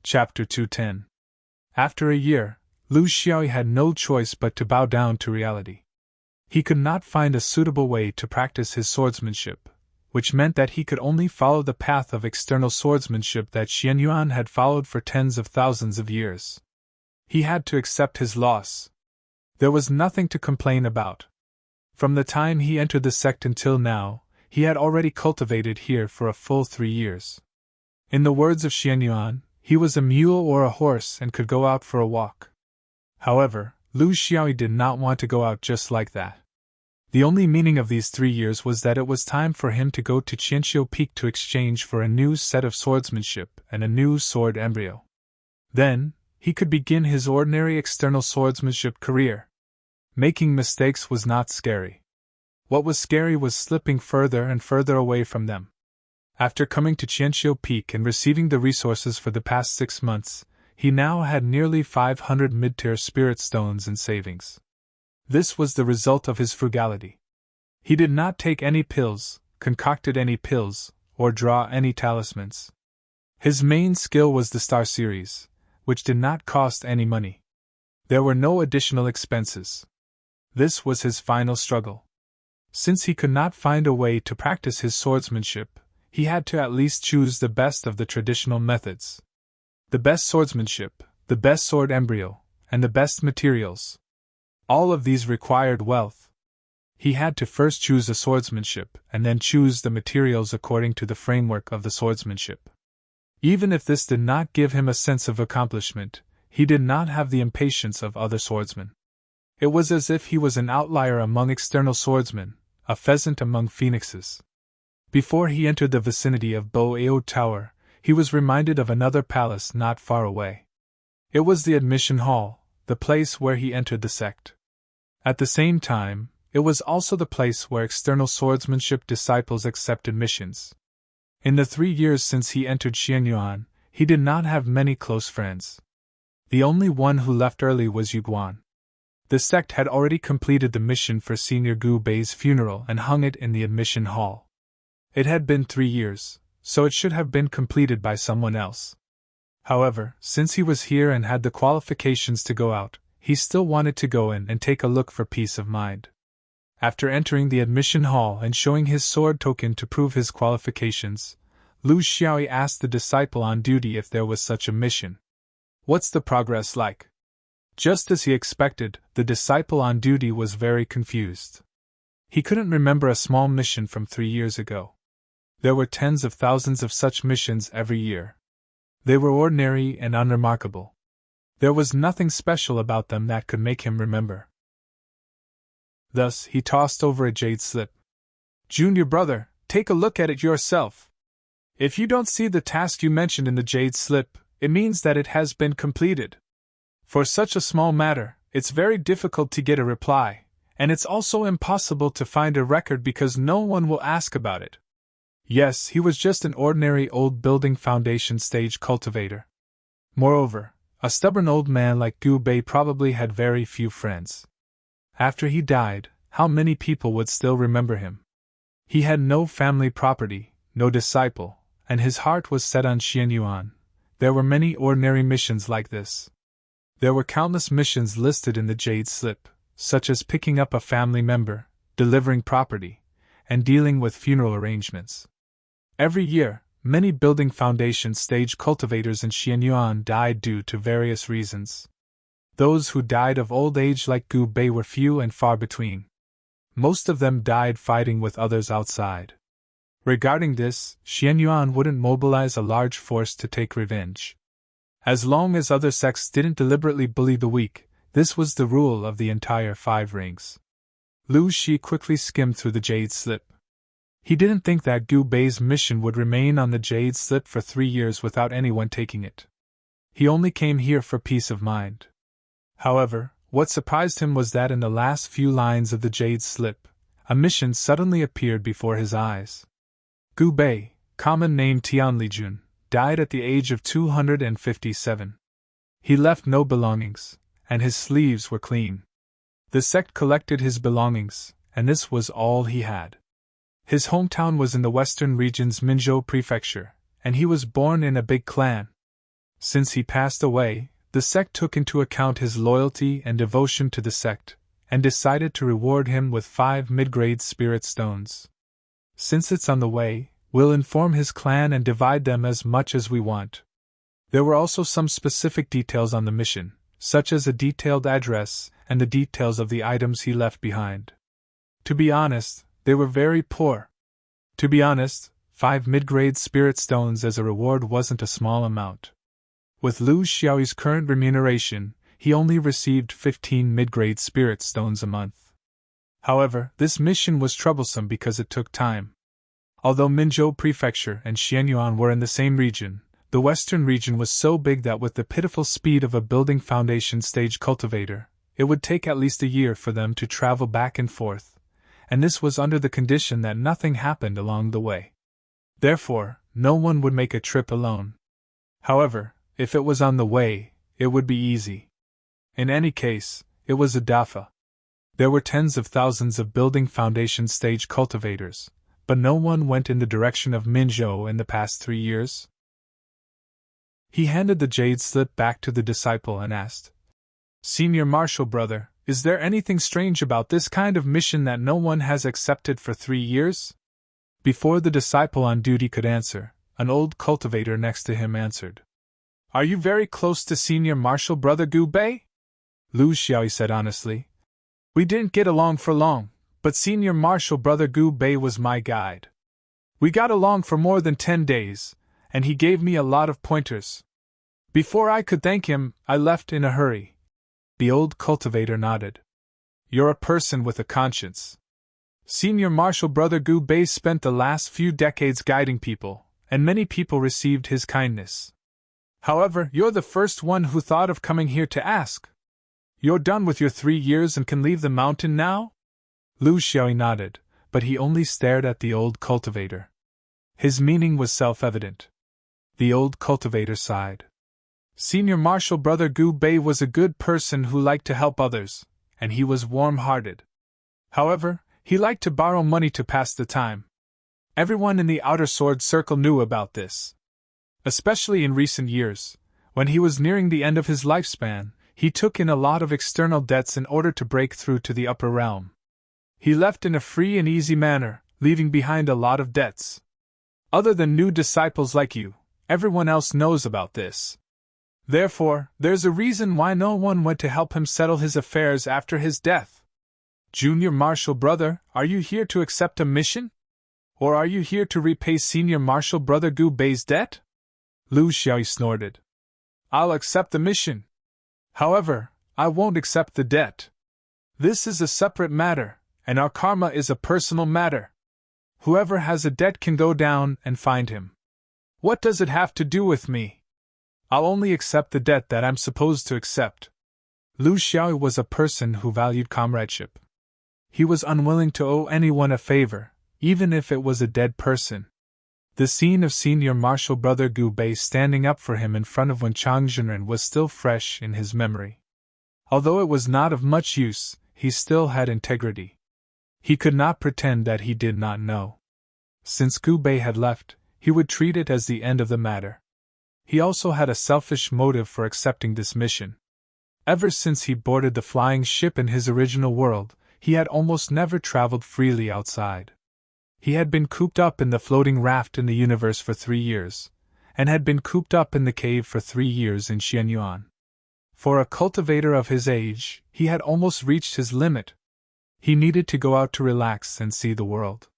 Chapter 210. After a year, Lu Xiaoyi had no choice but to bow down to reality. He could not find a suitable way to practice his swordsmanship, which meant that he could only follow the path of external swordsmanship that Xianyuan had followed for tens of thousands of years. He had to accept his loss. There was nothing to complain about. From the time he entered the sect until now, he had already cultivated here for a full 3 years. In the words of Xianyuan, he was a mule or a horse and could go out for a walk. However, Lu Xiaoyi did not want to go out just like that. The only meaning of these 3 years was that it was time for him to go to Qianqiu Peak to exchange for a new set of swordsmanship and a new sword embryo. Then, he could begin his ordinary external swordsmanship career. Making mistakes was not scary. What was scary was slipping further and further away from them. After coming to Qianqiu Peak and receiving the resources for the past 6 months, he now had nearly 500 mid-tier spirit stones in savings. This was the result of his frugality. He did not take any pills, concocted any pills, or draw any talismans. His main skill was the Star Series, which did not cost any money. There were no additional expenses. This was his final struggle. Since he could not find a way to practice his swordsmanship, he had to at least choose the best of the traditional methods. The best swordsmanship, the best sword embryo, and the best materials. All of these required wealth. He had to first choose a swordsmanship and then choose the materials according to the framework of the swordsmanship. Even if this did not give him a sense of accomplishment, he did not have the impatience of other swordsmen. It was as if he was an outlier among external swordsmen, a pheasant among phoenixes. Before he entered the vicinity of Bo Ao Tower, he was reminded of another palace not far away. It was the admission hall, the place where he entered the sect. At the same time, it was also the place where external swordsmanship disciples accept admissions. In the 3 years since he entered Xianyuan, he did not have many close friends. The only one who left early was Yu Guan. The sect had already completed the mission for Senior Gu Bei's funeral and hung it in the admission hall. It had been 3 years, so it should have been completed by someone else. However, since he was here and had the qualifications to go out, he still wanted to go in and take a look for peace of mind. After entering the admission hall and showing his sword token to prove his qualifications, Lu Xiaoyi asked the disciple on duty if there was such a mission. "What's the progress like?" Just as he expected, the disciple on duty was very confused. He couldn't remember a small mission from 3 years ago. There were tens of thousands of such missions every year. They were ordinary and unremarkable. There was nothing special about them that could make him remember. Thus, he tossed over a jade slip. "Junior brother, take a look at it yourself. If you don't see the task you mentioned in the jade slip, it means that it has been completed. For such a small matter, it's very difficult to get a reply, and it's also impossible to find a record because no one will ask about it." Yes, he was just an ordinary old building foundation stage cultivator. Moreover, a stubborn old man like Gu Bei probably had very few friends. After he died, how many people would still remember him? He had no family property, no disciple, and his heart was set on Xianyuan. There were many ordinary missions like this. There were countless missions listed in the jade slip, such as picking up a family member, delivering property, and dealing with funeral arrangements. Every year, many building foundation stage cultivators in Xianyuan died due to various reasons. Those who died of old age like Gu Bei were few and far between. Most of them died fighting with others outside. Regarding this, Xianyuan wouldn't mobilize a large force to take revenge. As long as other sects didn't deliberately bully the weak, this was the rule of the entire 5 rings. Lu Shi quickly skimmed through the jade slip. He didn't think that Gu Bei's mission would remain on the jade slip for 3 years without anyone taking it. He only came here for peace of mind. However, what surprised him was that in the last few lines of the jade slip, a mission suddenly appeared before his eyes. Gu Bei, common name Tianlijun, died at the age of 257. He left no belongings, and his sleeves were clean. The sect collected his belongings, and this was all he had. His hometown was in the western region's Minzhou prefecture, and he was born in a big clan. Since he passed away, the sect took into account his loyalty and devotion to the sect, and decided to reward him with 5 mid-grade spirit stones. Since it's on the way, we'll inform his clan and divide them as much as we want. There were also some specific details on the mission, such as a detailed address and the details of the items he left behind. To be honest, they were very poor. 5 mid-grade spirit stones as a reward wasn't a small amount. With Lu Xiao's current remuneration, he only received 15 mid-grade spirit stones a month. However, this mission was troublesome because it took time. Although Minzhou Prefecture and Xianyuan were in the same region, the western region was so big that with the pitiful speed of a building foundation stage cultivator, it would take at least a year for them to travel back and forth, and this was under the condition that nothing happened along the way. Therefore, no one would make a trip alone. However, if it was on the way, it would be easy. In any case, it was a dafa. There were tens of thousands of building foundation stage cultivators, but no one went in the direction of Minzhou in the past 3 years. He handed the jade slip back to the disciple and asked, "Senior Marshal Brother, is there anything strange about this kind of mission that no one has accepted for 3 years?" Before the disciple on duty could answer, an old cultivator next to him answered. "Are you very close to Senior Marshal Brother Gu Bei?" Lu Xiao said honestly. "We didn't get along for long, but Senior Marshal Brother Gu Bei was my guide. We got along for more than 10 days, and he gave me a lot of pointers. Before I could thank him, I left in a hurry." The old cultivator nodded. "You're a person with a conscience. Senior Marshal Brother Gu Bei spent the last few decades guiding people, and many people received his kindness. However, you're the first one who thought of coming here to ask. You're done with your 3 years and can leave the mountain now?" Lu Xiao nodded, but he only stared at the old cultivator. His meaning was self-evident. The old cultivator sighed. "Senior Marshal Brother Gu Bei was a good person who liked to help others, and he was warm-hearted. However, he liked to borrow money to pass the time. Everyone in the outer sword circle knew about this. Especially in recent years, when he was nearing the end of his lifespan, he took in a lot of external debts in order to break through to the upper realm. He left in a free and easy manner, leaving behind a lot of debts. Other than new disciples like you, everyone else knows about this. Therefore, there's a reason why no one went to help him settle his affairs after his death. Junior Marshal Brother, are you here to accept a mission? Or are you here to repay Senior Marshal Brother Gu Bei's debt?" Lu Xiao snorted. "I'll accept the mission. However, I won't accept the debt. This is a separate matter, and our karma is a personal matter. Whoever has a debt can go down and find him. What does it have to do with me? I'll only accept the debt that I'm supposed to accept." Lu Xiao was a person who valued comradeship. He was unwilling to owe anyone a favor, even if it was a dead person. The scene of Senior Marshal Brother Gu Bei standing up for him in front of Wenchang Zhenren was still fresh in his memory. Although it was not of much use, he still had integrity. He could not pretend that he did not know. Since Gu Bei had left, he would treat it as the end of the matter. He also had a selfish motive for accepting this mission. Ever since he boarded the flying ship in his original world, he had almost never traveled freely outside. He had been cooped up in the floating raft in the universe for 3 years, and had been cooped up in the cave for 3 years in Xianyuan. For a cultivator of his age, he had almost reached his limit. He needed to go out to relax and see the world.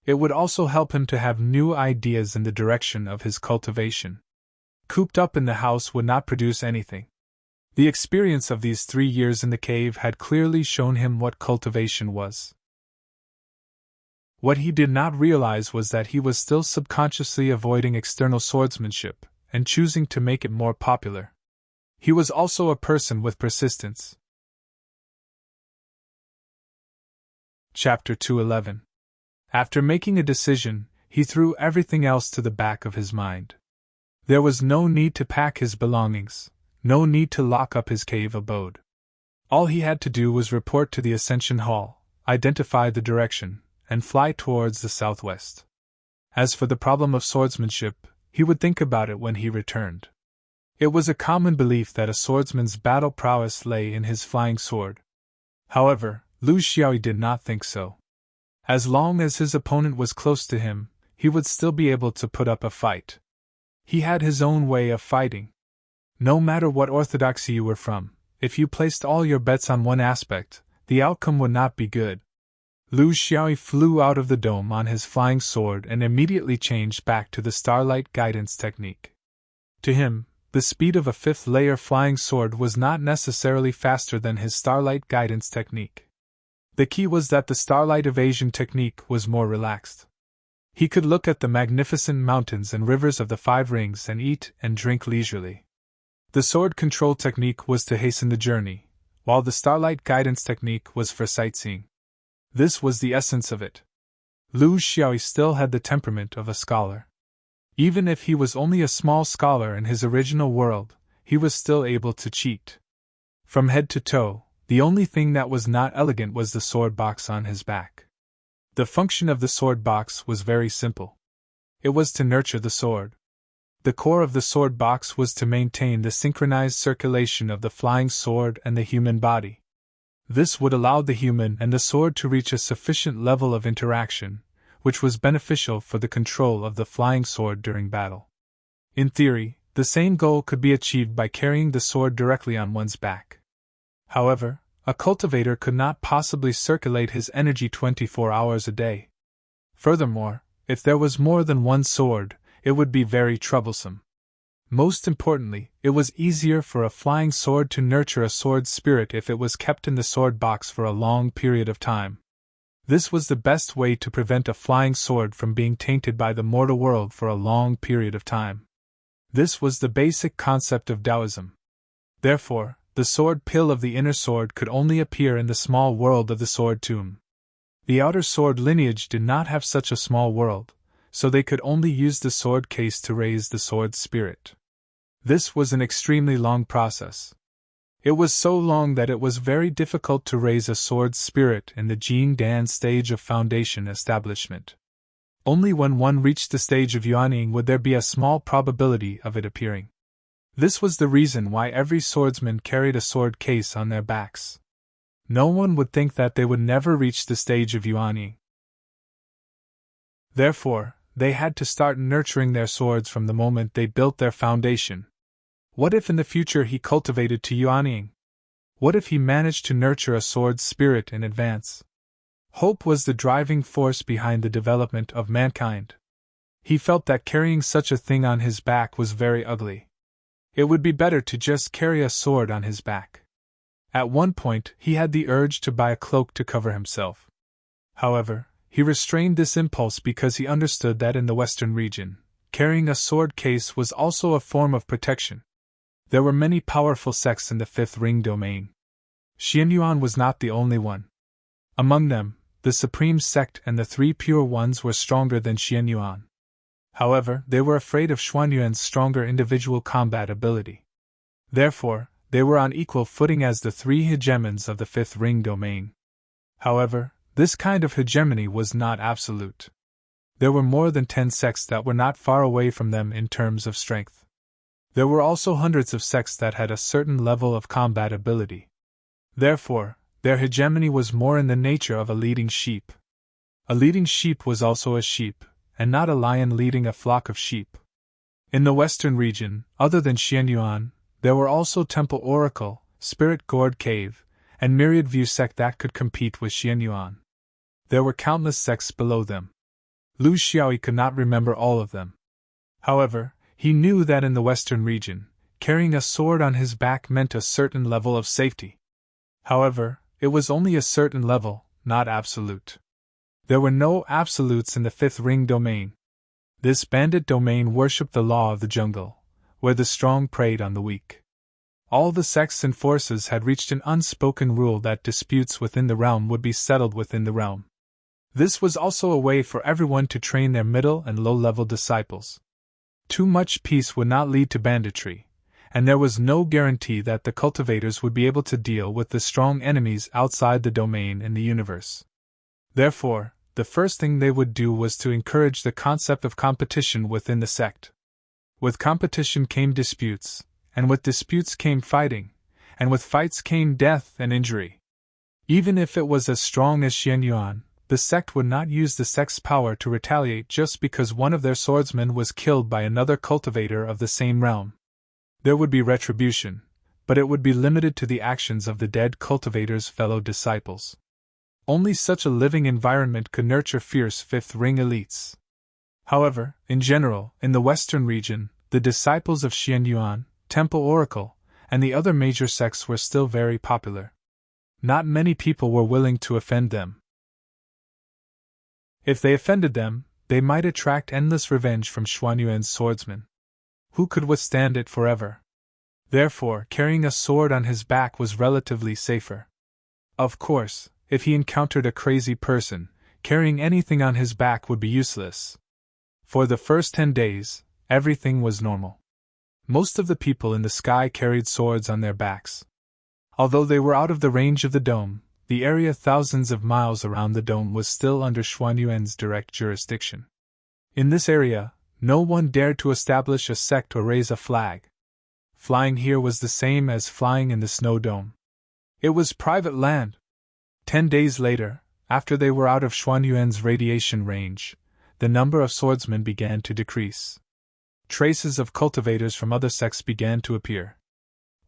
It would also help him to have new ideas in the direction of his cultivation. Cooped up in the house would not produce anything. The experience of these 3 years in the cave had clearly shown him what cultivation was. What he did not realize was that he was still subconsciously avoiding external swordsmanship, and choosing to make it more popular. He was also a person with persistence. Chapter 211. After making a decision, he threw everything else to the back of his mind. There was no need to pack his belongings, no need to lock up his cave abode. All he had to do was report to the Ascension Hall, identify the direction, and fly towards the southwest. As for the problem of swordsmanship, he would think about it when he returned. It was a common belief that a swordsman's battle prowess lay in his flying sword. However, Lu Xiaoyi did not think so. As long as his opponent was close to him, he would still be able to put up a fight. He had his own way of fighting. No matter what orthodoxy you were from, if you placed all your bets on one aspect, the outcome would not be good. Lu Xiaoyi flew out of the dome on his flying sword and immediately changed back to the starlight guidance technique. To him, the speed of a fifth-layer flying sword was not necessarily faster than his starlight guidance technique. The key was that the starlight evasion technique was more relaxed. He could look at the magnificent mountains and rivers of the 5 rings and eat and drink leisurely. The sword control technique was to hasten the journey, while the starlight guidance technique was for sightseeing. This was the essence of it. Lu Xiaoyi still had the temperament of a scholar. Even if he was only a small scholar in his original world, he was still able to cheat. From head to toe, the only thing that was not elegant was the sword box on his back. The function of the sword box was very simple. It was to nurture the sword. The core of the sword box was to maintain the synchronized circulation of the flying sword and the human body. This would allow the human and the sword to reach a sufficient level of interaction, which was beneficial for the control of the flying sword during battle. In theory, the same goal could be achieved by carrying the sword directly on one's back. However, a cultivator could not possibly circulate his energy 24 hours a day. Furthermore, if there was more than one sword, it would be very troublesome. Most importantly, it was easier for a flying sword to nurture a sword spirit if it was kept in the sword box for a long period of time. This was the best way to prevent a flying sword from being tainted by the mortal world for a long period of time. This was the basic concept of Taoism. Therefore, the sword pill of the inner sword could only appear in the small world of the sword tomb. The outer sword lineage did not have such a small world, so they could only use the sword case to raise the sword spirit. This was an extremely long process. It was so long that it was very difficult to raise a sword spirit in the Jing Dan stage of foundation establishment. Only when one reached the stage of Yuanying would there be a small probability of it appearing. This was the reason why every swordsman carried a sword case on their backs. No one would think that they would never reach the stage of Yuanying. Therefore, they had to start nurturing their swords from the moment they built their foundation. What if in the future he cultivated to Yuanying? What if he managed to nurture a sword spirit in advance? Hope was the driving force behind the development of mankind. He felt that carrying such a thing on his back was very ugly. It would be better to just carry a sword on his back. At one point, he had the urge to buy a cloak to cover himself. However, he restrained this impulse because he understood that in the Western region, carrying a sword case was also a form of protection. There were many powerful sects in the fifth ring domain. Xianyuan was not the only one. Among them, the Supreme Sect and the 3 Pure Ones were stronger than Xianyuan. However, they were afraid of Xuanyuan's stronger individual combat ability. Therefore, they were on equal footing as the 3 hegemons of the fifth ring domain. However, this kind of hegemony was not absolute. There were more than 10 sects that were not far away from them in terms of strength. There were also hundreds of sects that had a certain level of combat ability. Therefore, their hegemony was more in the nature of a leading sheep. A leading sheep was also a sheep, and not a lion leading a flock of sheep. In the Western region, other than Xianyuan, there were also Temple Oracle, Spirit Gourd Cave, and Myriad View sect that could compete with Xianyuan. There were countless sects below them. Lu Xiaoyi could not remember all of them. However, he knew that in the Western region, carrying a sword on his back meant a certain level of safety. However, it was only a certain level, not absolute. There were no absolutes in the fifth ring domain. This bandit domain worshipped the law of the jungle, where the strong preyed on the weak. All the sects and forces had reached an unspoken rule that disputes within the realm would be settled within the realm. This was also a way for everyone to train their middle and low-level disciples. Too much peace would not lead to banditry, and there was no guarantee that the cultivators would be able to deal with the strong enemies outside the domain in the universe. Therefore, the first thing they would do was to encourage the concept of competition within the sect. With competition came disputes, and with disputes came fighting, and with fights came death and injury. Even if it was as strong as Xianyuan, the sect would not use the sect's power to retaliate just because one of their swordsmen was killed by another cultivator of the same realm. There would be retribution, but it would be limited to the actions of the dead cultivator's fellow disciples. Only such a living environment could nurture fierce fifth ring elites. However, in general, in the western region, the disciples of Xianyuan, Temple Oracle, and the other major sects were still very popular. Not many people were willing to offend them. If they offended them, they might attract endless revenge from Xuanyuan's swordsmen. Who could withstand it forever? Therefore, carrying a sword on his back was relatively safer. Of course, if he encountered a crazy person, carrying anything on his back would be useless. For the first 10 days, everything was normal. Most of the people in the sky carried swords on their backs. Although they were out of the range of the dome, the area thousands of miles around the dome was still under Xuanyuan's direct jurisdiction. In this area, no one dared to establish a sect or raise a flag. Flying here was the same as flying in the snow dome. It was private land. 10 days later, after they were out of Xuanyuan's radiation range, the number of swordsmen began to decrease. Traces of cultivators from other sects began to appear.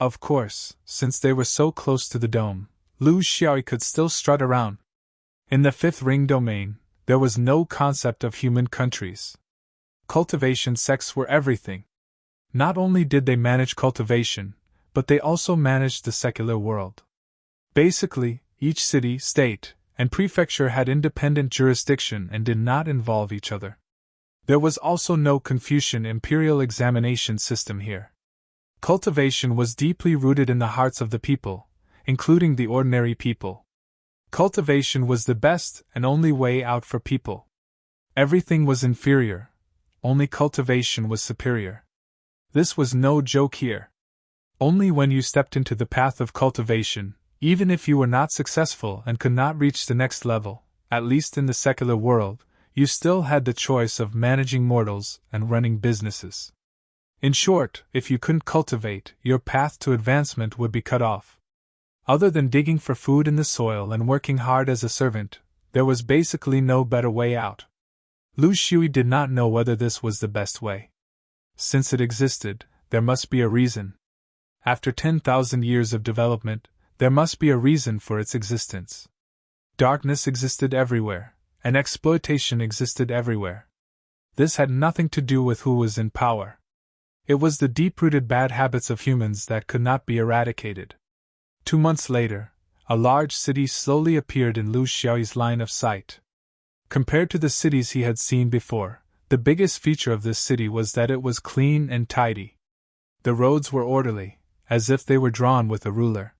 Of course, since they were so close to the dome, Lu Xiaoyi could still strut around. In the fifth ring domain, there was no concept of human countries. Cultivation sects were everything. Not only did they manage cultivation, but they also managed the secular world. Basically, each city, state, and prefecture had independent jurisdiction and did not involve each other. There was also no Confucian imperial examination system here. Cultivation was deeply rooted in the hearts of the people, including the ordinary people. Cultivation was the best and only way out for people. Everything was inferior, only cultivation was superior. This was no joke here. Only when you stepped into the path of cultivation, even if you were not successful and could not reach the next level, at least in the secular world, you still had the choice of managing mortals and running businesses. In short, if you couldn't cultivate, your path to advancement would be cut off. Other than digging for food in the soil and working hard as a servant, there was basically no better way out. Lu Shui did not know whether this was the best way. Since it existed, there must be a reason. After 10,000 years of development, there must be a reason for its existence. Darkness existed everywhere, and exploitation existed everywhere. This had nothing to do with who was in power. It was the deep-rooted bad habits of humans that could not be eradicated. 2 months later, a large city slowly appeared in Lu Xiaoyi's line of sight. Compared to the cities he had seen before, the biggest feature of this city was that it was clean and tidy. The roads were orderly, as if they were drawn with a ruler.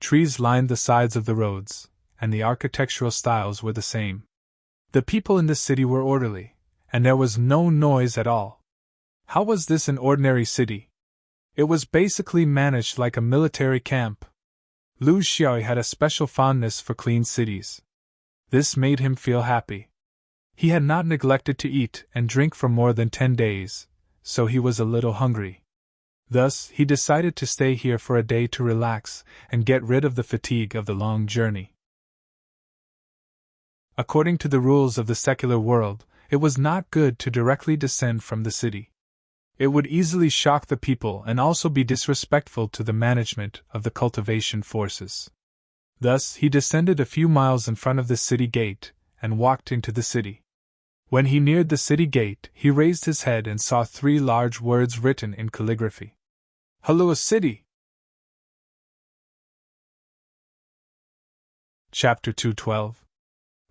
Trees lined the sides of the roads, and the architectural styles were the same. The people in the city were orderly, and there was no noise at all. How was this an ordinary city? It was basically managed like a military camp. Lu Xiaoyi had a special fondness for clean cities. This made him feel happy. He had not neglected to eat and drink for more than 10 days, so he was a little hungry. Thus, he decided to stay here for a day to relax and get rid of the fatigue of the long journey. According to the rules of the secular world, it was not good to directly descend from the city. It would easily shock the people and also be disrespectful to the management of the cultivation forces. Thus, he descended a few miles in front of the city gate and walked into the city. When he neared the city gate, he raised his head and saw 3 large words written in calligraphy. Hello, City! Chapter 212.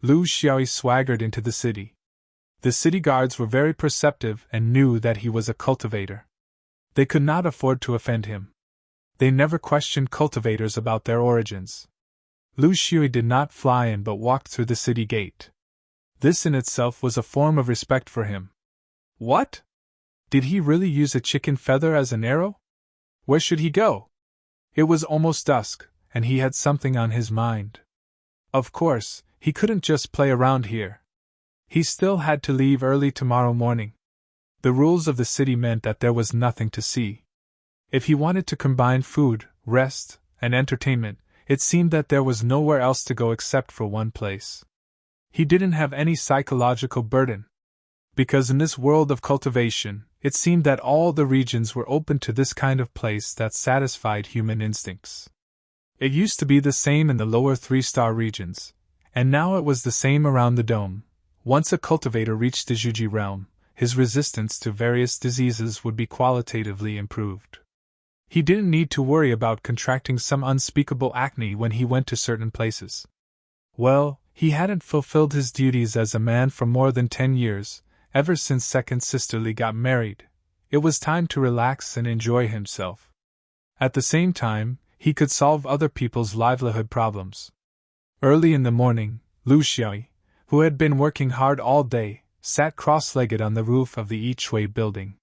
Lu Xiaoyi swaggered into the city. The city guards were very perceptive and knew that he was a cultivator. They could not afford to offend him. They never questioned cultivators about their origins. Lu Xiaoyi did not fly in but walked through the city gate. This in itself was a form of respect for him. What? Did he really use a chicken feather as an arrow? Where should he go? It was almost dusk, and he had something on his mind. Of course, he couldn't just play around here. He still had to leave early tomorrow morning. The rules of the city meant that there was nothing to see. If he wanted to combine food, rest, and entertainment, it seemed that there was nowhere else to go except for one place. He didn't have any psychological burden. Because in this world of cultivation, it seemed that all the regions were open to this kind of place that satisfied human instincts. It used to be the same in the lower 3-star regions, and now it was the same around the dome. Once a cultivator reached the Juji realm, his resistance to various diseases would be qualitatively improved. He didn't need to worry about contracting some unspeakable acne when he went to certain places. Well, he hadn't fulfilled his duties as a man for more than 10 years, ever since Second Sisterly got married. It was time to relax and enjoy himself. At the same time, he could solve other people's livelihood problems. Early in the morning, Lu Xiaoyi, who had been working hard all day, sat cross-legged on the roof of the Yichue building.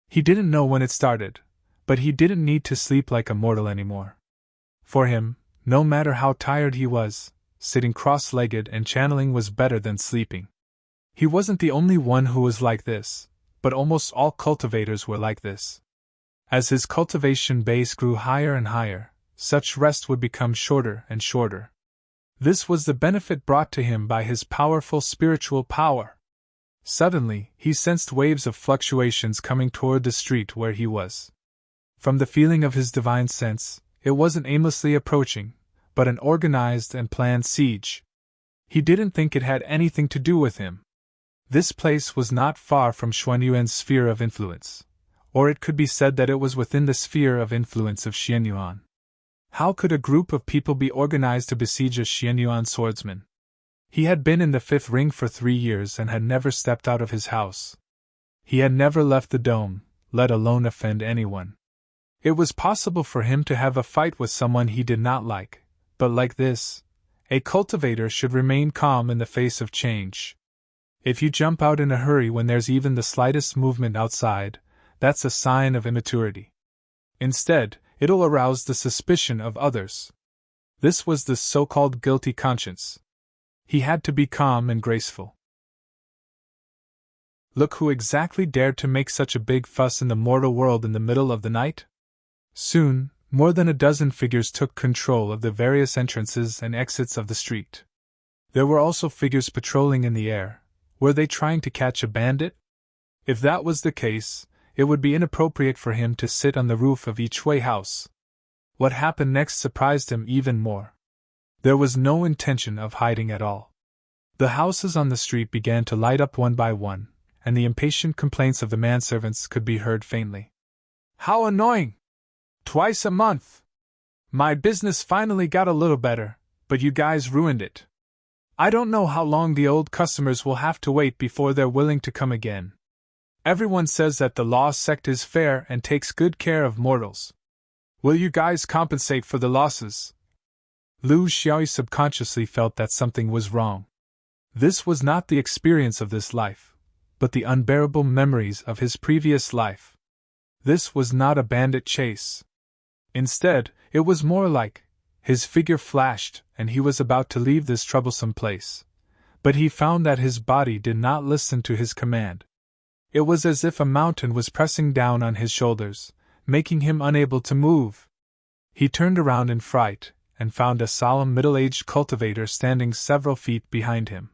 He didn't know when it started, but he didn't need to sleep like a mortal anymore. For him, no matter how tired he was, sitting cross-legged and channeling was better than sleeping. He wasn't the only one who was like this, but almost all cultivators were like this. As his cultivation base grew higher and higher, such rest would become shorter and shorter. This was the benefit brought to him by his powerful spiritual power. Suddenly, he sensed waves of fluctuations coming toward the street where he was. From the feeling of his divine sense, it wasn't aimlessly approaching, but an organized and planned siege. He didn't think it had anything to do with him. This place was not far from Xuanyuan's sphere of influence, or it could be said that it was within the sphere of influence of Xuanyuan. How could a group of people be organized to besiege a Xuanyuan swordsman? He had been in the 5th ring for 3 years and had never stepped out of his house. He had never left the dome, let alone offend anyone. It was possible for him to have a fight with someone he did not like, but like this, a cultivator should remain calm in the face of change. If you jump out in a hurry when there's even the slightest movement outside, that's a sign of immaturity. Instead, it'll arouse the suspicion of others. This was the so-called guilty conscience. He had to be calm and graceful. Look who exactly dared to make such a big fuss in the mortal world in the middle of the night? Soon, more than a dozen figures took control of the various entrances and exits of the street. There were also figures patrolling in the air. Were they trying to catch a bandit? If that was the case, it would be inappropriate for him to sit on the roof of Yichue house. What happened next surprised him even more. There was no intention of hiding at all. The houses on the street began to light up one by one, and the impatient complaints of the manservants could be heard faintly. How annoying! Twice a month! My business finally got a little better, but you guys ruined it. I don't know how long the old customers will have to wait before they're willing to come again. Everyone says that the law sect is fair and takes good care of mortals. Will you guys compensate for the losses? Lu Xiaoyi subconsciously felt that something was wrong. This was not the experience of this life, but the unbearable memories of his previous life. This was not a bandit chase. Instead, it was more like, his figure flashed, and he was about to leave this troublesome place. But he found that his body did not listen to his command. It was as if a mountain was pressing down on his shoulders, making him unable to move. He turned around in fright, and found a solemn middle-aged cultivator standing several feet behind him.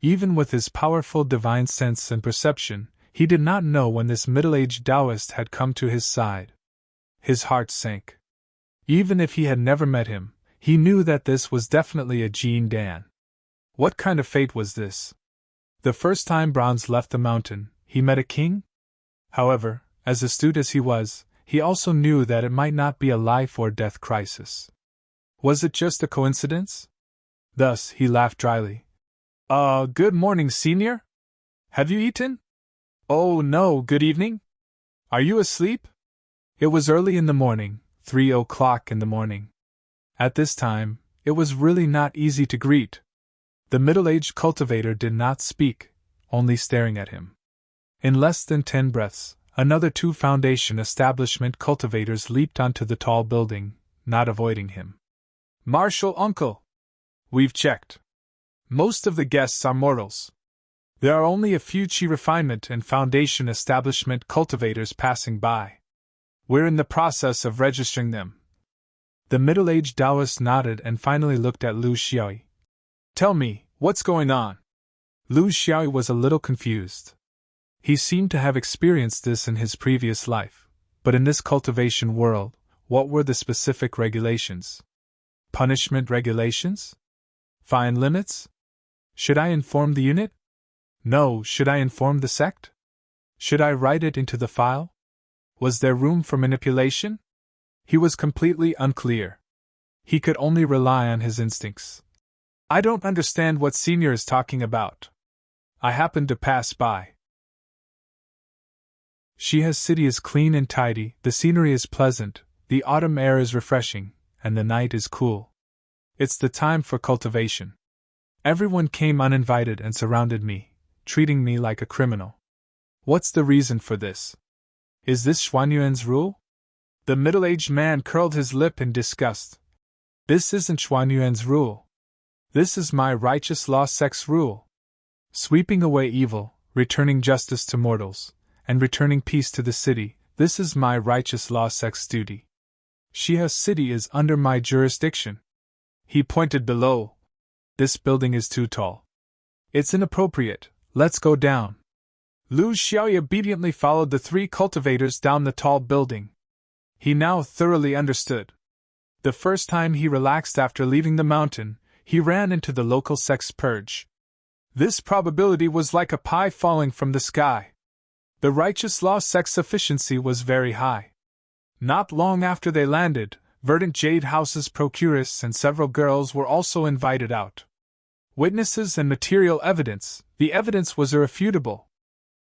Even with his powerful divine sense and perception, he did not know when this middle-aged Taoist had come to his side. His heart sank. Even if he had never met him, he knew that this was definitely a Jin Dan. What kind of fate was this? The first time Bronze left the mountain, he met a king? However, as astute as he was, he also knew that it might not be a life-or-death crisis. Was it just a coincidence? Thus, he laughed dryly. Good morning, senior? Have you eaten? Oh no, good evening? Are you asleep? It was early in the morning, 3:00 in the morning. At this time, it was really not easy to greet. The middle-aged cultivator did not speak, only staring at him. In less than 10 breaths, another 2 foundation establishment cultivators leaped onto the tall building, not avoiding him. Marshal uncle! We've checked. Most of the guests are mortals. There are only a few Qi refinement and foundation establishment cultivators passing by. We're in the process of registering them. The middle-aged Taoist nodded and finally looked at Lu Xiaoyi. Tell me, what's going on? Lu Xiaoyi was a little confused. He seemed to have experienced this in his previous life, but in this cultivation world, what were the specific regulations? Punishment regulations? Fine limits? Should I inform the unit? No, should I inform the sect? Should I write it into the file? Was there room for manipulation? He was completely unclear. He could only rely on his instincts. I don't understand what Senior is talking about. I happened to pass by. Shiha's city is clean and tidy, the scenery is pleasant, the autumn air is refreshing, and the night is cool. It's the time for cultivation. Everyone came uninvited and surrounded me, treating me like a criminal. What's the reason for this? Is this Xuanyuan's rule? The middle-aged man curled his lip in disgust. This isn't Xuanyuan's rule. This is my righteous law sect's rule. Sweeping away evil, returning justice to mortals, and returning peace to the city, this is my righteous law sect's duty. Shiha's city is under my jurisdiction. He pointed below. This building is too tall. It's inappropriate, let's go down. Lu Xiaoyi obediently followed the three cultivators down the tall building. He now thoroughly understood. The first time he relaxed after leaving the mountain, he ran into the local sect's purge. This probability was like a pie falling from the sky. The righteous law sect's efficiency was very high. Not long after they landed, Verdant Jade House's procuress and several girls were also invited out. Witnesses and material evidence, the evidence was irrefutable.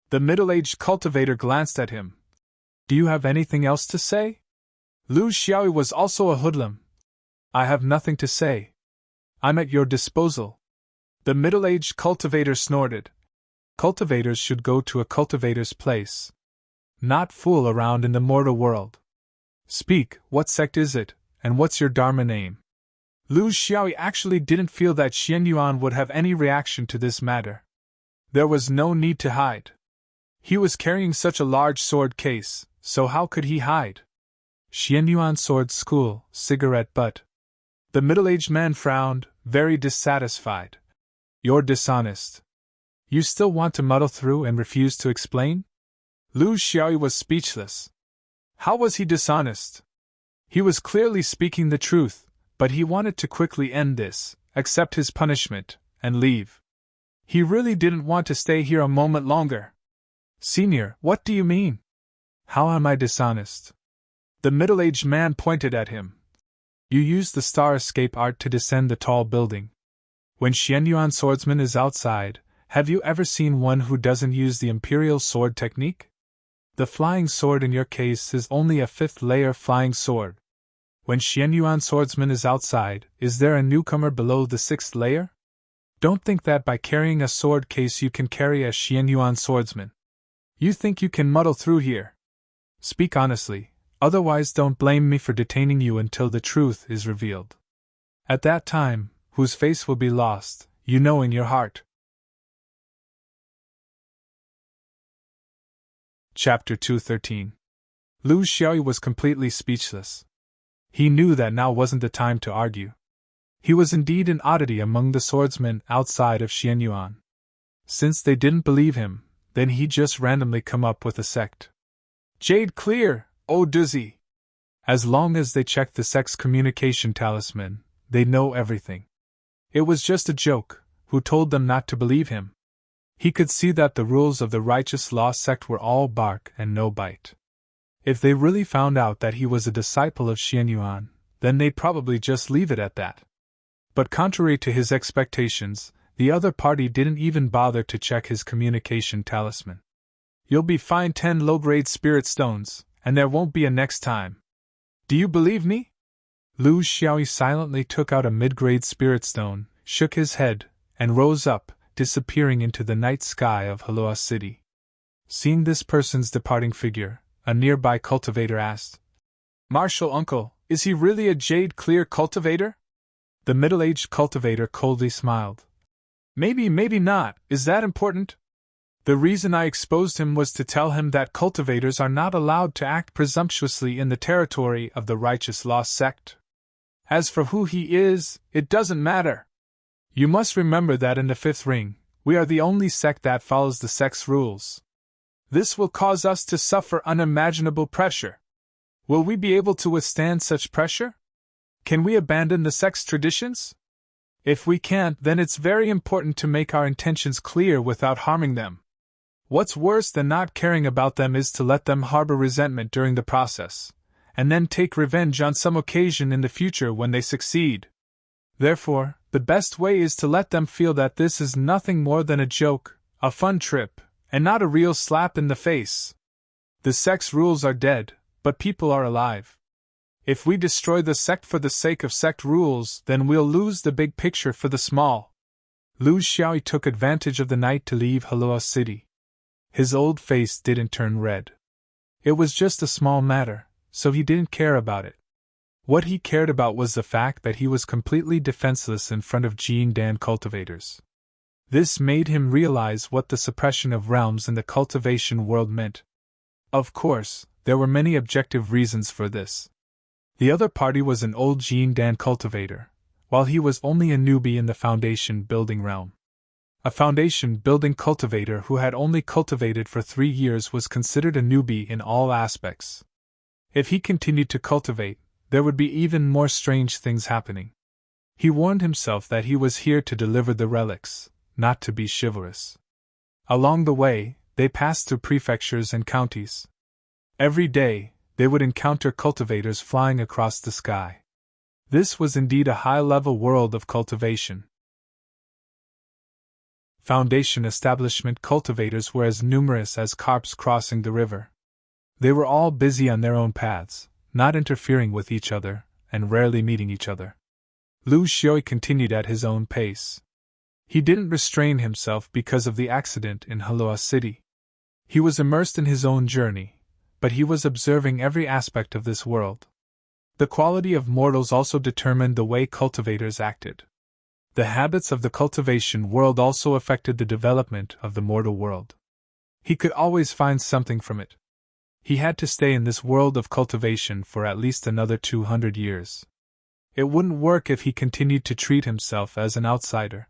The middle-aged cultivator glanced at him. Do you have anything else to say? Lu Xiaoyi was also a hoodlum. I have nothing to say. I'm at your disposal. The middle-aged cultivator snorted. Cultivators should go to a cultivator's place. Not fool around in the mortal world. Speak, what sect is it, and what's your Dharma name? Lu Xiaoyi actually didn't feel that Xianyuan would have any reaction to this matter. There was no need to hide. He was carrying such a large sword case, so how could he hide? Xianyuan sword school, cigarette butt. The middle-aged man frowned, very dissatisfied. You're dishonest. You still want to muddle through and refuse to explain? Lu Xiaoyi was speechless. How was he dishonest? He was clearly speaking the truth, but he wanted to quickly end this, accept his punishment, and leave. He really didn't want to stay here a moment longer. Senior, what do you mean? How am I dishonest? The middle-aged man pointed at him. You used the star escape art to descend the tall building. When Xianyuan swordsman is outside, have you ever seen one who doesn't use the imperial sword technique? The flying sword in your case is only a 5th layer flying sword. When Xianyuan swordsman is outside, is there a newcomer below the 6th layer? Don't think that by carrying a sword case you can carry a Xianyuan swordsman. You think you can muddle through here? Speak honestly, otherwise don't blame me for detaining you until the truth is revealed. At that time, whose face will be lost, you know in your heart. Chapter 213. Lu Xiaoyi was completely speechless. He knew that now wasn't the time to argue. He was indeed an oddity among the swordsmen outside of Xianyuan. Since they didn't believe him, then he'd just randomly come up with a sect. Jade clear, oh dizzy! As long as they checked the sect's communication talisman, they'd know everything. It was just a joke. Who told them not to believe him? He could see that the rules of the righteous law sect were all bark and no bite. If they really found out that he was a disciple of Xianyuan, then they'd probably just leave it at that. But contrary to his expectations, the other party didn't even bother to check his communication talisman. You'll be fined 10 low-grade spirit stones, and there won't be a next time. Do you believe me? Lu Xiaoyi silently took out a mid-grade spirit stone, shook his head, and rose up, disappearing into the night sky of Haloa City. Seeing this person's departing figure, a nearby cultivator asked, Marshal Uncle, is he really a jade clear cultivator? The middle-aged cultivator coldly smiled. Maybe, maybe not, is that important? The reason I exposed him was to tell him that cultivators are not allowed to act presumptuously in the territory of the righteous law sect. As for who he is, it doesn't matter. You must remember that in the fifth ring, we are the only sect that follows the sect's rules. This will cause us to suffer unimaginable pressure. Will we be able to withstand such pressure? Can we abandon the sect's traditions? If we can't, then it's very important to make our intentions clear without harming them. What's worse than not caring about them is to let them harbor resentment during the process, and then take revenge on some occasion in the future when they succeed. Therefore, the best way is to let them feel that this is nothing more than a joke, a fun trip, and not a real slap in the face. The sect's rules are dead, but people are alive. If we destroy the sect for the sake of sect rules, then we'll lose the big picture for the small. Lu Xiaoyi took advantage of the night to leave Halua City. His old face didn't turn red. It was just a small matter, so he didn't care about it. What he cared about was the fact that he was completely defenseless in front of Jiangdan cultivators. This made him realize what the suppression of realms in the cultivation world meant. Of course, there were many objective reasons for this. The other party was an old Jiangdan cultivator, while he was only a newbie in the foundation building realm. A foundation building cultivator who had only cultivated for 3 years was considered a newbie in all aspects. If he continued to cultivate, there would be even more strange things happening. He warned himself that he was here to deliver the relics, not to be chivalrous. Along the way, they passed through prefectures and counties. Every day, they would encounter cultivators flying across the sky. This was indeed a high-level world of cultivation. Foundation establishment cultivators were as numerous as carps crossing the river. They were all busy on their own paths, not interfering with each other, and rarely meeting each other. Lu Xiaoyi continued at his own pace. He didn't restrain himself because of the accident in Halua City. He was immersed in his own journey, but he was observing every aspect of this world. The quality of mortals also determined the way cultivators acted. The habits of the cultivation world also affected the development of the mortal world. He could always find something from it. He had to stay in this world of cultivation for at least another 200 years. It wouldn't work if he continued to treat himself as an outsider.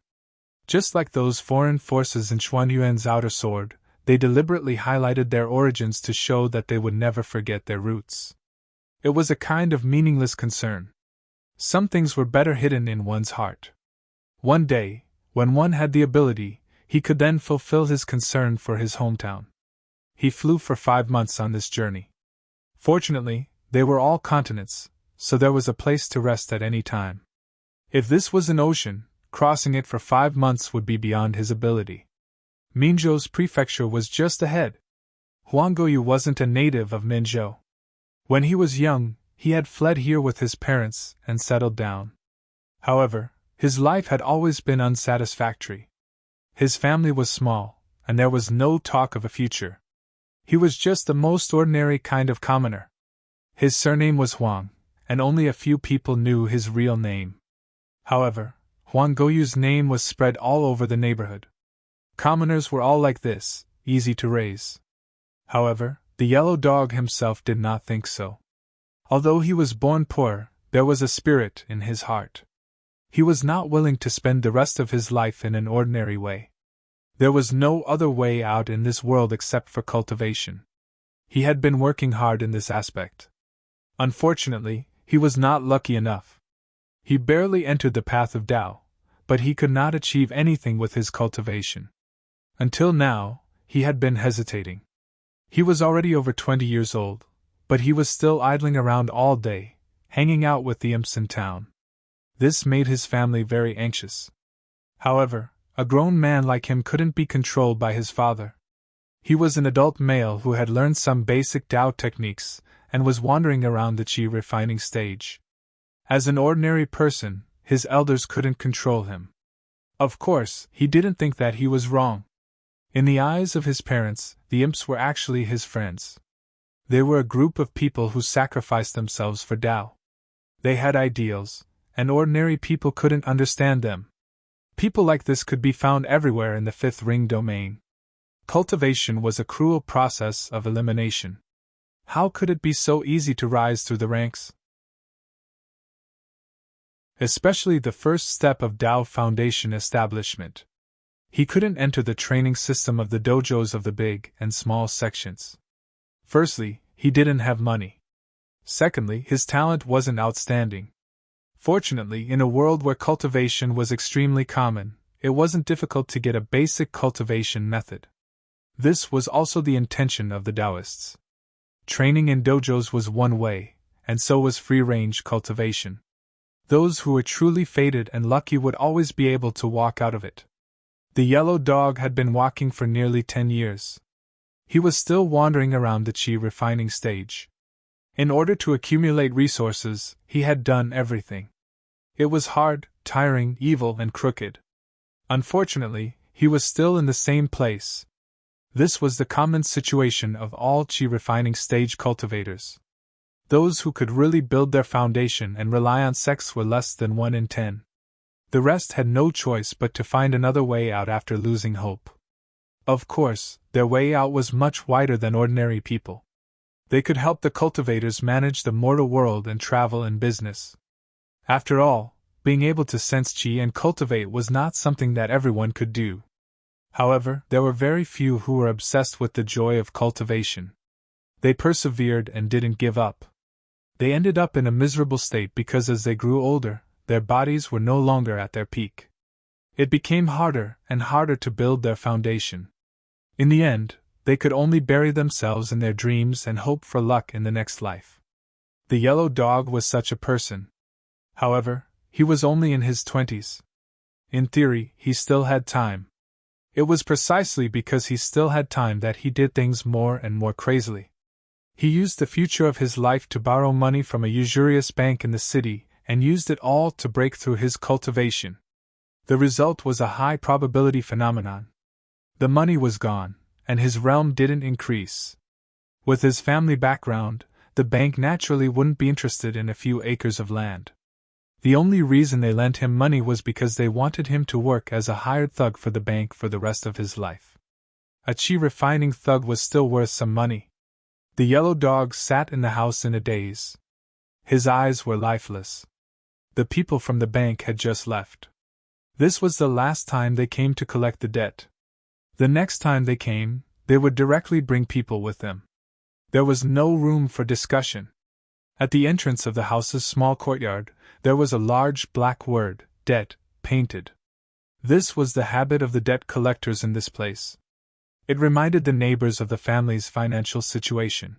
Just like those foreign forces in Xuanyuan's outer sword, they deliberately highlighted their origins to show that they would never forget their roots. It was a kind of meaningless concern. Some things were better hidden in one's heart. One day, when one had the ability, he could then fulfill his concern for his hometown. He flew for 5 months on this journey. Fortunately, they were all continents, so there was a place to rest at any time. If this was an ocean, crossing it for 5 months would be beyond his ability. Minzhou's prefecture was just ahead. Huang Goyu wasn't a native of Minzhou. When he was young, he had fled here with his parents and settled down. However, his life had always been unsatisfactory. His family was small, and there was no talk of a future. He was just the most ordinary kind of commoner. His surname was Huang, and only a few people knew his real name. However, Huang Goyu's name was spread all over the neighborhood. Commoners were all like this, easy to raise. However, the yellow dog himself did not think so. Although he was born poor, there was a spirit in his heart. He was not willing to spend the rest of his life in an ordinary way. There was no other way out in this world except for cultivation. He had been working hard in this aspect. Unfortunately, he was not lucky enough. He barely entered the path of Tao, but he could not achieve anything with his cultivation. Until now, he had been hesitating. He was already over 20 years old, but he was still idling around all day, hanging out with the imps in town. This made his family very anxious. However, a grown man like him couldn't be controlled by his father. He was an adult male who had learned some basic Tao techniques and was wandering around the qi refining stage. As an ordinary person, his elders couldn't control him. Of course, he didn't think that he was wrong. In the eyes of his parents, the imps were actually his friends. They were a group of people who sacrificed themselves for Tao. They had ideals, and ordinary people couldn't understand them. People like this could be found everywhere in the fifth ring domain. Cultivation was a cruel process of elimination. How could it be so easy to rise through the ranks? Especially the first step of Tao Foundation establishment. He couldn't enter the training system of the dojos of the big and small sections. Firstly, he didn't have money. Secondly, his talent wasn't outstanding. Fortunately, in a world where cultivation was extremely common, it wasn't difficult to get a basic cultivation method. This was also the intention of the Taoists. Training in dojos was one way, and so was free-range cultivation. Those who were truly fated and lucky would always be able to walk out of it. The yellow dog had been walking for nearly 10 years. He was still wandering around the qi refining stage. In order to accumulate resources, he had done everything. It was hard, tiring, evil, and crooked. Unfortunately, he was still in the same place. This was the common situation of all qi refining stage cultivators. Those who could really build their foundation and rely on sex were less than 1 in 10. The rest had no choice but to find another way out after losing hope. Of course, their way out was much wider than ordinary people. They could help the cultivators manage the mortal world and travel in business. After all, being able to sense qi and cultivate was not something that everyone could do. However, there were very few who were obsessed with the joy of cultivation. They persevered and didn't give up. They ended up in a miserable state because as they grew older, their bodies were no longer at their peak. It became harder and harder to build their foundation. In the end, they could only bury themselves in their dreams and hope for luck in the next life. The yellow dog was such a person. However, he was only in his 20s. In theory, he still had time. It was precisely because he still had time that he did things more and more crazily. He used the future of his life to borrow money from a usurious bank in the city, and used it all to break through his cultivation. The result was a high probability phenomenon. The money was gone, and his realm didn't increase. With his family background, the bank naturally wouldn't be interested in a few acres of land. The only reason they lent him money was because they wanted him to work as a hired thug for the bank for the rest of his life. A qi refining thug was still worth some money. The yellow dog sat in the house in a daze. His eyes were lifeless. The people from the bank had just left. This was the last time they came to collect the debt. The next time they came, they would directly bring people with them. There was no room for discussion. At the entrance of the house's small courtyard, there was a large black word, debt, painted. This was the habit of the debt collectors in this place. It reminded the neighbors of the family's financial situation.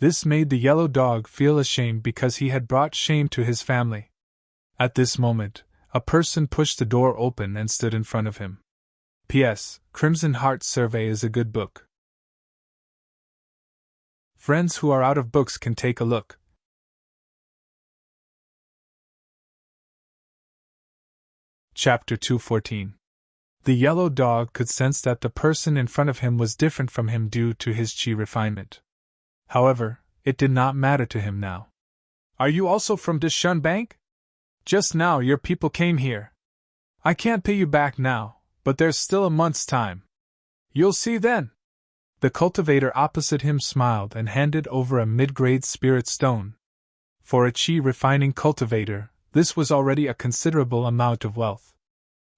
This made the yellow dog feel ashamed because he had brought shame to his family. At this moment, a person pushed the door open and stood in front of him. P.S. Crimson Heart Survey is a good book. Friends who are out of books can take a look. Chapter 214. The yellow dog could sense that the person in front of him was different from him due to his qi refinement. However, it did not matter to him now. Are you also from Dishun Bank? Just now your people came here. I can't pay you back now, but there's still a month's time. You'll see then. The cultivator opposite him smiled and handed over a mid-grade spirit stone. For a qi refining cultivator, this was already a considerable amount of wealth.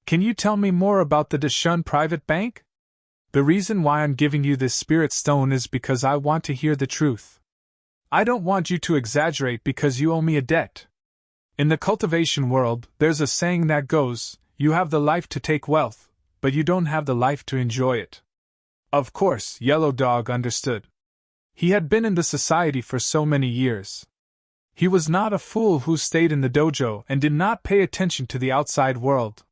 Can you tell me more about the Dishun Private Bank? The reason why I'm giving you this spirit stone is because I want to hear the truth. I don't want you to exaggerate because you owe me a debt. In the cultivation world, there's a saying that goes, you have the life to take wealth, but you don't have the life to enjoy it. Of course, Yellow Dog understood. He had been in the society for so many years. He was not a fool who stayed in the dojo and did not pay attention to the outside world.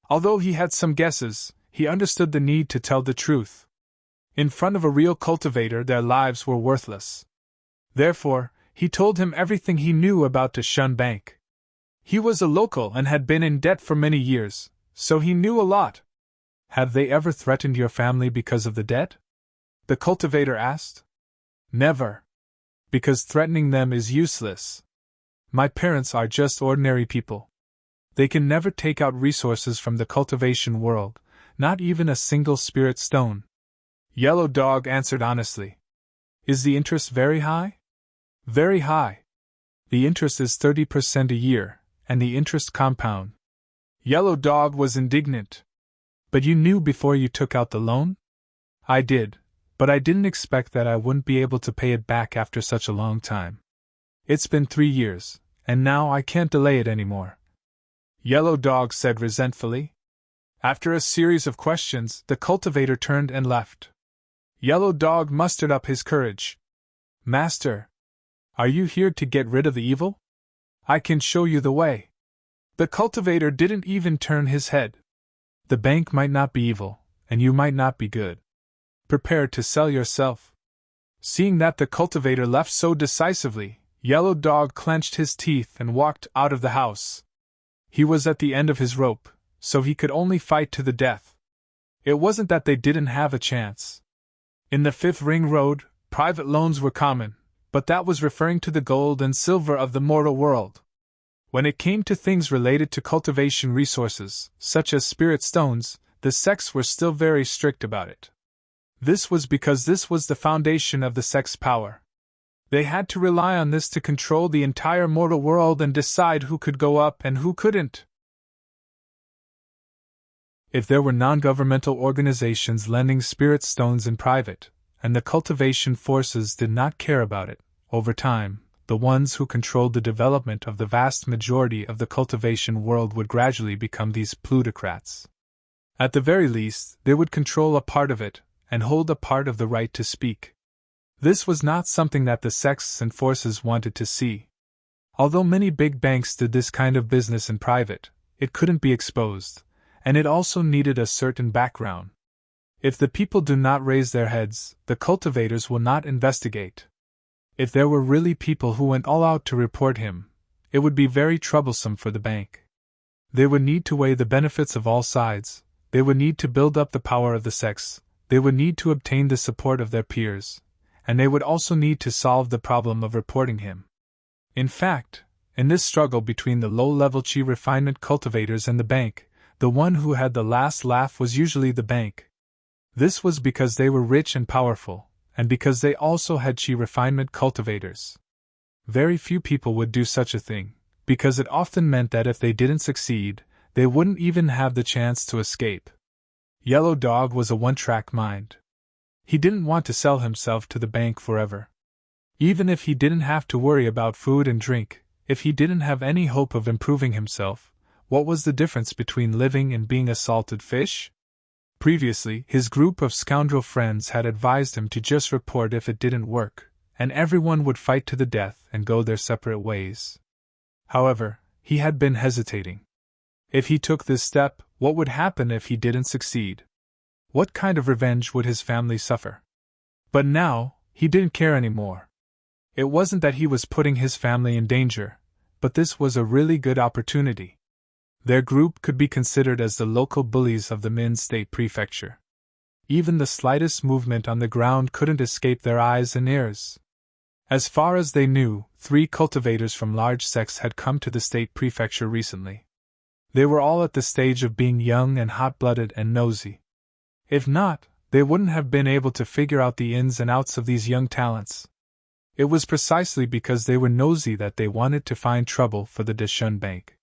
Although he had some guesses, he understood the need to tell the truth. In front of a real cultivator, their lives were worthless. Therefore, he told him everything he knew about Dishun Bank. He was a local and had been in debt for many years, so he knew a lot. Have they ever threatened your family because of the debt? The cultivator asked. Never. Because threatening them is useless. My parents are just ordinary people. They can never take out resources from the cultivation world, not even a single spirit stone. Yellow Dog answered honestly. Is the interest very high? Very high. The interest is 30% a year, and the interest compound. Yellow Dog was indignant. But you knew before you took out the loan? I did, but I didn't expect that I wouldn't be able to pay it back after such a long time. It's been 3 years, and now I can't delay it anymore. Yellow Dog said resentfully. After a series of questions, the cultivator turned and left. Yellow Dog mustered up his courage. Master, are you here to get rid of the evil? I can show you the way. The cultivator didn't even turn his head. The bank might not be evil, and you might not be good. Prepare to sell yourself. Seeing that the cultivator left so decisively, Yellow Dog clenched his teeth and walked out of the house. He was at the end of his rope, so he could only fight to the death. It wasn't that they didn't have a chance. In the Fifth Ring Road, private loans were common, but that was referring to the gold and silver of the mortal world. When it came to things related to cultivation resources, such as spirit stones, the sects were still very strict about it. This was because this was the foundation of the sect's power. They had to rely on this to control the entire mortal world and decide who could go up and who couldn't. If there were non-governmental organizations lending spirit stones in private, and the cultivation forces did not care about it, over time, the ones who controlled the development of the vast majority of the cultivation world would gradually become these plutocrats. At the very least, they would control a part of it, and hold a part of the right to speak. This was not something that the sects and forces wanted to see. Although many big banks did this kind of business in private, it couldn't be exposed, and it also needed a certain background. If the people do not raise their heads, the cultivators will not investigate. If there were really people who went all out to report him, it would be very troublesome for the bank. They would need to weigh the benefits of all sides, they would need to build up the power of the sects, they would need to obtain the support of their peers, and they would also need to solve the problem of reporting him. In fact, in this struggle between the low-level chi refinement cultivators and the bank, the one who had the last laugh was usually the bank. This was because they were rich and powerful, and because they also had chi refinement cultivators. Very few people would do such a thing, because it often meant that if they didn't succeed, they wouldn't even have the chance to escape. Yellow Dog was a one-track mind. He didn't want to sell himself to the bank forever. Even if he didn't have to worry about food and drink, if he didn't have any hope of improving himself, what was the difference between living and being a salted fish? Previously, his group of scoundrel friends had advised him to just report if it didn't work, and everyone would fight to the death and go their separate ways. However, he had been hesitating. If he took this step, what would happen if he didn't succeed? What kind of revenge would his family suffer? But now, he didn't care anymore. It wasn't that he was putting his family in danger, but this was a really good opportunity. Their group could be considered as the local bullies of the Min State Prefecture. Even the slightest movement on the ground couldn't escape their eyes and ears. As far as they knew, 3 cultivators from large sects had come to the state prefecture recently. They were all at the stage of being young and hot-blooded and nosy. If not, they wouldn't have been able to figure out the ins and outs of these young talents. It was precisely because they were nosy that they wanted to find trouble for the Deshun Bank.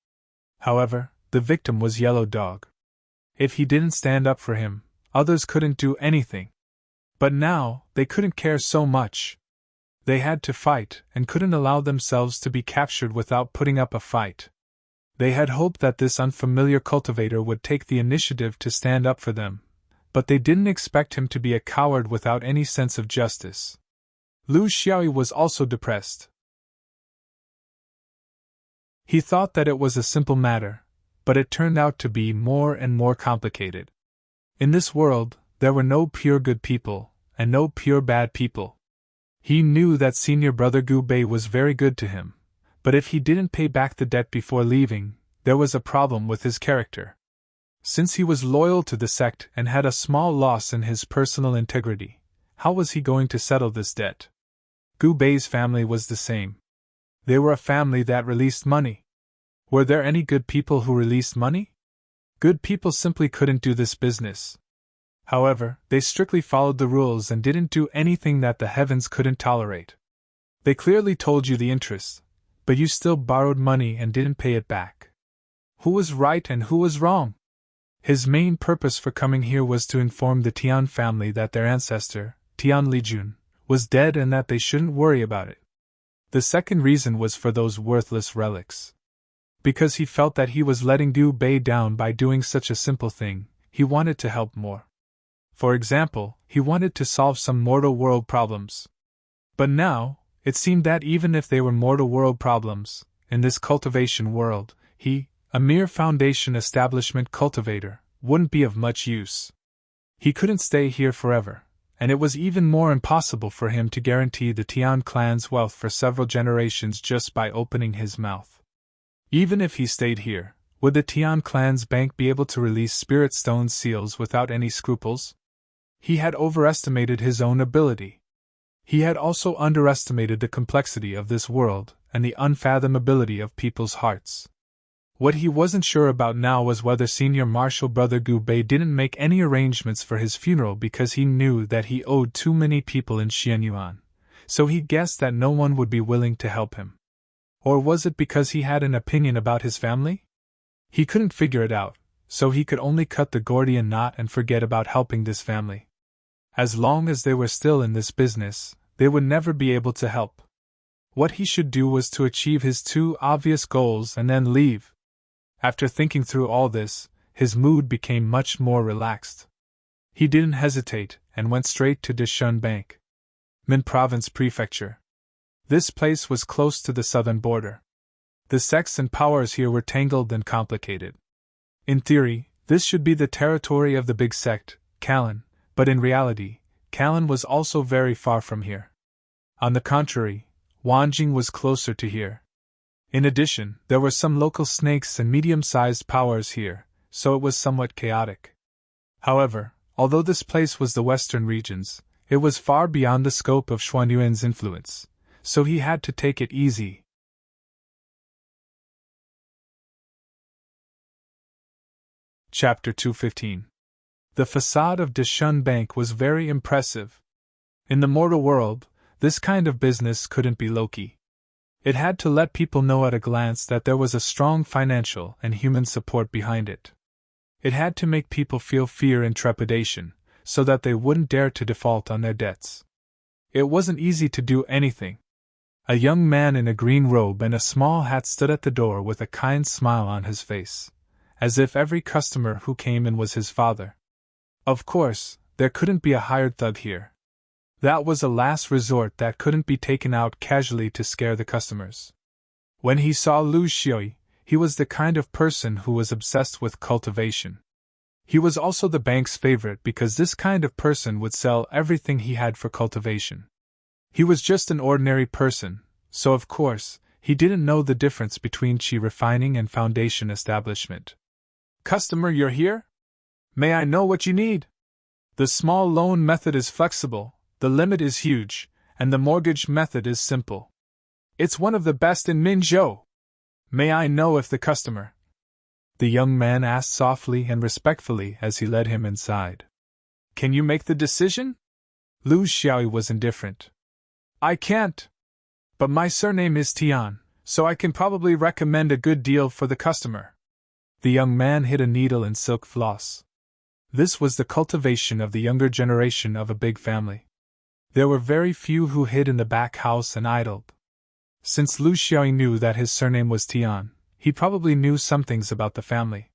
However, the victim was Yellow Dog. If he didn't stand up for him, others couldn't do anything. But now, they couldn't care so much. They had to fight, and couldn't allow themselves to be captured without putting up a fight. They had hoped that this unfamiliar cultivator would take the initiative to stand up for them, but they didn't expect him to be a coward without any sense of justice. Lu Xiaoyi was also depressed. He thought that it was a simple matter, but it turned out to be more and more complicated. In this world, there were no pure good people, and no pure bad people. He knew that senior brother Gu Bei was very good to him, but if he didn't pay back the debt before leaving, there was a problem with his character. Since he was loyal to the sect and had a small loss in his personal integrity, how was he going to settle this debt? Gu Bei's family was the same. They were a family that released money. Were there any good people who released money? Good people simply couldn't do this business. However, they strictly followed the rules and didn't do anything that the heavens couldn't tolerate. They clearly told you the interest, but you still borrowed money and didn't pay it back. Who was right and who was wrong? His main purpose for coming here was to inform the Tian family that their ancestor, Tian Lijun, was dead and that they shouldn't worry about it. The second reason was for those worthless relics. Because he felt that he was letting Liu Bei down by doing such a simple thing, he wanted to help more. For example, he wanted to solve some mortal world problems. But now, it seemed that even if they were mortal world problems, in this cultivation world, he, a mere foundation establishment cultivator, wouldn't be of much use. He couldn't stay here forever, and it was even more impossible for him to guarantee the Tian clan's wealth for several generations just by opening his mouth. Even if he stayed here, would the Tian clan's bank be able to release spirit stone seals without any scruples? He had overestimated his own ability. He had also underestimated the complexity of this world and the unfathomability of people's hearts. What he wasn't sure about now was whether Senior Marshal Brother Gu Bei didn't make any arrangements for his funeral because he knew that he owed too many people in Xianyuan, so he guessed that no one would be willing to help him. Or was it because he had an opinion about his family? He couldn't figure it out, so he could only cut the Gordian knot and forget about helping this family. As long as they were still in this business, they would never be able to help. What he should do was to achieve his two obvious goals and then leave. After thinking through all this, his mood became much more relaxed. He didn't hesitate and went straight to Dishun Bank, Min Province Prefecture. This place was close to the southern border. The sects and powers here were tangled and complicated. In theory, this should be the territory of the big sect, Kalan, but in reality, Kalan was also very far from here. On the contrary, Wanjing was closer to here. In addition, there were some local snakes and medium-sized powers here, so it was somewhat chaotic. However, although this place was the western regions, it was far beyond the scope of Xuanyuan's influence, so he had to take it easy. Chapter 215. The facade of Dishun Bank was very impressive. In the mortal world, this kind of business couldn't be low-key. It had to let people know at a glance that there was a strong financial and human support behind it. It had to make people feel fear and trepidation, so that they wouldn't dare to default on their debts. It wasn't easy to do anything. A young man in a green robe and a small hat stood at the door with a kind smile on his face, as if every customer who came in was his father. Of course, there couldn't be a hired thug here. That was a last resort that couldn't be taken out casually to scare the customers. When he saw Lu Xiui, he was the kind of person who was obsessed with cultivation. He was also the bank's favorite because this kind of person would sell everything he had for cultivation. He was just an ordinary person, so of course, he didn't know the difference between Qi refining and foundation establishment. "Customer, you're here? May I know what you need? The small loan method is flexible, the limit is huge, and the mortgage method is simple. It's one of the best in Minzhou. May I know if the customer?" the young man asked softly and respectfully as he led him inside. "Can you make the decision?" Lu Xiaoyi was indifferent. "I can't. But my surname is Tian, so I can probably recommend a good deal for the customer." The young man hid a needle in silk floss. This was the cultivation of the younger generation of a big family. There were very few who hid in the back house and idled. Since Lu Xiaoyi knew that his surname was Tian, he probably knew some things about the family.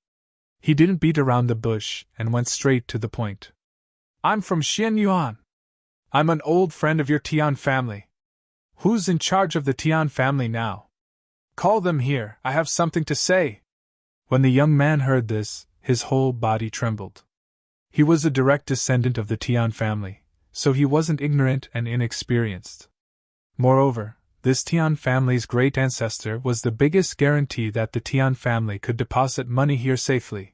He didn't beat around the bush and went straight to the point. "I'm from Xianyuan. I'm an old friend of your Tian family. Who's in charge of the Tian family now? Call them here, I have something to say." When the young man heard this, his whole body trembled. He was a direct descendant of the Tian family, so he wasn't ignorant and inexperienced. Moreover, this Tian family's great ancestor was the biggest guarantee that the Tian family could deposit money here safely.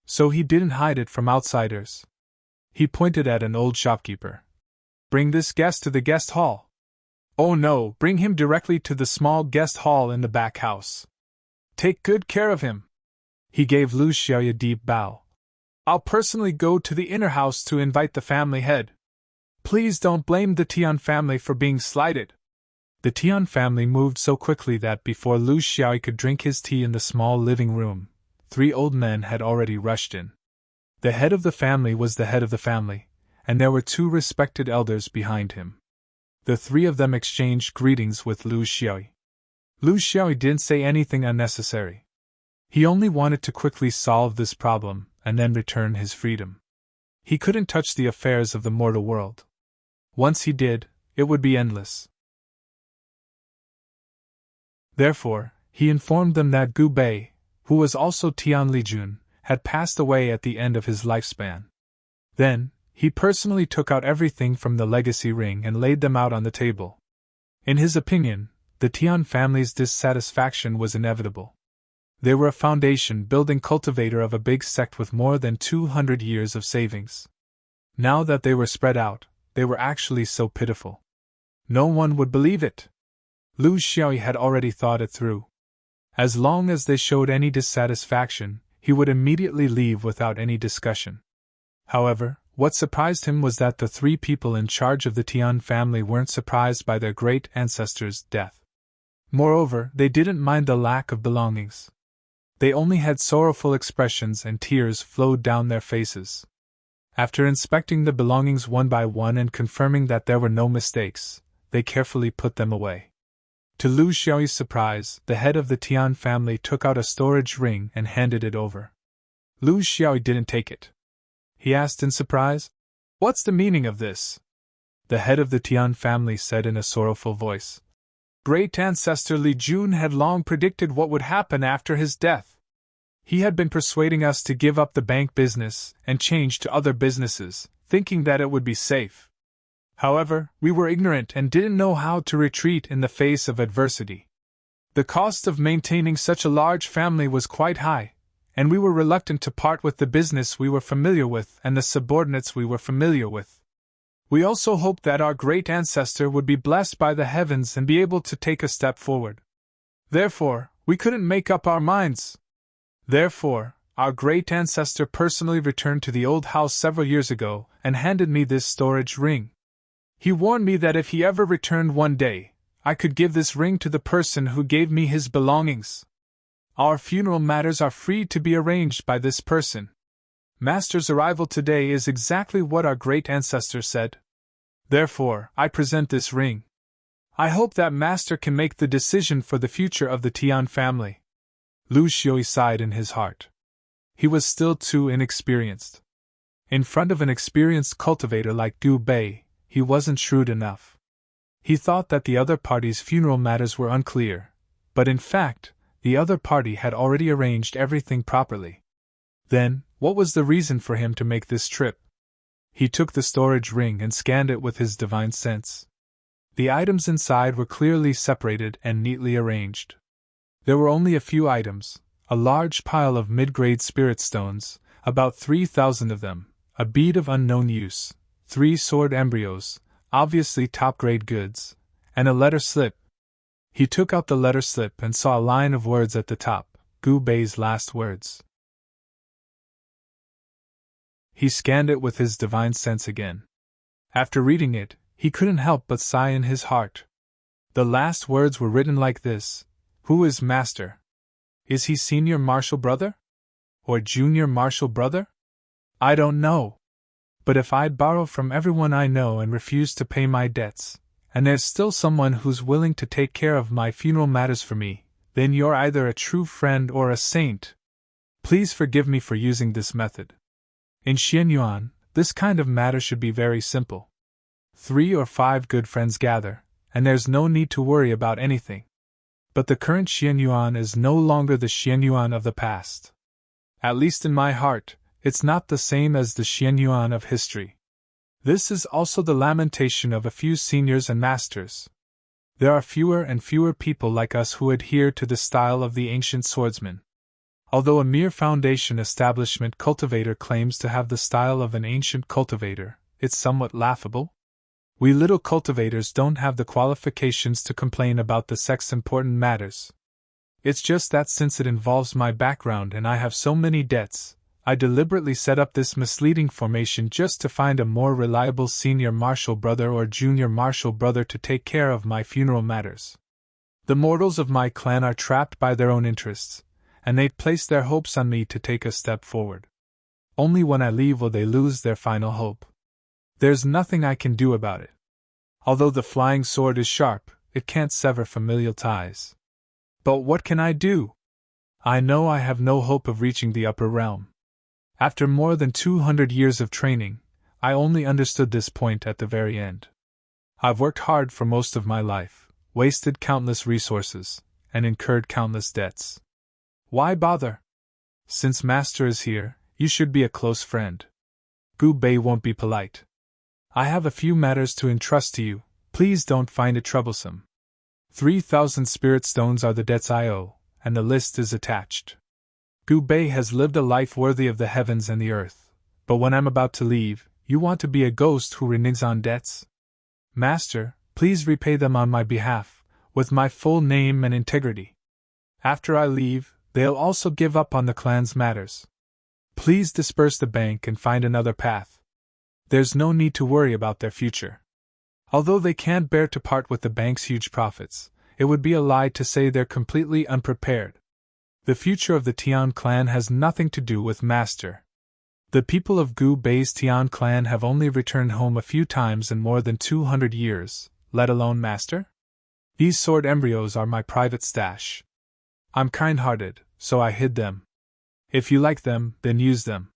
So he didn't hide it from outsiders. He pointed at an old shopkeeper. "Bring this guest to the guest hall." "Oh no, bring him directly to the small guest hall in the back house. Take good care of him." He gave Lu Xiaoyi a deep bow. I'll personally go to the inner house to invite the family head. Please don't blame the Tian family for being slighted. The Tian family moved so quickly that before Lu Xiaoyi could drink his tea in the small living room, 3 old men had already rushed in. The head of the family was the head of the family, and there were 2 respected elders behind him. The 3 of them exchanged greetings with Lu Xiaoyi. Lu Xiaoyi didn't say anything unnecessary. He only wanted to quickly solve this problem and then return his freedom. He couldn't touch the affairs of the mortal world. Once he did, it would be endless. Therefore, he informed them that Gu Bei, who was also Tian Lijun, had passed away at the end of his lifespan. Then, he personally took out everything from the legacy ring and laid them out on the table. In his opinion, the Tian family's dissatisfaction was inevitable. They were a foundation-building cultivator of a big sect with more than 200 years of savings. Now that they were spread out, they were actually so pitiful. No one would believe it. Lu Xiaoyi had already thought it through. As long as they showed any dissatisfaction, he would immediately leave without any discussion. However, what surprised him was that the 3 people in charge of the Tian family weren't surprised by their great ancestor's death. Moreover, they didn't mind the lack of belongings. They only had sorrowful expressions and tears flowed down their faces. After inspecting the belongings one by one and confirming that there were no mistakes, they carefully put them away. To Lu Xiaoyi's surprise, the head of the Tian family took out a storage ring and handed it over. Lu Xiaoyi didn't take it. He asked in surprise, "What's the meaning of this?" The head of the Tian family said in a sorrowful voice, "Great ancestor Li Jun had long predicted what would happen after his death. He had been persuading us to give up the bank business and change to other businesses, thinking that it would be safe. However, we were ignorant and didn't know how to retreat in the face of adversity. The cost of maintaining such a large family was quite high, and we were reluctant to part with the business we were familiar with and the subordinates we were familiar with. We also hoped that our great ancestor would be blessed by the heavens and be able to take a step forward. Therefore, we couldn't make up our minds. Therefore, our great ancestor personally returned to the old house several years ago and handed me this storage ring. He warned me that if he ever returned one day, I could give this ring to the person who gave me his belongings. Our funeral matters are free to be arranged by this person. Master's arrival today is exactly what our great ancestor said. Therefore, I present this ring. I hope that Master can make the decision for the future of the Tian family." Lu Xiaoyi sighed in his heart. He was still too inexperienced. In front of an experienced cultivator like Gu Bei, he wasn't shrewd enough. He thought that the other party's funeral matters were unclear, but in fact, the other party had already arranged everything properly. Then, what was the reason for him to make this trip? He took the storage ring and scanned it with his divine sense. The items inside were clearly separated and neatly arranged. There were only a few items: a large pile of mid-grade spirit stones, about 3,000 of them, a bead of unknown use, 3 sword embryos, obviously top-grade goods, and a letter slip. He took out the letter slip and saw a line of words at the top, Gu Bei's last words. He scanned it with his divine sense again. After reading it, he couldn't help but sigh in his heart. The last words were written like this: "Who is Master? Is he senior martial brother? Or junior martial brother? I don't know. But if I'd borrow from everyone I know and refuse to pay my debts, and there's still someone who's willing to take care of my funeral matters for me, then you're either a true friend or a saint. Please forgive me for using this method. In Xianyuan, this kind of matter should be very simple. 3 or 5 good friends gather, and there's no need to worry about anything. But the current Xianyuan is no longer the Xianyuan of the past. At least in my heart, it's not the same as the Xianyuan of history. This is also the lamentation of a few seniors and masters. There are fewer and fewer people like us who adhere to the style of the ancient swordsman. Although a mere foundation establishment cultivator claims to have the style of an ancient cultivator, it's somewhat laughable. We little cultivators don't have the qualifications to complain about the sect's important matters. It's just that since it involves my background and I have so many debts, I deliberately set up this misleading formation just to find a more reliable senior marshal brother or junior marshal brother to take care of my funeral matters. The mortals of my clan are trapped by their own interests, and they'd place their hopes on me to take a step forward. Only when I leave will they lose their final hope. There's nothing I can do about it. Although the flying sword is sharp, it can't sever familial ties. But what can I do? I know I have no hope of reaching the upper realm. After more than 200 years of training, I only understood this point at the very end. I've worked hard for most of my life, wasted countless resources, and incurred countless debts. Why bother? Since Master is here, you should be a close friend. Gu Bei won't be polite. I have a few matters to entrust to you, please don't find it troublesome. 3,000 spirit stones are the debts I owe, and the list is attached. Gu Bei has lived a life worthy of the heavens and the earth, but when I'm about to leave, you want to be a ghost who reneges on debts? Master, please repay them on my behalf, with my full name and integrity. After I leave, they'll also give up on the clan's matters. Please disperse the bank and find another path. There's no need to worry about their future. Although they can't bear to part with the bank's huge profits, it would be a lie to say they're completely unprepared. The future of the Tian clan has nothing to do with Master. The people of Gu Bei's Tian clan have only returned home a few times in more than 200 years, let alone Master? These sword embryos are my private stash. I'm kind-hearted, so I hid them. If you like them, then use them.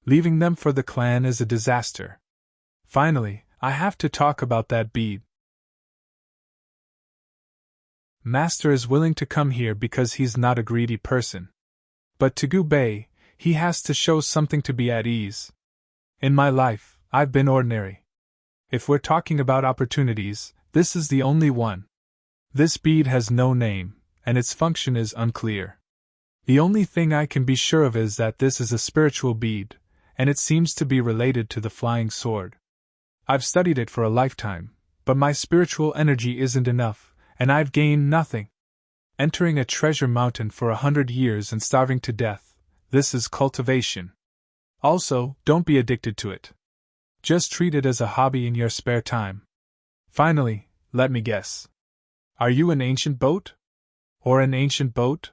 Leaving them for the clan is a disaster. Finally, I have to talk about that bead. Master is willing to come here because he's not a greedy person. But to Gu Bei, he has to show something to be at ease. In my life, I've been ordinary. If we're talking about opportunities, this is the only one. This bead has no name, and its function is unclear. The only thing I can be sure of is that this is a spiritual bead, and it seems to be related to the flying sword. I've studied it for a lifetime, but my spiritual energy isn't enough, and I've gained nothing. Entering a treasure mountain for 100 years and starving to death, this is cultivation. Also, don't be addicted to it. Just treat it as a hobby in your spare time. Finally, let me guess. Are you an ancient boat? Or an ancient boat?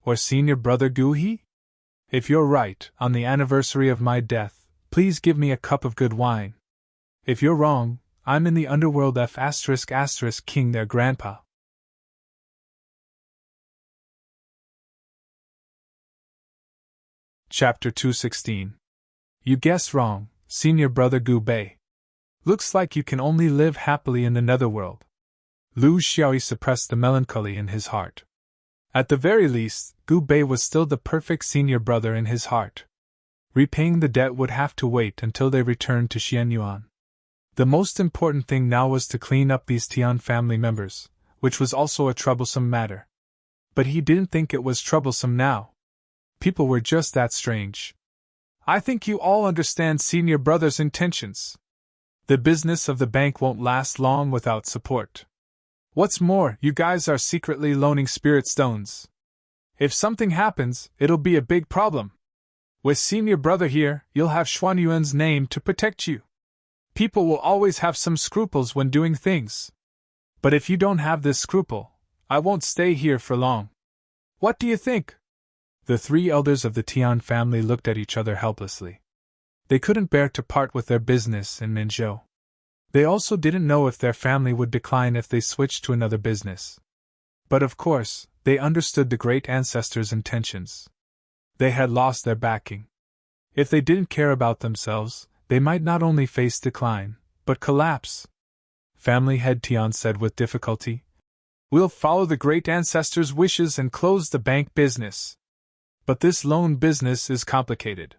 Or senior brother Gu He? If you're right, on the anniversary of my death, please give me a cup of good wine. If you're wrong, I'm in the underworld F*** king their grandpa. Chapter 216. You guess wrong, senior brother Gu Bei. Looks like you can only live happily in the netherworld. Lu Xiaoyi suppressed the melancholy in his heart. At the very least, Gu Bei was still the perfect senior brother in his heart. Repaying the debt would have to wait until they returned to Xianyuan. The most important thing now was to clean up these Tian family members, which was also a troublesome matter. But he didn't think it was troublesome now. People were just that strange. I think you all understand senior brother's intentions. The business of the bank won't last long without support. What's more, you guys are secretly loaning spirit stones. If something happens, it'll be a big problem. With senior brother here, you'll have Xuanyuan's name to protect you. People will always have some scruples when doing things. But if you don't have this scruple, I won't stay here for long. What do you think? The three elders of the Tian family looked at each other helplessly. They couldn't bear to part with their business in Minzhou. They also didn't know if their family would decline if they switched to another business. But of course, they understood the great ancestors' intentions. They had lost their backing. If they didn't care about themselves, they might not only face decline, but collapse. Family head Tian said with difficulty, "We'll follow the great ancestors' wishes and close the bank business. But this loan business is complicated.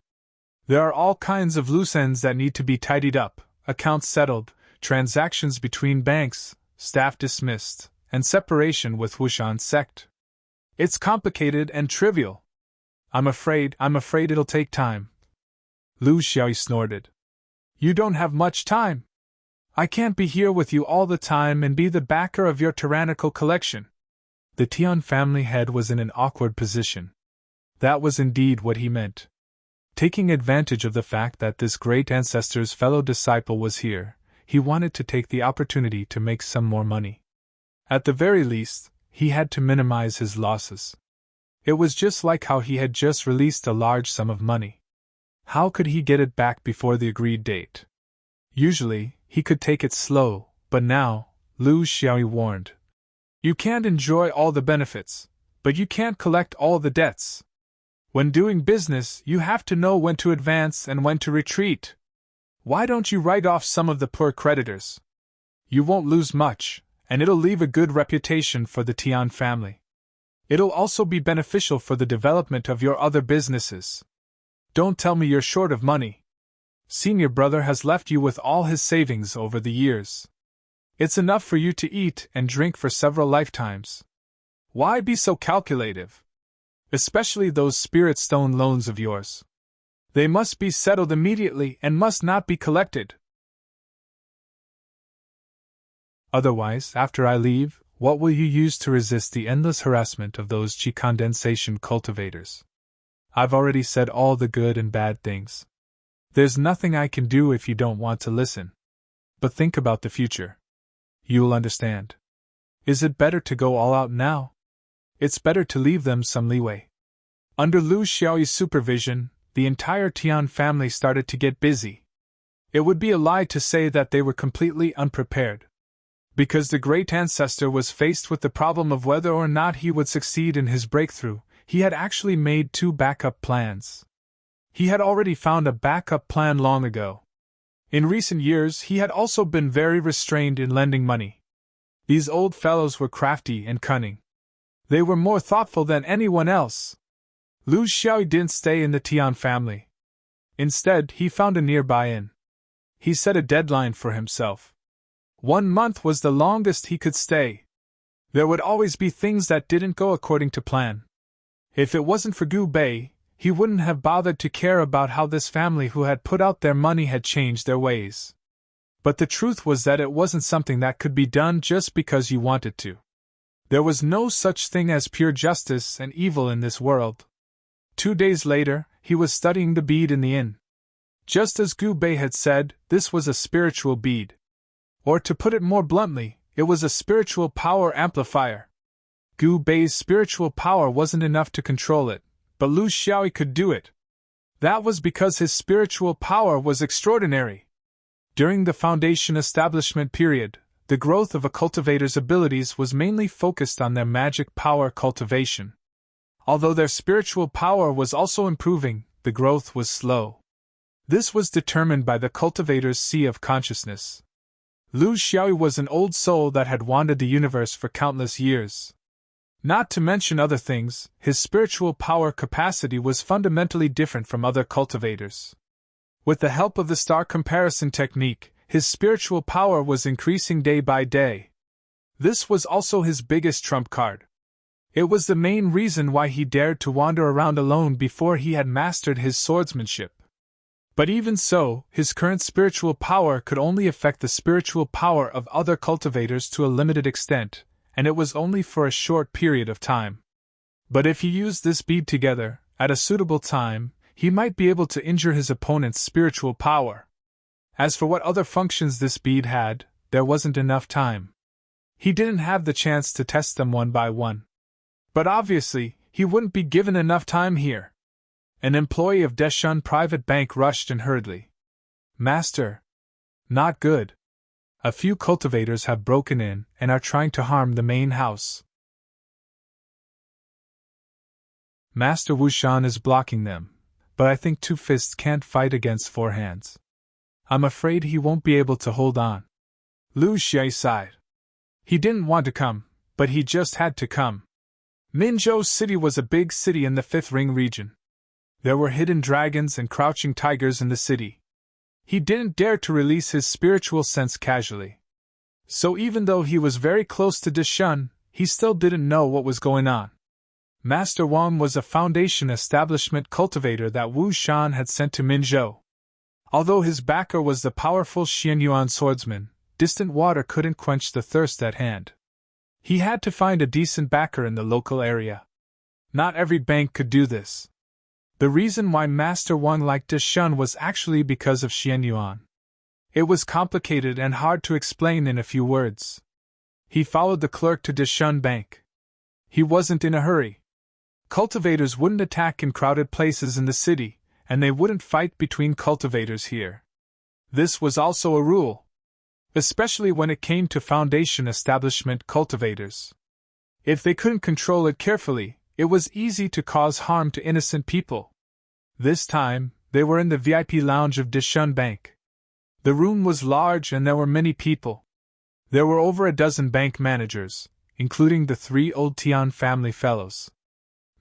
There are all kinds of loose ends that need to be tidied up, accounts settled, transactions between banks, staff dismissed, and separation with Wushan sect. It's complicated and trivial. I'm afraid it'll take time." Lu Xiaoyi snorted. "You don't have much time. I can't be here with you all the time and be the backer of your tyrannical collection." The Tian family head was in an awkward position. That was indeed what he meant. Taking advantage of the fact that this great ancestor's fellow disciple was here, he wanted to take the opportunity to make some more money. At the very least, he had to minimize his losses. It was just like how he had just released a large sum of money. How could he get it back before the agreed date? Usually, he could take it slow, but now, Lu Xiaoyi warned. You can't enjoy all the benefits, but you can't collect all the debts. When doing business, you have to know when to advance and when to retreat. Why don't you write off some of the poor creditors? You won't lose much, and it'll leave a good reputation for the Tian family. It'll also be beneficial for the development of your other businesses. Don't tell me you're short of money. Senior brother has left you with all his savings over the years. It's enough for you to eat and drink for several lifetimes. Why be so calculative? Especially those spirit stone loans of yours. They must be settled immediately and must not be collected. Otherwise, after I leave, what will you use to resist the endless harassment of those qi condensation cultivators? I've already said all the good and bad things. There's nothing I can do if you don't want to listen. But think about the future. You'll understand. Is it better to go all out now? It's better to leave them some leeway. Under Lu Xiaoyi's supervision, the entire Tian family started to get busy. It would be a lie to say that they were completely unprepared. Because the great ancestor was faced with the problem of whether or not he would succeed in his breakthrough, he had actually made 2 backup plans. He had already found a backup plan long ago. In recent years, he had also been very restrained in lending money. These old fellows were crafty and cunning. They were more thoughtful than anyone else. Lu Xiaoyi didn't stay in the Tian family. Instead, he found a nearby inn. He set a deadline for himself. 1 month was the longest he could stay. There would always be things that didn't go according to plan. If it wasn't for Gu Bei, he wouldn't have bothered to care about how this family who had put out their money had changed their ways. But the truth was that it wasn't something that could be done just because you wanted to. There was no such thing as pure justice and evil in this world. 2 days later, he was studying the bead in the inn. Just as Gu Bei had said, this was a spiritual bead. Or to put it more bluntly, it was a spiritual power amplifier. Gu Bei's spiritual power wasn't enough to control it, but Lu Xiaoyi could do it. That was because his spiritual power was extraordinary. During the foundation establishment period, the growth of a cultivator's abilities was mainly focused on their magic power cultivation. Although their spiritual power was also improving, the growth was slow. This was determined by the cultivator's sea of consciousness. Lu Xiaoyi was an old soul that had wandered the universe for countless years. Not to mention other things, his spiritual power capacity was fundamentally different from other cultivators. With the help of the star comparison technique, his spiritual power was increasing day by day. This was also his biggest trump card. It was the main reason why he dared to wander around alone before he had mastered his swordsmanship. But even so, his current spiritual power could only affect the spiritual power of other cultivators to a limited extent, and it was only for a short period of time. But if he used this bead together, at a suitable time, he might be able to injure his opponent's spiritual power. As for what other functions this bead had, there wasn't enough time. He didn't have the chance to test them one by one. But obviously, he wouldn't be given enough time here. An employee of Deshun Private Bank rushed in hurriedly. Master. Not good. A few cultivators have broken in and are trying to harm the main house. Master Wushan is blocking them, but I think 2 fists can't fight against 4 hands. I'm afraid he won't be able to hold on. Lu Xiaoyi sighed. He didn't want to come, but he just had to come. Minzhou City was a big city in the 5th Ring region. There were hidden dragons and crouching tigers in the city. He didn't dare to release his spiritual sense casually. So even though he was very close to Deshun, he still didn't know what was going on. Master Wang was a foundation establishment cultivator that Wu Shan had sent to Minzhou. Although his backer was the powerful Xianyuan swordsman, distant water couldn't quench the thirst at hand. He had to find a decent backer in the local area. Not every bank could do this. The reason why Master Wang liked Deshun was actually because of Xianyuan. It was complicated and hard to explain in a few words. He followed the clerk to Deshun Bank. He wasn't in a hurry. Cultivators wouldn't attack in crowded places in the city, and they wouldn't fight between cultivators here. This was also a rule, especially when it came to foundation establishment cultivators. If they couldn't control it carefully, it was easy to cause harm to innocent people. This time, they were in the VIP lounge of Deshun Bank. The room was large and there were many people. There were over a dozen bank managers, including the 3 old Tian family fellows.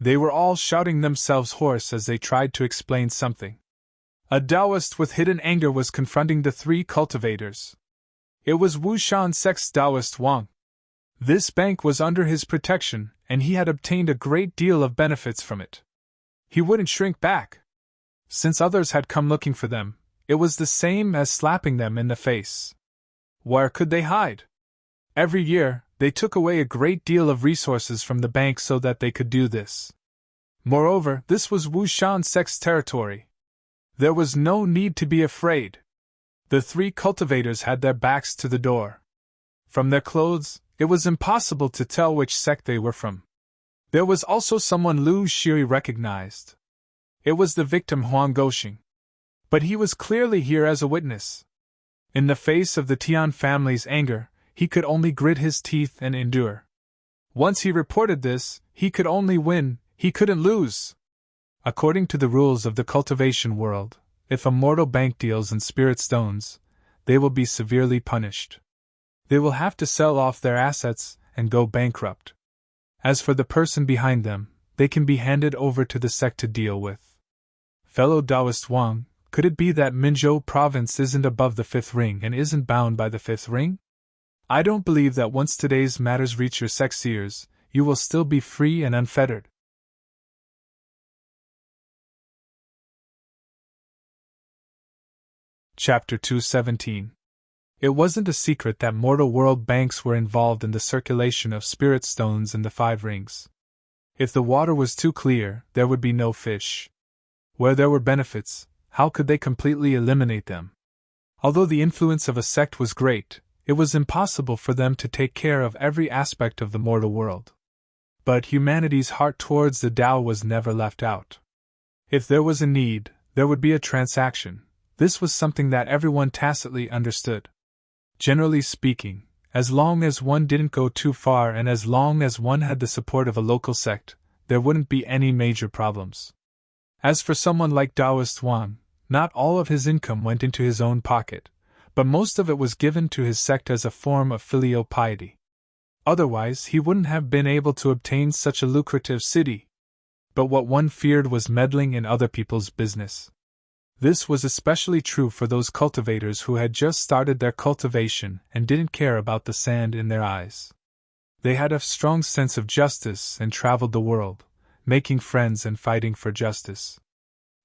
They were all shouting themselves hoarse as they tried to explain something. A Taoist with hidden anger was confronting the 3 cultivators. It was Wushan sect's Taoist Wang. This bank was under his protection, and he had obtained a great deal of benefits from it. He wouldn't shrink back. Since others had come looking for them, it was the same as slapping them in the face. Where could they hide? Every year, they took away a great deal of resources from the bank so that they could do this. Moreover, this was Wushan sect's territory. There was no need to be afraid. The 3 cultivators had their backs to the door. From their clothes, it was impossible to tell which sect they were from. There was also someone Lu Shiri recognized. It was the victim Huang Goxing. But he was clearly here as a witness. In the face of the Tian family's anger, he could only grit his teeth and endure. Once he reported this, he could only win, he couldn't lose. According to the rules of the cultivation world, if a mortal bank deals in spirit stones, they will be severely punished. They will have to sell off their assets and go bankrupt. As for the person behind them, they can be handed over to the sect to deal with. Fellow Taoist Wang, could it be that Minzhou province isn't above the 5th ring and isn't bound by the 5th ring? I don't believe that once today's matters reach your sect's ears, you will still be free and unfettered. Chapter 217. It wasn't a secret that mortal world banks were involved in the circulation of spirit stones in the 5 rings. If the water was too clear, there would be no fish. Where there were benefits, how could they completely eliminate them? Although the influence of a sect was great, it was impossible for them to take care of every aspect of the mortal world. But humanity's heart towards the Tao was never left out. If there was a need, there would be a transaction. This was something that everyone tacitly understood. Generally speaking, as long as one didn't go too far and as long as one had the support of a local sect, there wouldn't be any major problems. As for someone like Taoist Wang, not all of his income went into his own pocket, but most of it was given to his sect as a form of filial piety. Otherwise, he wouldn't have been able to obtain such a lucrative city. But what one feared was meddling in other people's business. This was especially true for those cultivators who had just started their cultivation and didn't care about the sand in their eyes. They had a strong sense of justice and traveled the world, making friends and fighting for justice.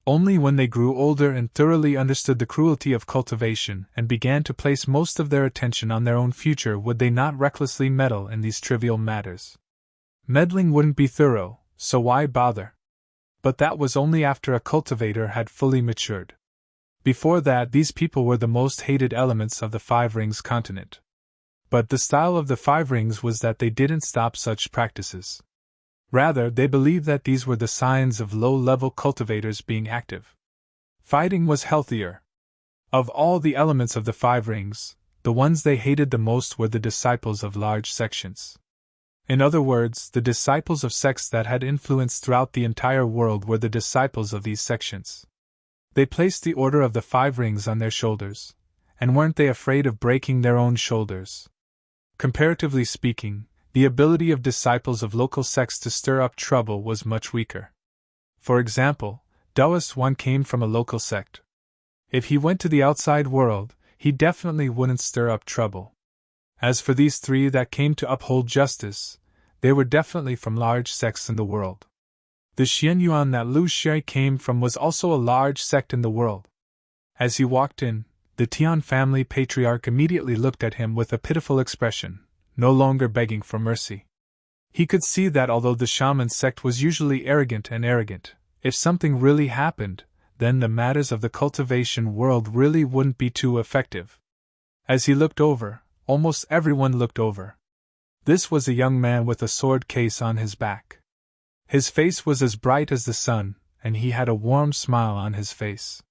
Only when they grew older and thoroughly understood the cruelty of cultivation and began to place most of their attention on their own future would they not recklessly meddle in these trivial matters. Meddling wouldn't be thorough, so why bother? But that was only after a cultivator had fully matured. Before that, these people were the most hated elements of the 5 Rings continent. But the style of the 5 Rings was that they didn't stop such practices. Rather, they believed that these were the signs of low-level cultivators being active. Fighting was healthier. Of all the elements of the 5 Rings, the ones they hated the most were the disciples of large sections. In other words, the disciples of sects that had influence throughout the entire world were the disciples of these sections. They placed the order of the 5 Rings on their shoulders, and weren't they afraid of breaking their own shoulders? Comparatively speaking, the ability of disciples of local sects to stir up trouble was much weaker. For example, Taoist One came from a local sect. If he went to the outside world, he definitely wouldn't stir up trouble. As for these 3 that came to uphold justice, they were definitely from large sects in the world. The Xianyuan that Lu Shui came from was also a large sect in the world. As he walked in, the Tian family patriarch immediately looked at him with a pitiful expression, no longer begging for mercy. He could see that although the shaman sect was usually arrogant, If something really happened, then the matters of the cultivation world really wouldn't be too effective. As he looked over, almost everyone looked over. This was a young man with a sword case on his back. His face was as bright as the sun, and he had a warm smile on his face.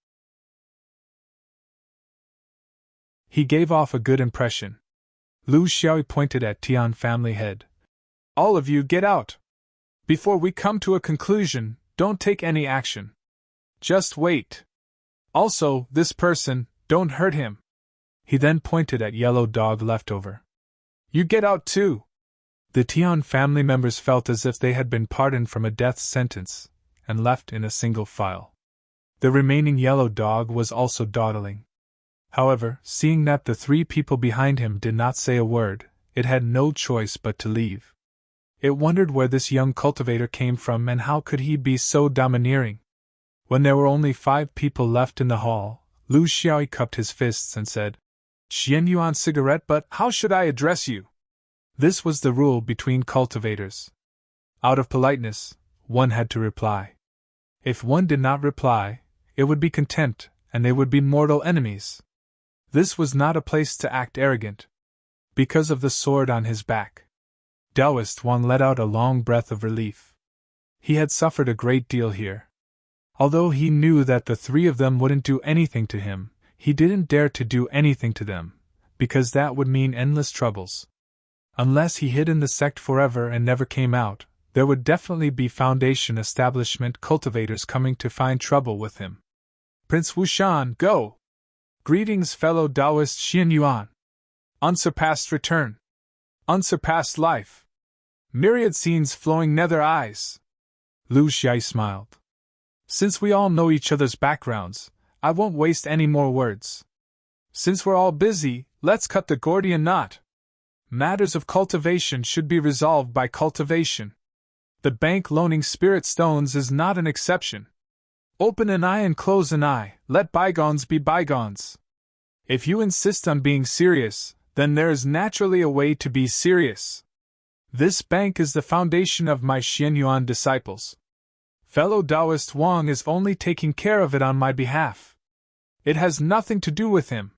He gave off a good impression. Lu Xiaoyi pointed at Tian family head. All of you get out! Before we come to a conclusion, don't take any action. Just wait. Also, this person, don't hurt him. He then pointed at Yellow Dog Leftover. You get out too! The Tian family members felt as if they had been pardoned from a death sentence, and left in a single file. The remaining Yellow Dog was also dawdling. However, seeing that the 3 people behind him did not say a word, it had no choice but to leave. It wondered where this young cultivator came from and how could he be so domineering. When there were only 5 people left in the hall, Lu Xiaoyi cupped his fists and said, Xian Yuan cigarette, but how should I address you? This was the rule between cultivators. Out of politeness, one had to reply. If one did not reply, it would be contempt, and they would be mortal enemies. This was not a place to act arrogant. Because of the sword on his back, Taoist Wang let out a long breath of relief. He had suffered a great deal here. Although he knew that the 3 of them wouldn't do anything to him, he didn't dare to do anything to them, because that would mean endless troubles. Unless he hid in the sect forever and never came out, there would definitely be Foundation establishment cultivators coming to find trouble with him. Prince Wushan, go! Greetings, fellow Taoist Xian Yuan. Unsurpassed return. Unsurpassed life. Myriad scenes flowing nether eyes. Lu Xiaoyi smiled. Since we all know each other's backgrounds, I won't waste any more words. Since we're all busy, let's cut the Gordian knot. Matters of cultivation should be resolved by cultivation. The bank loaning spirit stones is not an exception. Open an eye and close an eye, let bygones be bygones. If you insist on being serious, then there is naturally a way to be serious. This bank is the foundation of my Xianyuan disciples. Fellow Taoist Wang is only taking care of it on my behalf. It has nothing to do with him.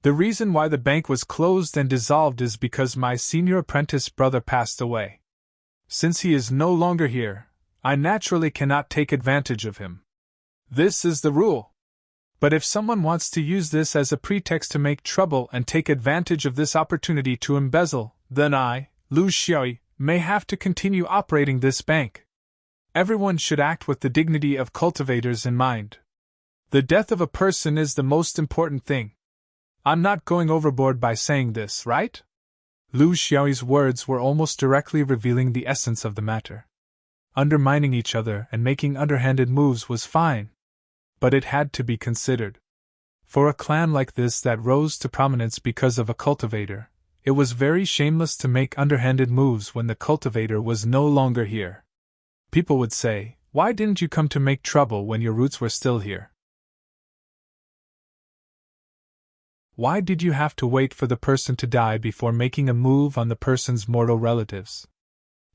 The reason why the bank was closed and dissolved is because my senior apprentice brother passed away. Since he is no longer here, I naturally cannot take advantage of him. This is the rule. But if someone wants to use this as a pretext to make trouble and take advantage of this opportunity to embezzle, then I, Lu Xiaoyi, may have to continue operating this bank. Everyone should act with the dignity of cultivators in mind. The death of a person is the most important thing. I'm not going overboard by saying this, right? Lu Xiaoyi's words were almost directly revealing the essence of the matter. Undermining each other and making underhanded moves was fine, but it had to be considered. For a clan like this that rose to prominence because of a cultivator, it was very shameless to make underhanded moves when the cultivator was no longer here. People would say, "Why didn't you come to make trouble when your roots were still here? Why did you have to wait for the person to die before making a move on the person's mortal relatives?"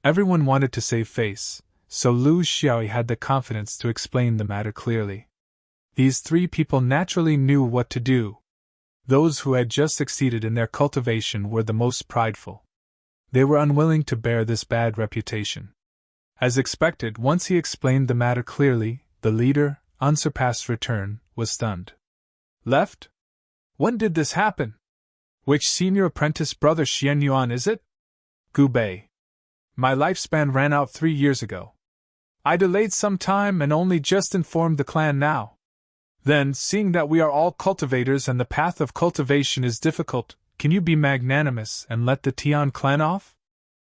Everyone wanted to save face, so Lu Xiaoyi had the confidence to explain the matter clearly. These 3 people naturally knew what to do. Those who had just succeeded in their cultivation were the most prideful. They were unwilling to bear this bad reputation. As expected, once he explained the matter clearly, the leader, Unsurpassed Return, was stunned. Left? When did this happen? Which senior apprentice brother Xian Yuan is it? Gu Bei. My lifespan ran out 3 years ago. I delayed some time and only just informed the clan now. Then, seeing that we are all cultivators and the path of cultivation is difficult, can you be magnanimous and let the Tian clan off?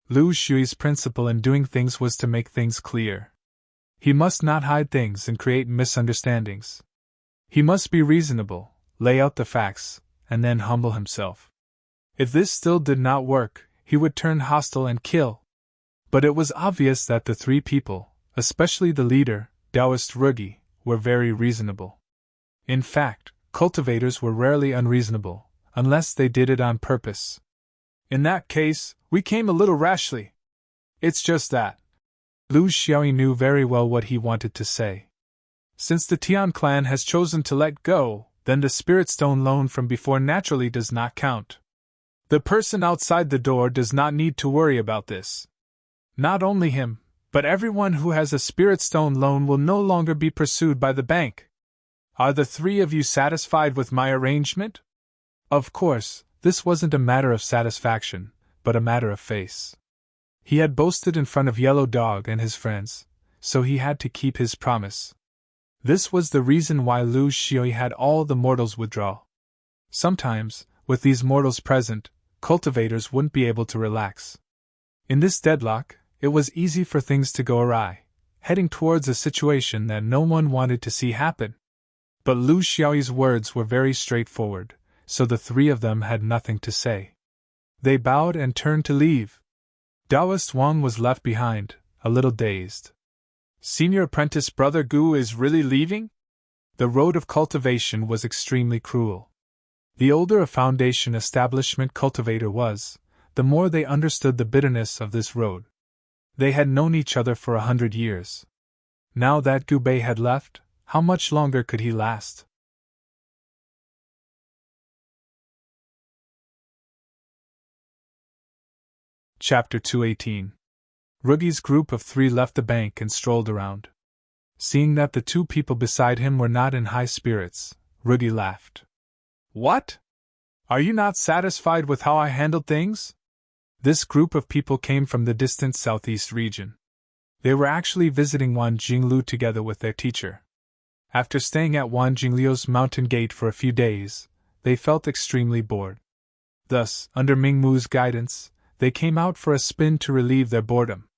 Lu Shui's principle in doing things was to make things clear. He must not hide things and create misunderstandings. He must be reasonable, lay out the facts, and then humble himself. If this still did not work, he would turn hostile and kill. But it was obvious that the 3 people, especially the leader, Taoist Rugi, were very reasonable. In fact, cultivators were rarely unreasonable, unless they did it on purpose. In that case, we came a little rashly. It's just that. Lu Xiaoyi knew very well what he wanted to say. Since the Tian clan has chosen to let go, then the spirit stone loan from before naturally does not count. The person outside the door does not need to worry about this. Not only him, but everyone who has a spirit stone loan will no longer be pursued by the bank. Are the three of you satisfied with my arrangement? Of course, this wasn't a matter of satisfaction, but a matter of face. He had boasted in front of Yellow Dog and his friends, so he had to keep his promise. This was the reason why Lu Xiaoyi had all the mortals withdraw. Sometimes, with these mortals present, cultivators wouldn't be able to relax. In this deadlock, it was easy for things to go awry, heading towards a situation that no one wanted to see happen. But Lu Xiaoyi's words were very straightforward, so the three of them had nothing to say. They bowed and turned to leave. Taoist Wang was left behind, a little dazed. Senior apprentice Brother Gu is really leaving? The road of cultivation was extremely cruel. The older a foundation establishment cultivator was, the more they understood the bitterness of this road. They had known each other for 100 years. Now that Gu Bei had left, how much longer could he last? Chapter 218. Rugi's group of three left the bank and strolled around. Seeing that the two people beside him were not in high spirits, Rugi laughed. What? Are you not satisfied with how I handled things? This group of people came from the distant southeast region. They were actually visiting Wan Jinglu together with their teacher. After staying at Wan Jingliu's mountain gate for a few days, they felt extremely bored. Thus, under Mingmu's guidance, they came out for a spin to relieve their boredom.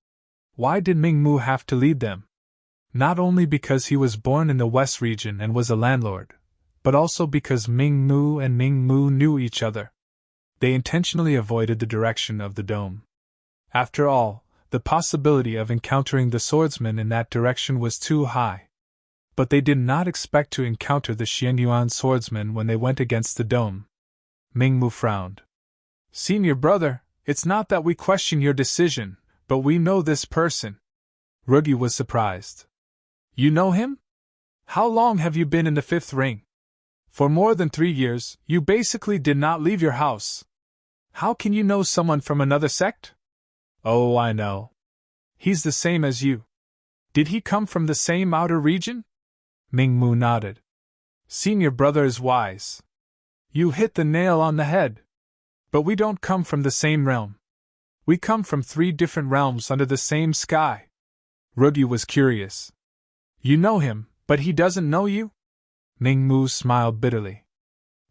Why did Mingmu have to lead them? Not only because he was born in the West region and was a landlord, but also because Mingmu and Mingmu knew each other. They intentionally avoided the direction of the dome. After all, the possibility of encountering the swordsman in that direction was too high. But they did not expect to encounter the Xianyuan swordsman when they went against the dome. Mingmu frowned. Senior brother, it's not that we question your decision, but we know this person. Rugi was surprised. You know him? How long have you been in the fifth ring? For more than 3 years, you basically did not leave your house. How can you know someone from another sect? Oh, I know. He's the same as you. Did he come from the same outer region? Mingmu nodded. Senior brother is wise. You hit the nail on the head. But we don't come from the same realm. We come from 3 different realms under the same sky. Rugi was curious. You know him, but he doesn't know you? Mingmu smiled bitterly.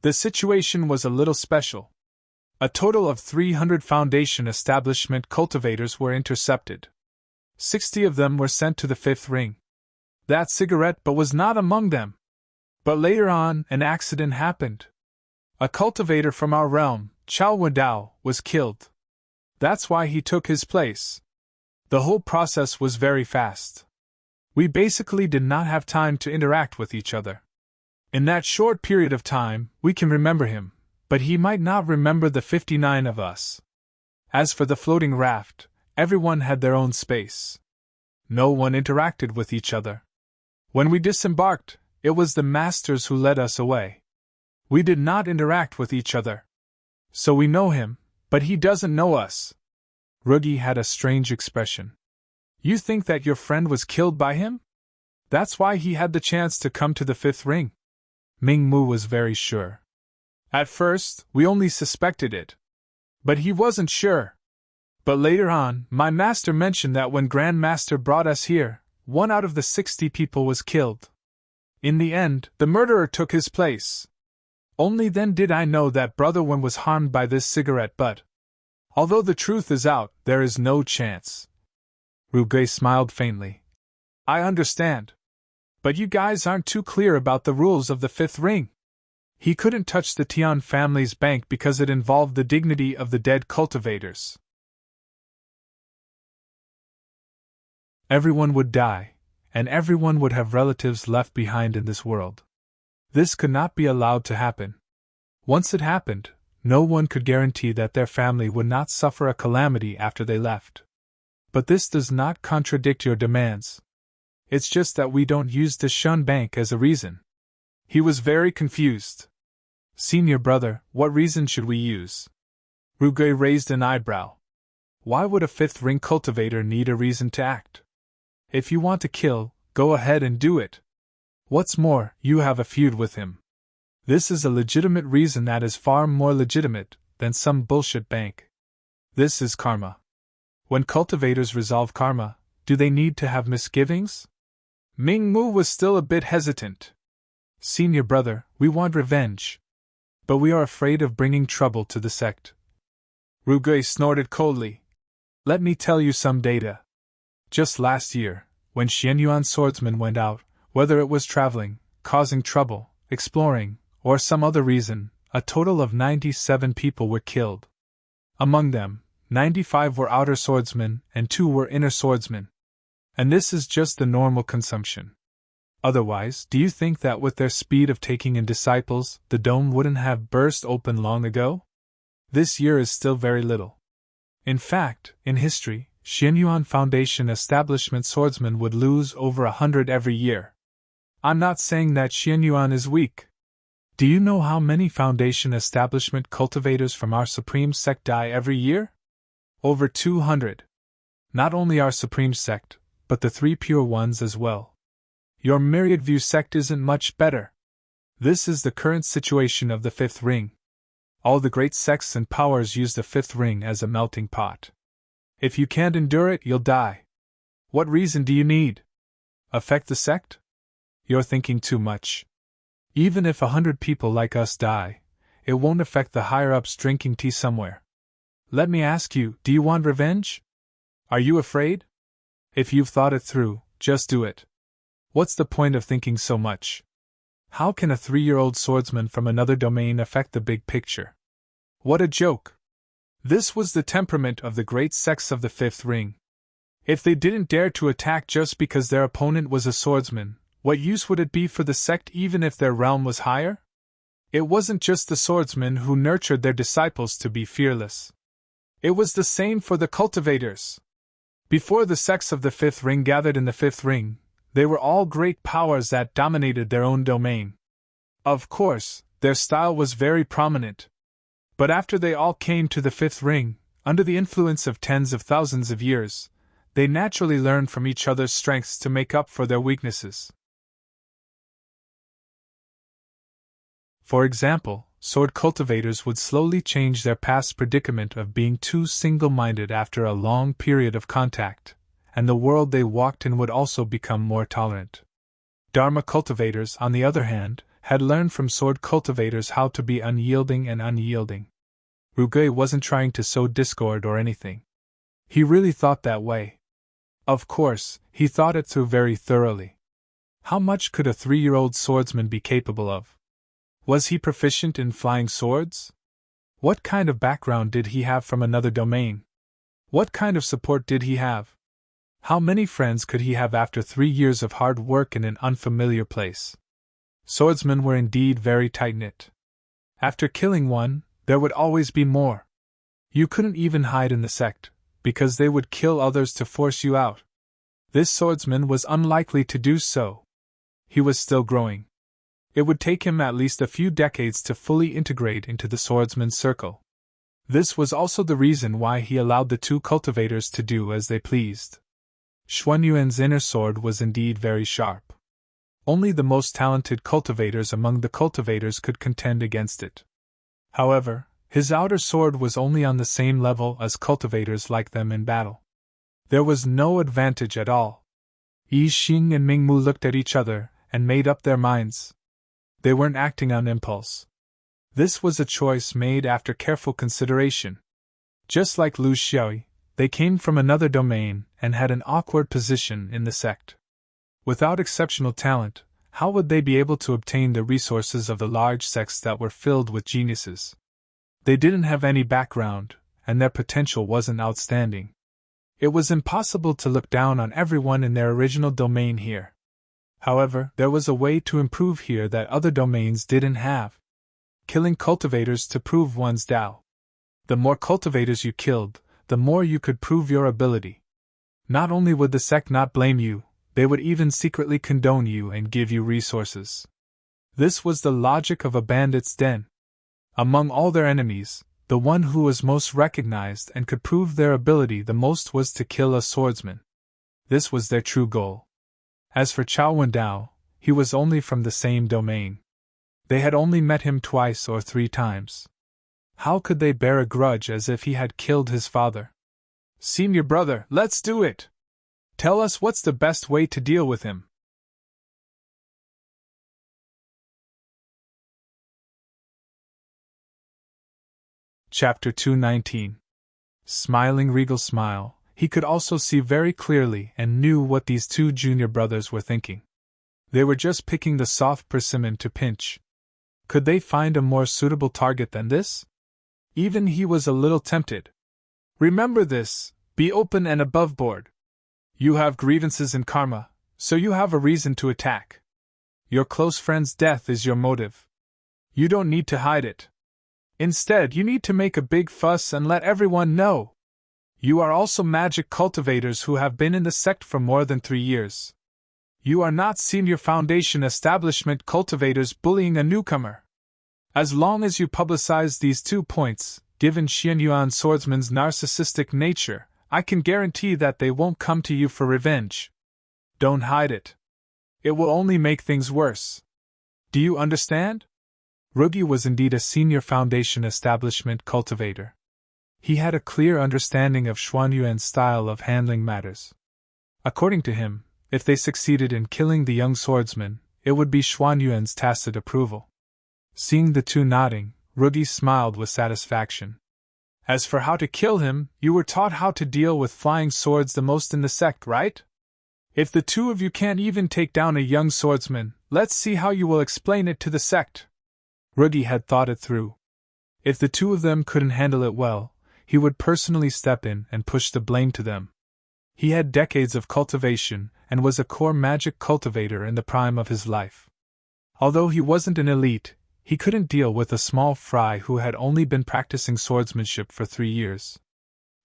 The situation was a little special. A total of 300 foundation establishment cultivators were intercepted. 60 of them were sent to the fifth ring. That cigarette but was not among them. But later on, an accident happened. A cultivator from our realm, Chao Wadao, was killed. That's why he took his place. The whole process was very fast. We basically did not have time to interact with each other. In that short period of time, we can remember him, but he might not remember the 59 of us. As for the floating raft, everyone had their own space. No one interacted with each other. When we disembarked, it was the masters who led us away. We did not interact with each other. So we know him, but he doesn't know us. Rugi had a strange expression. You think that your friend was killed by him? That's why he had the chance to come to the fifth ring. Mingmu was very sure. At first, we only suspected it. But he wasn't sure. But later on, my master mentioned that when Grand Master brought us here, 1 out of the 60 people was killed. In the end, the murderer took his place. Only then did I know that Brother Wen was harmed by this cigarette butt. Although the truth is out, there is no chance. Ruge smiled faintly. I understand. But you guys aren't too clear about the rules of the fifth ring. He couldn't touch the Tian family's bank because it involved the dignity of the dead cultivators. Everyone would die, and everyone would have relatives left behind in this world. This could not be allowed to happen. Once it happened, no one could guarantee that their family would not suffer a calamity after they left. But this does not contradict your demands. It's just that we don't use the shun bank as a reason. He was very confused. Senior brother, what reason should we use? Ruge raised an eyebrow. Why would a fifth ring cultivator need a reason to act? If you want to kill, go ahead and do it. What's more, you have a feud with him. This is a legitimate reason that is far more legitimate than some bullshit bank. This is karma. When cultivators resolve karma, do they need to have misgivings? Ming Mu was still a bit hesitant. Senior brother, we want revenge. But we are afraid of bringing trouble to the sect. Ruge snorted coldly. Let me tell you some data. Just last year, when Xianyuan swordsmen went out, whether it was traveling, causing trouble, exploring, or some other reason, a total of 97 people were killed. Among them, 95 were outer swordsmen and 2 were inner swordsmen. And this is just the normal consumption. Otherwise, do you think that with their speed of taking in disciples, the dome wouldn't have burst open long ago? This year is still very little. In fact, in history, Xianyuan Foundation establishment swordsmen would lose over 100 every year. I'm not saying that Xianyuan is weak. Do you know how many Foundation establishment cultivators from our Supreme Sect die every year? Over 200. Not only our Supreme Sect, but the 3 pure ones as well. Your Myriad View sect isn't much better. This is the current situation of the fifth ring. All the great sects and powers use the fifth ring as a melting pot. If you can't endure it, you'll die. What reason do you need? Affect the sect? You're thinking too much. Even if 100 people like us die, it won't affect the higher-ups drinking tea somewhere. Let me ask you, do you want revenge? Are you afraid? If you've thought it through, just do it. What's the point of thinking so much? How can a 3-year-old swordsman from another domain affect the big picture? What a joke! This was the temperament of the great sects of the fifth ring. If they didn't dare to attack just because their opponent was a swordsman, what use would it be for the sect even if their realm was higher? It wasn't just the swordsmen who nurtured their disciples to be fearless. It was the same for the cultivators. Before the sects of the fifth ring gathered in the fifth ring, they were all great powers that dominated their own domain. Of course, their style was very prominent. But after they all came to the fifth ring, under the influence of tens of thousands of years, they naturally learned from each other's strengths to make up for their weaknesses. For example, sword cultivators would slowly change their past predicament of being too single-minded after a long period of contact, and the world they walked in would also become more tolerant. Dharma cultivators, on the other hand, had learned from sword cultivators how to be unyielding and unyielding. Ruge wasn't trying to sow discord or anything. He really thought that way. Of course, he thought it through very thoroughly. How much could a 3-year-old swordsman be capable of? Was he proficient in flying swords? What kind of background did he have from another domain? What kind of support did he have? How many friends could he have after 3 years of hard work in an unfamiliar place? Swordsmen were indeed very tight-knit. After killing one, there would always be more. You couldn't even hide in the sect, because they would kill others to force you out. This swordsman was unlikely to do so. He was still growing. It would take him at least a few decades to fully integrate into the swordsman's circle. This was also the reason why he allowed the 2 cultivators to do as they pleased. Xuanyuan's inner sword was indeed very sharp. Only the most talented cultivators among the cultivators could contend against it. However, his outer sword was only on the same level as cultivators like them in battle. There was no advantage at all. Yi Xing and Ming Mu looked at each other and made up their minds. They weren't acting on impulse. This was a choice made after careful consideration. Just like Lu Xiaoyi, they came from another domain and had an awkward position in the sect. Without exceptional talent, how would they be able to obtain the resources of the large sects that were filled with geniuses? They didn't have any background, and their potential wasn't outstanding. It was impossible to look down on everyone in their original domain here. However, there was a way to improve here that other domains didn't have. Killing cultivators to prove one's Tao. The more cultivators you killed, the more you could prove your ability. Not only would the sect not blame you, they would even secretly condone you and give you resources. This was the logic of a bandit's den. Among all their enemies, the one who was most recognized and could prove their ability the most was to kill a swordsman. This was their true goal. As for Chao Wendao, he was only from the same domain. They had only met him 2 or 3 times. How could they bear a grudge as if he had killed his father? Senior brother, let's do it! Tell us what's the best way to deal with him. Chapter 219. Smiling regal smile, he could also see very clearly and knew what these 2 junior brothers were thinking. They were just picking the soft persimmon to pinch. Could they find a more suitable target than this? Even he was a little tempted. Remember this, be open and above board. You have grievances in karma, so you have a reason to attack. Your close friend's death is your motive. You don't need to hide it. Instead, you need to make a big fuss and let everyone know. You are also magic cultivators who have been in the sect for more than 3 years. You are not senior foundation establishment cultivators bullying a newcomer. As long as you publicize these 2 points, given Xianyuan swordsman's narcissistic nature, I can guarantee that they won't come to you for revenge. Don't hide it. It will only make things worse. Do you understand? Rugi was indeed a senior foundation establishment cultivator. He had a clear understanding of Xuanyuan's style of handling matters. According to him, if they succeeded in killing the young swordsman, it would be Xuanyuan's tacit approval. Seeing the 2 nodding, Rugi smiled with satisfaction. As for how to kill him, you were taught how to deal with flying swords the most in the sect, right? If the 2 of you can't even take down a young swordsman, let's see how you will explain it to the sect. Rugi had thought it through. If the 2 of them couldn't handle it well, he would personally step in and push the blame to them. He had decades of cultivation and was a core magic cultivator in the prime of his life. Although he wasn't an elite, he couldn't deal with a small fry who had only been practicing swordsmanship for 3 years.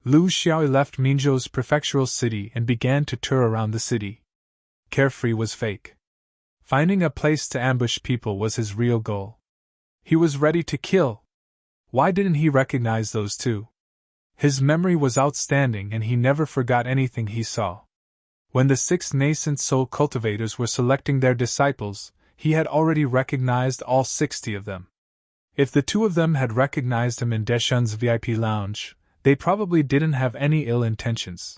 Lu Xiaoyi left Minzhou's prefectural city and began to tour around the city. Carefree was fake. Finding a place to ambush people was his real goal. He was ready to kill. Why didn't he recognize those 2? His memory was outstanding and he never forgot anything he saw. When the 6 nascent soul cultivators were selecting their disciples, he had already recognized all 60 of them. If the 2 of them had recognized him in Deshun's VIP lounge, they probably didn't have any ill intentions.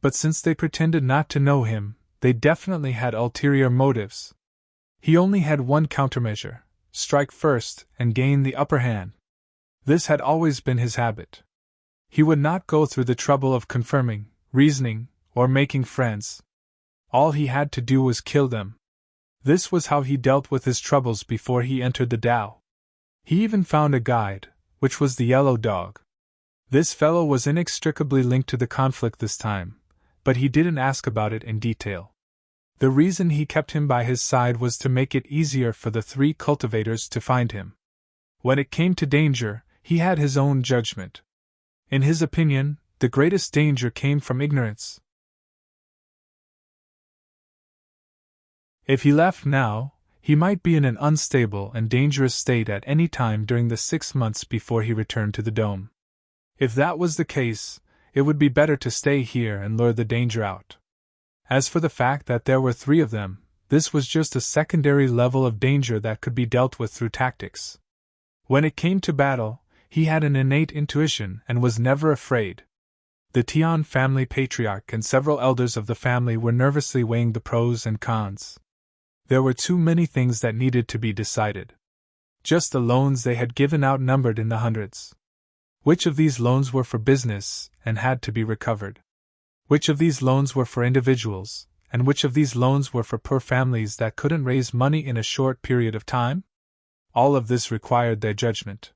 But since they pretended not to know him, they definitely had ulterior motives. He only had one countermeasure: strike first and gain the upper hand. This had always been his habit. He would not go through the trouble of confirming, reasoning, or making friends. All he had to do was kill them. This was how he dealt with his troubles before he entered the Tao. He even found a guide, which was the yellow dog. This fellow was inextricably linked to the conflict this time, but he didn't ask about it in detail. The reason he kept him by his side was to make it easier for the 3 cultivators to find him. When it came to danger, he had his own judgment. In his opinion, the greatest danger came from ignorance. If he left now, he might be in an unstable and dangerous state at any time during the 6 months before he returned to the dome. If that was the case, it would be better to stay here and lure the danger out. As for the fact that there were 3 of them, this was just a secondary level of danger that could be dealt with through tactics. When it came to battle, he had an innate intuition and was never afraid. The Tian family patriarch and several elders of the family were nervously weighing the pros and cons. There were too many things that needed to be decided. Just the loans they had given out numbered in the hundreds. Which of these loans were for business and had to be recovered? Which of these loans were for individuals, and which of these loans were for poor families that couldn't raise money in a short period of time? All of this required their judgment.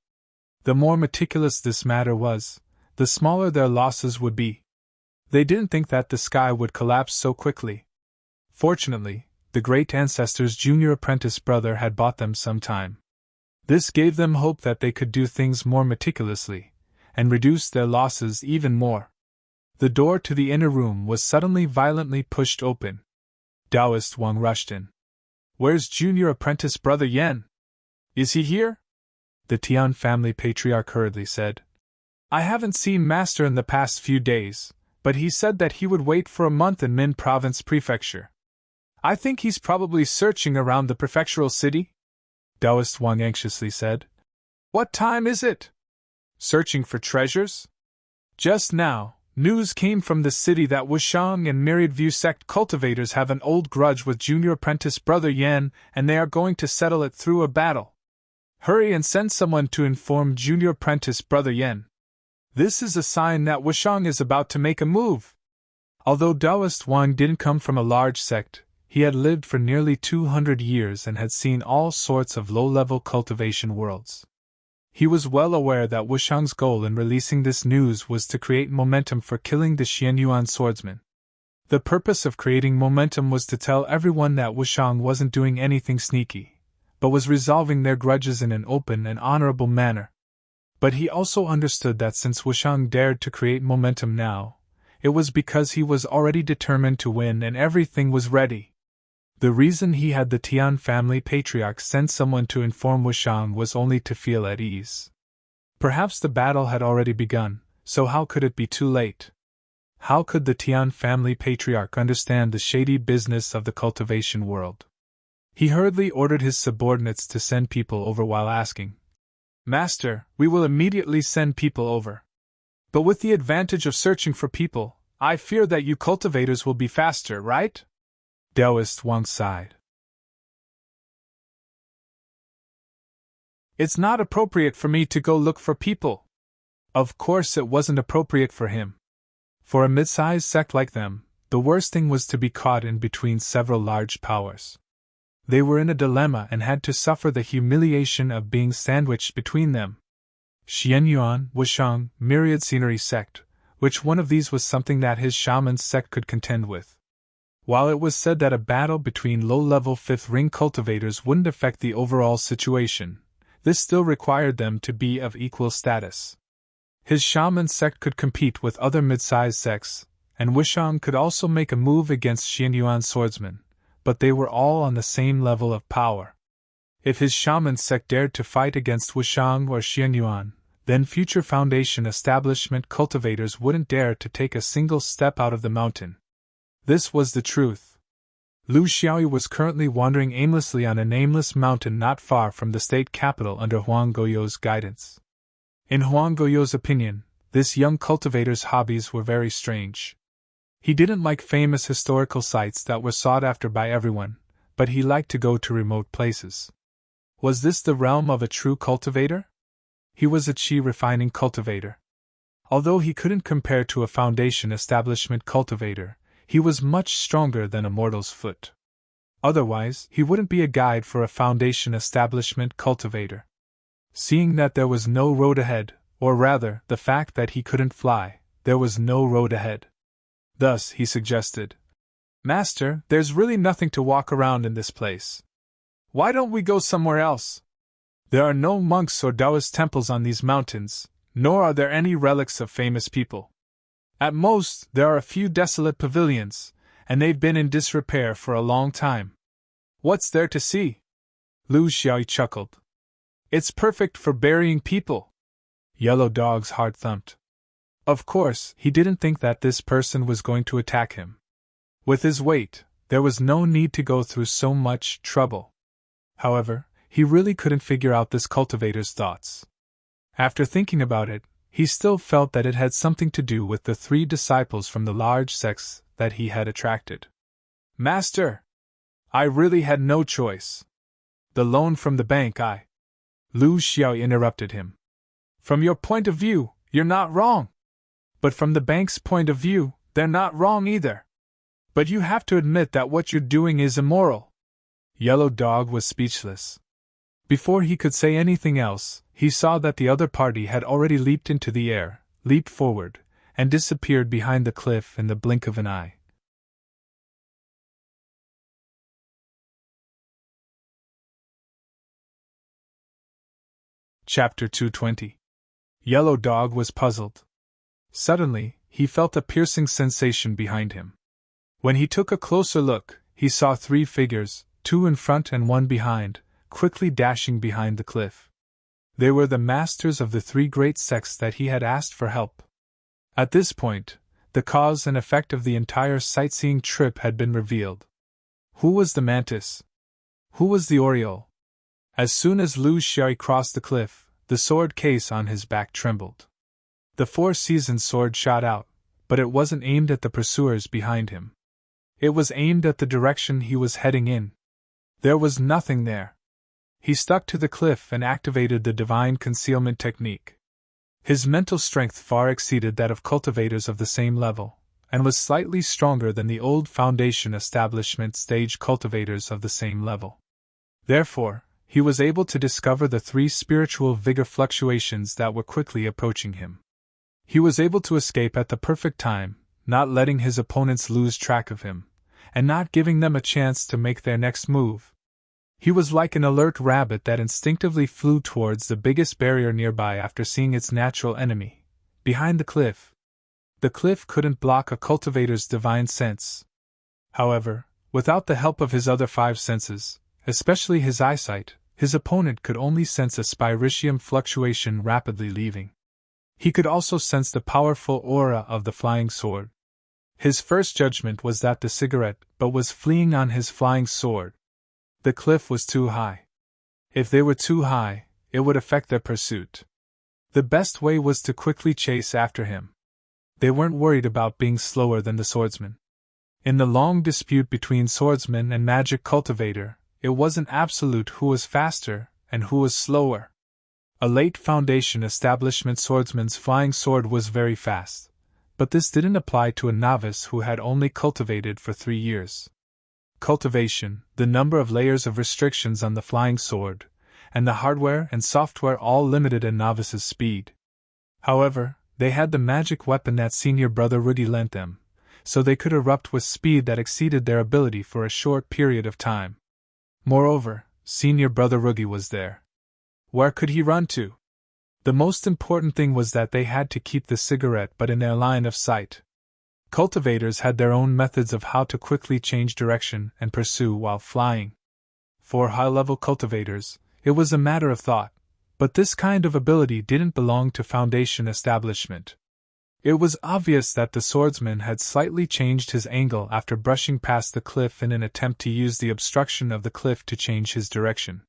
The more meticulous this matter was, the smaller their losses would be. They didn't think that the sky would collapse so quickly. Fortunately, the great ancestor's junior apprentice brother had bought them some time. This gave them hope that they could do things more meticulously, and reduce their losses even more. The door to the inner room was suddenly violently pushed open. Taoist Wang rushed in. "Where's junior apprentice Brother Yen? Is he here?" The Tian family patriarch hurriedly said. "I haven't seen Master in the past few days, but he said that he would wait for a month in Min Province Prefecture. I think he's probably searching around the prefectural city," Taoist Wang anxiously said. "What time is it? Searching for treasures?" "Just now, news came from the city that Wushang and Myriad View sect cultivators have an old grudge with junior apprentice Brother Yan, and they are going to settle it through a battle. Hurry and send someone to inform junior apprentice Brother Yan. This is a sign that Wushang is about to make a move." Although Taoist Wang didn't come from a large sect, he had lived for nearly 200 years and had seen all sorts of low-level cultivation worlds. He was well aware that Wushang's goal in releasing this news was to create momentum for killing the Xianyuan swordsman. The purpose of creating momentum was to tell everyone that Wushang wasn't doing anything sneaky, but was resolving their grudges in an open and honorable manner. But he also understood that since Wushang dared to create momentum now, it was because he was already determined to win and everything was ready. The reason he had the Tian family patriarch send someone to inform Wushang was only to feel at ease. Perhaps the battle had already begun, so how could it be too late? How could the Tian family patriarch understand the shady business of the cultivation world? He hurriedly ordered his subordinates to send people over while asking, "Master, we will immediately send people over. But with the advantage of searching for people, I fear that you cultivators will be faster, right?" Taoist Wang sighed. "It's not appropriate for me to go look for people." Of course it wasn't appropriate for him. For a mid-sized sect like them, the worst thing was to be caught in between several large powers. They were in a dilemma and had to suffer the humiliation of being sandwiched between them. Xianyuan, Wushang, Myriad Scenery sect, which one of these was something that his shaman's sect could contend with? While it was said that a battle between low-level fifth-ring cultivators wouldn't affect the overall situation, this still required them to be of equal status. His shaman sect could compete with other mid-sized sects, and Wushang could also make a move against Xianyuan swordsmen, but they were all on the same level of power. If his shaman sect dared to fight against Wushang or Xianyuan, then future Foundation establishment cultivators wouldn't dare to take a single step out of the mountain. This was the truth. Lu Xiaoyu was currently wandering aimlessly on a nameless mountain not far from the state capital under Huang Goyo's guidance. In Huang Goyo's opinion, this young cultivator's hobbies were very strange. He didn't like famous historical sites that were sought after by everyone, but he liked to go to remote places. Was this the realm of a true cultivator? He was a qi refining cultivator. Although he couldn't compare to a Foundation establishment cultivator, he was much stronger than a mortal's foot. Otherwise, he wouldn't be a guide for a Foundation establishment cultivator. Seeing that there was no road ahead, or rather, the fact that he couldn't fly, there was no road ahead. Thus, he suggested, "Master, there's really nothing to walk around in this place. Why don't we go somewhere else? There are no monks or Taoist temples on these mountains, nor are there any relics of famous people. At most, there are a few desolate pavilions, and they've been in disrepair for a long time. What's there to see?" Lu Xiaoyu chuckled. "It's perfect for burying people." Yellow Dog's heart thumped. Of course, he didn't think that this person was going to attack him. With his weight, there was no need to go through so much trouble. However, he really couldn't figure out this cultivator's thoughts. After thinking about it, he still felt that it had something to do with the 3 disciples from the large sects that he had attracted. "Master! I really had no choice. The loan from the bank Lu Xiao interrupted him. "From your point of view, you're not wrong. But from the bank's point of view, they're not wrong either. But you have to admit that what you're doing is immoral." Yellow Dog was speechless. Before he could say anything else, he saw that the other party had already leaped into the air, leaped forward, and disappeared behind the cliff in the blink of an eye. Chapter 220. Yellow Dog was puzzled. Suddenly, he felt a piercing sensation behind him. When he took a closer look, he saw 3 figures, 2 in front and 1 behind, quickly dashing behind the cliff. They were the masters of the 3 great sects that he had asked for help. At this point, the cause and effect of the entire sightseeing trip had been revealed. Who was the mantis? Who was the oriole? As soon as Lu Xiaoyi crossed the cliff, the sword case on his back trembled. The 4 Seasons sword shot out, but it wasn't aimed at the pursuers behind him. It was aimed at the direction he was heading in. There was nothing there. He stuck to the cliff and activated the divine concealment technique. His mental strength far exceeded that of cultivators of the same level, and was slightly stronger than the old Foundation establishment stage cultivators of the same level. Therefore, he was able to discover the 3 spiritual vigor fluctuations that were quickly approaching him. He was able to escape at the perfect time, not letting his opponents lose track of him, and not giving them a chance to make their next move. He was like an alert rabbit that instinctively flew towards the biggest barrier nearby after seeing its natural enemy, behind the cliff. The cliff couldn't block a cultivator's divine sense. However, without the help of his other 5 senses, especially his eyesight, his opponent could only sense a spiritium fluctuation rapidly leaving. He could also sense the powerful aura of the flying sword. His first judgment was that the cigarette but was fleeing on his flying sword. The cliff was too high. If they were too high, it would affect their pursuit. The best way was to quickly chase after him. They weren't worried about being slower than the swordsman. In the long dispute between swordsman and magic cultivator, it wasn't absolute who was faster and who was slower. A late Foundation establishment swordsman's flying sword was very fast, but this didn't apply to a novice who had only cultivated for 3 years. Cultivation, the number of layers of restrictions on the flying sword, and the hardware and software all limited a novice's speed. However, they had the magic weapon that senior brother Rudy lent them, so they could erupt with speed that exceeded their ability for a short period of time. Moreover, senior brother Rudy was there. Where could he run to? The most important thing was that they had to keep the cigarette but in their line of sight. Cultivators had their own methods of how to quickly change direction and pursue while flying. For high-level cultivators, it was a matter of thought, but this kind of ability didn't belong to Foundation establishment. It was obvious that the swordsman had slightly changed his angle after brushing past the cliff in an attempt to use the obstruction of the cliff to change his direction.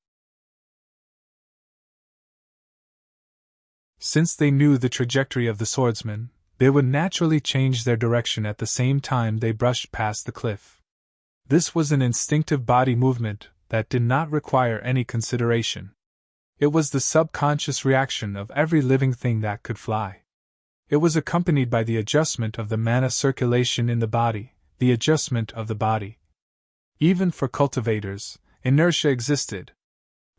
Since they knew the trajectory of the swordsman, they would naturally change their direction at the same time they brushed past the cliff. This was an instinctive body movement that did not require any consideration. It was the subconscious reaction of every living thing that could fly. It was accompanied by the adjustment of the mana circulation in the body, the adjustment of the body. Even for cultivators, inertia existed.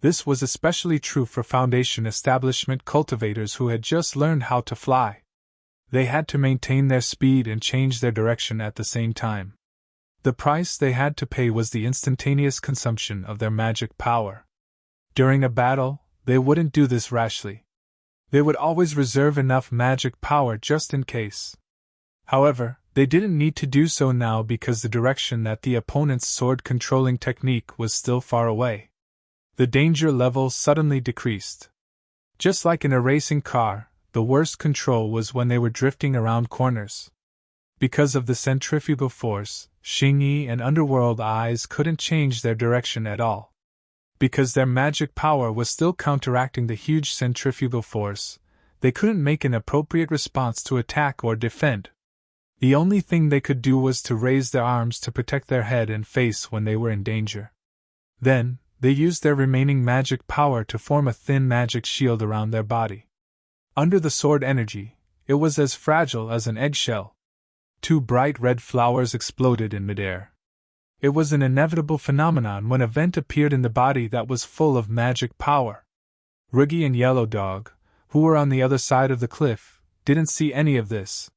This was especially true for Foundation establishment cultivators who had just learned how to fly. They had to maintain their speed and change their direction at the same time. The price they had to pay was the instantaneous consumption of their magic power. During a battle, they wouldn't do this rashly. They would always reserve enough magic power just in case. However, they didn't need to do so now because the direction that the opponent's sword-controlling technique was still far away. The danger level suddenly decreased. Just like in a racing car, the worst control was when they were drifting around corners. Because of the centrifugal force, Xingyi and Underworld Eyes couldn't change their direction at all. Because their magic power was still counteracting the huge centrifugal force, they couldn't make an appropriate response to attack or defend. The only thing they could do was to raise their arms to protect their head and face when they were in danger. Then, they used their remaining magic power to form a thin magic shield around their body. Under the sword energy, it was as fragile as an eggshell. 2 bright red flowers exploded in midair. It was an inevitable phenomenon when a vent appeared in the body that was full of magic power. Ruggy and Yellow Dog, who were on the other side of the cliff, didn't see any of this.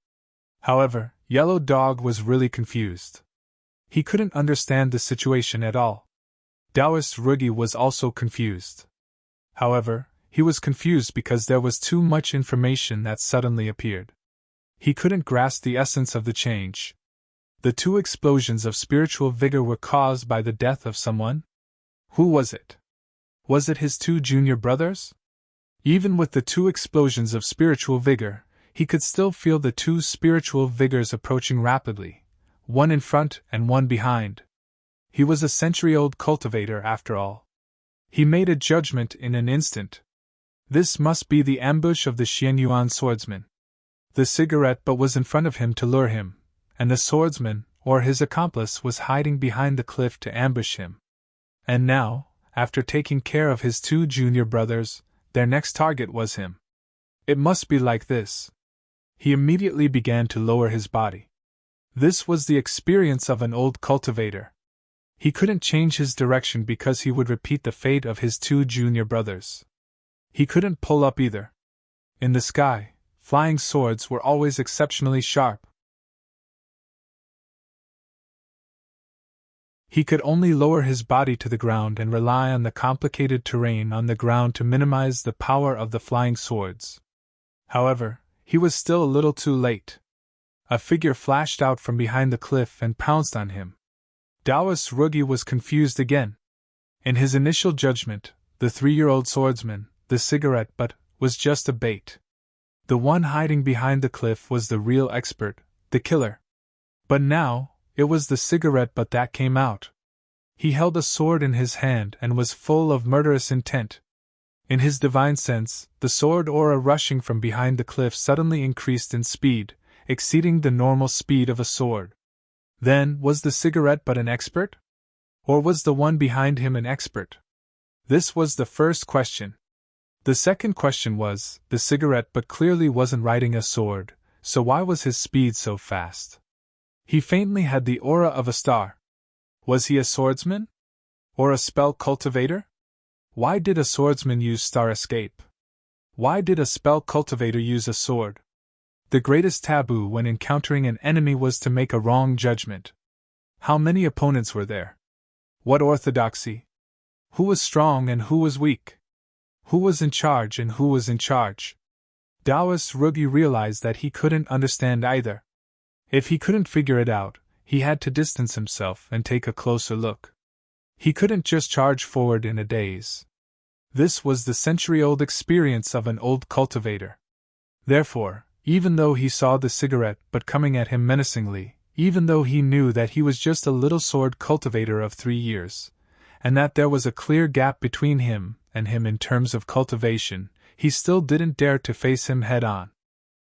However, Yellow Dog was really confused. He couldn't understand the situation at all. Taoist Ruggy was also confused. However, he was confused because there was too much information that suddenly appeared. He couldn't grasp the essence of the change. The two explosions of spiritual vigor were caused by the death of someone? Who was it? Was it his two junior brothers? Even with the two explosions of spiritual vigor, he could still feel the two spiritual vigors approaching rapidly, one in front and one behind. He was a century-old cultivator, after all. He made a judgment in an instant. This must be the ambush of the Xianyuan swordsman. The cigarette butt was in front of him to lure him, and the swordsman, or his accomplice, was hiding behind the cliff to ambush him. And now, after taking care of his two junior brothers, their next target was him. It must be like this. He immediately began to lower his body. This was the experience of an old cultivator. He couldn't change his direction because he would repeat the fate of his two junior brothers. He couldn't pull up either. In the sky, flying swords were always exceptionally sharp. He could only lower his body to the ground and rely on the complicated terrain on the ground to minimize the power of the flying swords. However, he was still a little too late. A figure flashed out from behind the cliff and pounced on him. Taoist Rugi was confused again. In his initial judgment, the 3-year-old swordsman, the cigarette butt, was just a bait. The one hiding behind the cliff was the real expert, the killer. But now, it was the cigarette butt that came out. He held a sword in his hand and was full of murderous intent. In his divine sense, the sword aura rushing from behind the cliff suddenly increased in speed, exceeding the normal speed of a sword. Then, was the cigarette butt an expert? Or was the one behind him an expert? This was the first question. The second question was, the cigarette butt clearly wasn't riding a sword, so why was his speed so fast? He faintly had the aura of a star. Was he a swordsman? Or a spell cultivator? Why did a swordsman use star escape? Why did a spell cultivator use a sword? The greatest taboo when encountering an enemy was to make a wrong judgment. How many opponents were there? What orthodoxy? Who was strong and who was weak? Who was in charge and who was in charge? Taoist Rugi realized that he couldn't understand either. If he couldn't figure it out, he had to distance himself and take a closer look. He couldn't just charge forward in a daze. This was the century-old experience of an old cultivator. Therefore, even though he saw the cigarette butt coming at him menacingly, even though he knew that he was just a little sword cultivator of 3 years, and that there was a clear gap between him and him in terms of cultivation, he still didn't dare to face him head-on.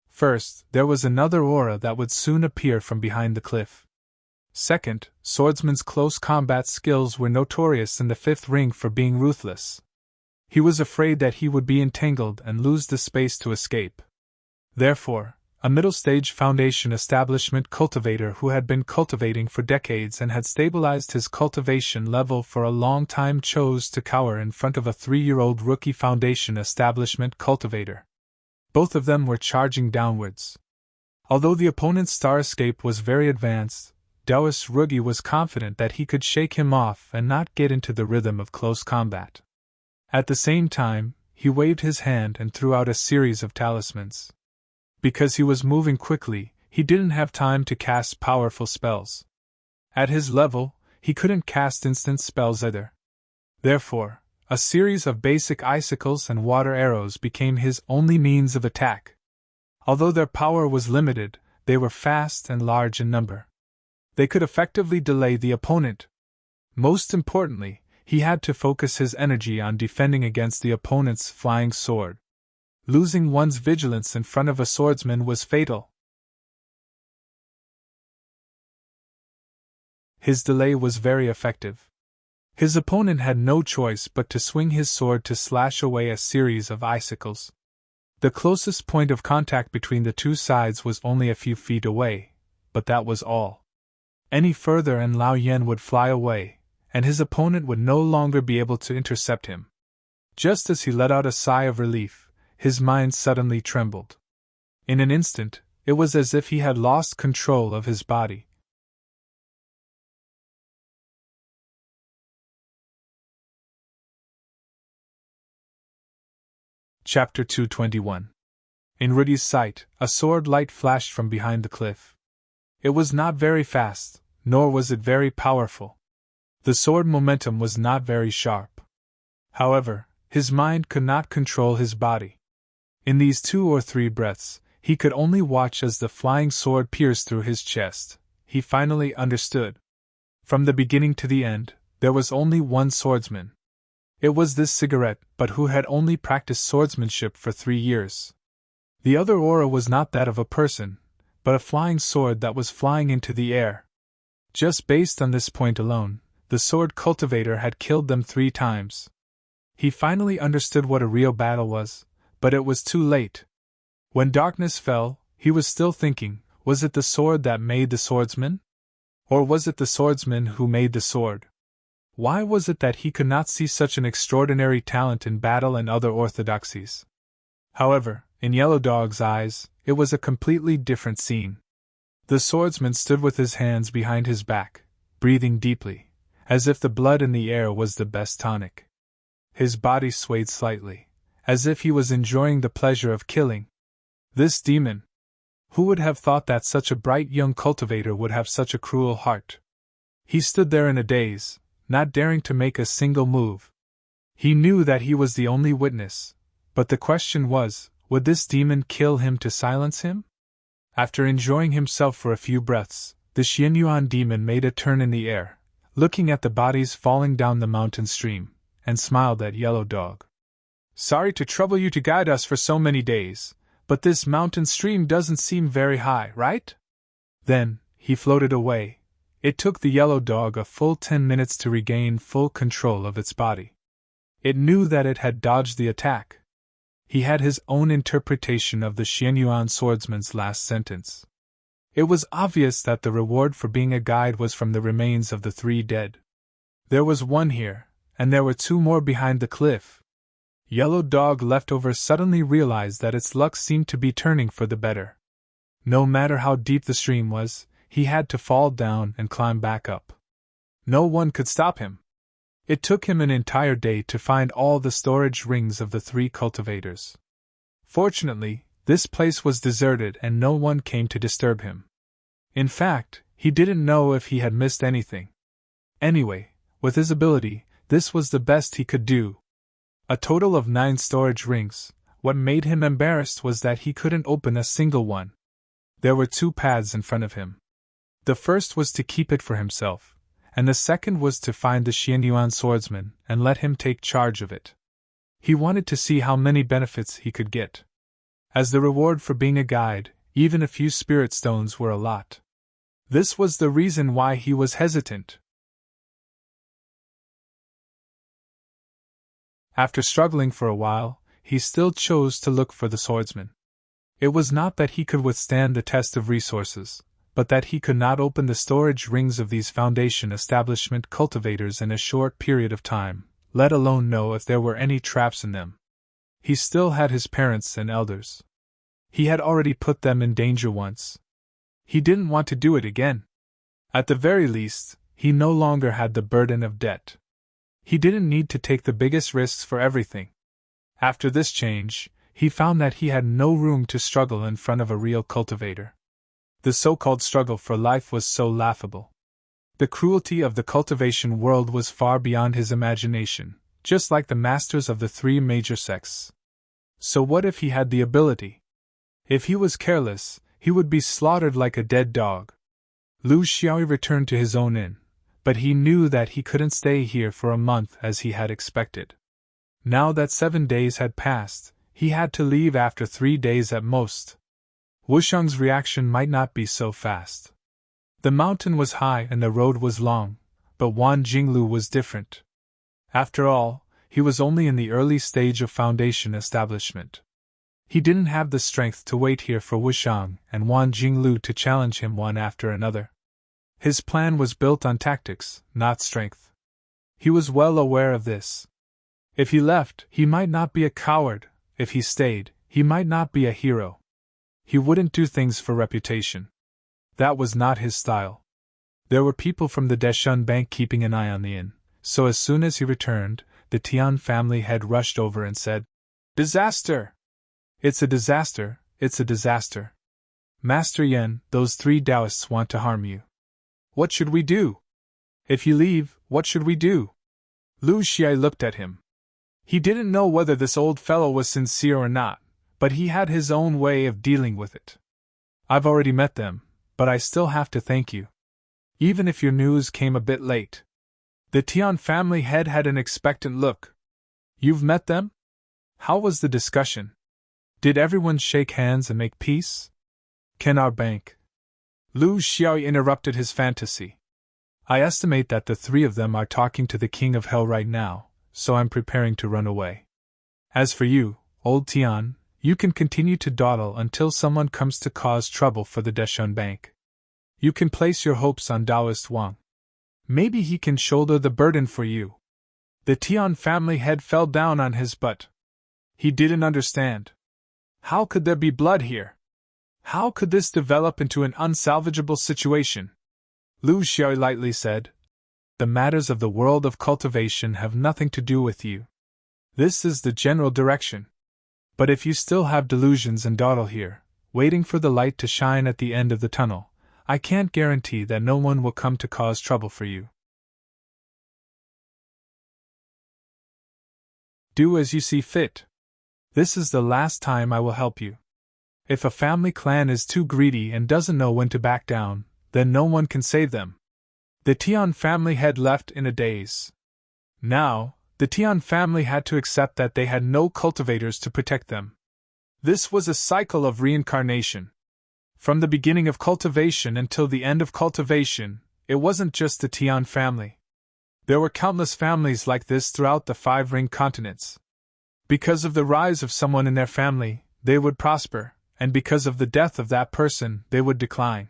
First, there was another aura that would soon appear from behind the cliff. Second, swordsman's close combat skills were notorious in the 5th ring for being ruthless. He was afraid that he would be entangled and lose the space to escape. Therefore, a middle-stage foundation establishment cultivator who had been cultivating for decades and had stabilized his cultivation level for a long time chose to cower in front of a 3-year-old rookie foundation establishment cultivator. Both of them were charging downwards. Although the opponent's star escape was very advanced, Taoist Rugi was confident that he could shake him off and not get into the rhythm of close combat. At the same time, he waved his hand and threw out a series of talismans. Because he was moving quickly, he didn't have time to cast powerful spells. At his level, he couldn't cast instant spells either. Therefore, a series of basic icicles and water arrows became his only means of attack. Although their power was limited, they were fast and large in number. They could effectively delay the opponent. Most importantly, he had to focus his energy on defending against the opponent's flying sword. Losing one's vigilance in front of a swordsman was fatal. His delay was very effective. His opponent had no choice but to swing his sword to slash away a series of icicles. The closest point of contact between the two sides was only a few feet away, but that was all. Any further and Lao Yen would fly away, and his opponent would no longer be able to intercept him. Just as he let out a sigh of relief, his mind suddenly trembled. In an instant, it was as if he had lost control of his body. Chapter 221. In Rudy's sight, a sword light flashed from behind the cliff. It was not very fast, nor was it very powerful. The sword momentum was not very sharp. However, his mind could not control his body. In these 2 or 3 breaths, he could only watch as the flying sword pierced through his chest. He finally understood. From the beginning to the end, there was only one swordsman. It was this cigarette, but who had only practiced swordsmanship for 3 years. The other aura was not that of a person, but a flying sword that was flying into the air. Just based on this point alone, the sword cultivator had killed them 3 times. He finally understood what a real battle was, but it was too late. When darkness fell, he was still thinking, was it the sword that made the swordsman? Or was it the swordsman who made the sword? Why was it that he could not see such an extraordinary talent in battle and other orthodoxies? However, in Yellow Dog's eyes, it was a completely different scene. The swordsman stood with his hands behind his back, breathing deeply, as if the blood in the air was the best tonic. His body swayed slightly, as if he was enjoying the pleasure of killing. This demon! Who would have thought that such a bright young cultivator would have such a cruel heart? He stood there in a daze, not daring to make a single move. He knew that he was the only witness, but the question was, would this demon kill him to silence him? After enjoying himself for a few breaths, the Xianyuan demon made a turn in the air, looking at the bodies falling down the mountain stream, and smiled at Yellow Dog. "Sorry to trouble you to guide us for so many days, but this mountain stream doesn't seem very high, right?" Then, he floated away. It took the Yellow Dog a full 10 minutes to regain full control of its body. It knew that it had dodged the attack. He had his own interpretation of the Xianyuan swordsman's last sentence. It was obvious that the reward for being a guide was from the remains of the 3 dead. There was 1 here, and there were 2 more behind the cliff. Yellow Dog Leftover suddenly realized that its luck seemed to be turning for the better. No matter how deep the stream was, he had to fall down and climb back up. No one could stop him. It took him an entire day to find all the storage rings of the 3 cultivators. Fortunately, this place was deserted and no one came to disturb him. In fact, he didn't know if he had missed anything. Anyway, with his ability, this was the best he could do. A total of 9 storage rings. What made him embarrassed was that he couldn't open a single one. There were 2 paths in front of him. The first was to keep it for himself, and the second was to find the Xianyuan swordsman and let him take charge of it. He wanted to see how many benefits he could get. As the reward for being a guide, even a few spirit stones were a lot. This was the reason why he was hesitant. After struggling for a while, he still chose to look for the swordsman. It was not that he could withstand the test of resources, but that he could not open the storage rings of these Foundation establishment cultivators in a short period of time, let alone know if there were any traps in them. He still had his parents and elders. He had already put them in danger once. He didn't want to do it again. At the very least, he no longer had the burden of debt. He didn't need to take the biggest risks for everything. After this change, he found that he had no room to struggle in front of a real cultivator. The so-called struggle for life was so laughable. The cruelty of the cultivation world was far beyond his imagination, just like the masters of the 3 major sects. So what if he had the ability? If he was careless, he would be slaughtered like a dead dog. Lu Xiaoyi returned to his own inn, but he knew that he couldn't stay here for a month as he had expected. Now that 7 days had passed, he had to leave after 3 days at most. Wushang's reaction might not be so fast. The mountain was high and the road was long, but Wan Jinglu was different. After all, he was only in the early stage of Foundation establishment. He didn't have the strength to wait here for Wushang and Wan Jinglu to challenge him one after another. His plan was built on tactics, not strength. He was well aware of this. If he left, he might not be a coward. If he stayed, he might not be a hero. He wouldn't do things for reputation. That was not his style. There were people from the Deshun Bank keeping an eye on the inn, so as soon as he returned, the Tian family head rushed over and said, "Disaster! It's a disaster, it's a disaster. Master Yen, those 3 Taoists want to harm you. What should we do? If you leave, what should we do? Lu Xiao looked at him. He didn't know whether this old fellow was sincere or not, but he had his own way of dealing with it. I've already met them, but I still have to thank you. Even if your news came a bit late. The Tian family head had an expectant look. You've met them? How was the discussion? Did everyone shake hands and make peace? Can our bank? Lu Xiao interrupted his fantasy. I estimate that the 3 of them are talking to the King of Hell right now, so I'm preparing to run away. As for you, old Tian, you can continue to dawdle until someone comes to cause trouble for the Deshun Bank. You can place your hopes on Taoist Wang. Maybe he can shoulder the burden for you. The Tian family head fell down on his butt. He didn't understand. How could there be blood here? How could this develop into an unsalvageable situation? Lu Xiao lightly said, The matters of the world of cultivation have nothing to do with you. This is the general direction. But if you still have delusions and dawdle here, waiting for the light to shine at the end of the tunnel, I can't guarantee that no one will come to cause trouble for you. Do as you see fit. This is the last time I will help you. If a family clan is too greedy and doesn't know when to back down, then no one can save them. The Tian family had left in a daze. Now, the Tian family had to accept that they had no cultivators to protect them. This was a cycle of reincarnation. From the beginning of cultivation until the end of cultivation, it wasn't just the Tian family. There were countless families like this throughout the 5 ring continents. Because of the rise of someone in their family, they would prosper, and because of the death of that person, they would decline.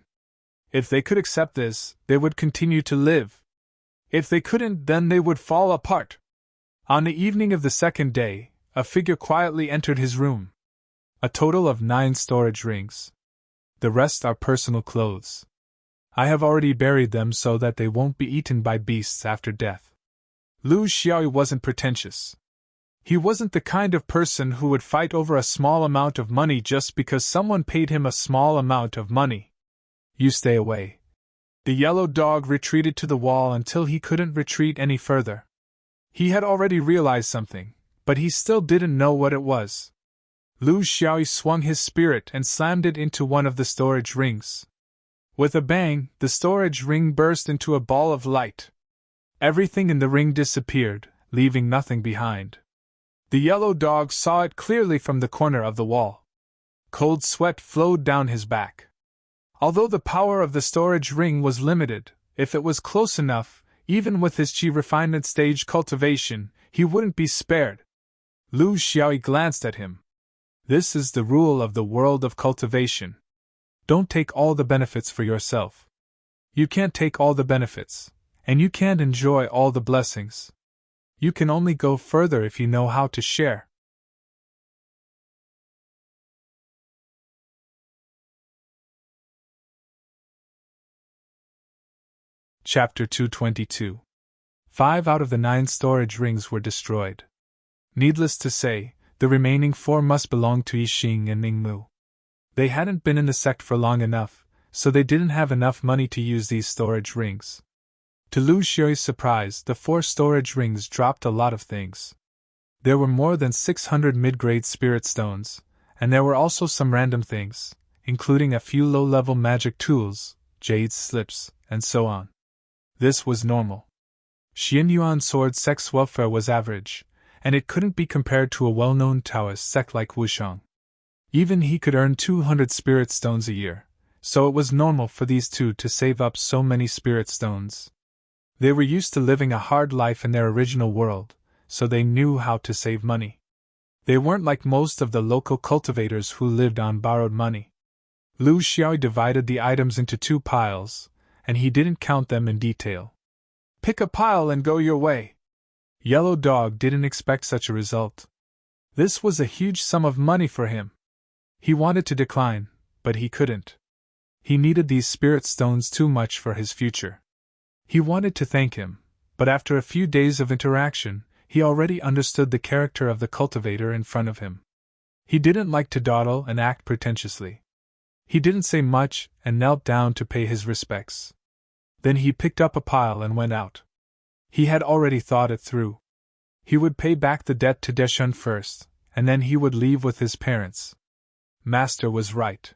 If they could accept this, they would continue to live. If they couldn't, then they would fall apart. On the evening of the 2nd day, a figure quietly entered his room. A total of 9 storage rings. The rest are personal clothes. I have already buried them so that they won't be eaten by beasts after death. Lu Xiao wasn't pretentious. He wasn't the kind of person who would fight over a small amount of money just because someone paid him a small amount of money. You stay away. The yellow dog retreated to the wall until he couldn't retreat any further. He had already realized something, but he still didn't know what it was. Lu Xiao swung his spirit and slammed it into one of the storage rings. With a bang, the storage ring burst into a ball of light. Everything in the ring disappeared, leaving nothing behind. The yellow dog saw it clearly from the corner of the wall. Cold sweat flowed down his back. Although the power of the storage ring was limited, if it was close enough, even with his chi refinement stage cultivation, he wouldn't be spared. Lu Xiao glanced at him. This is the rule of the world of cultivation. Don't take all the benefits for yourself. You can't take all the benefits, and you can't enjoy all the blessings. You can only go further if you know how to share. Chapter 222. 5 out of the 9 storage rings were destroyed. Needless to say, the remaining 4 must belong to Yixing and Ningmu. They hadn't been in the sect for long enough, so they didn't have enough money to use these storage rings. To Lu Xiao's surprise, the 4 storage rings dropped a lot of things. There were more than 600 mid-grade spirit stones, and there were also some random things, including a few low-level magic tools, jade slips, and so on. This was normal. Xianyuan sword sect's welfare was average, and it couldn't be compared to a well-known Taoist sect like Wushang. Even he could earn 200 spirit stones a year, so it was normal for these 2 to save up so many spirit stones. They were used to living a hard life in their original world, so they knew how to save money. They weren't like most of the local cultivators who lived on borrowed money. Lu Xiao divided the items into 2 piles, and he didn't count them in detail. Pick a pile and go your way. Yellow Dog didn't expect such a result. This was a huge sum of money for him. He wanted to decline, but he couldn't. He needed these spirit stones too much for his future. He wanted to thank him, but after a few days of interaction, he already understood the character of the cultivator in front of him. He didn't like to dawdle and act pretentiously. He didn't say much and knelt down to pay his respects. Then he picked up a pile and went out. He had already thought it through. He would pay back the debt to Deschun first, and then he would leave with his parents. Master was right.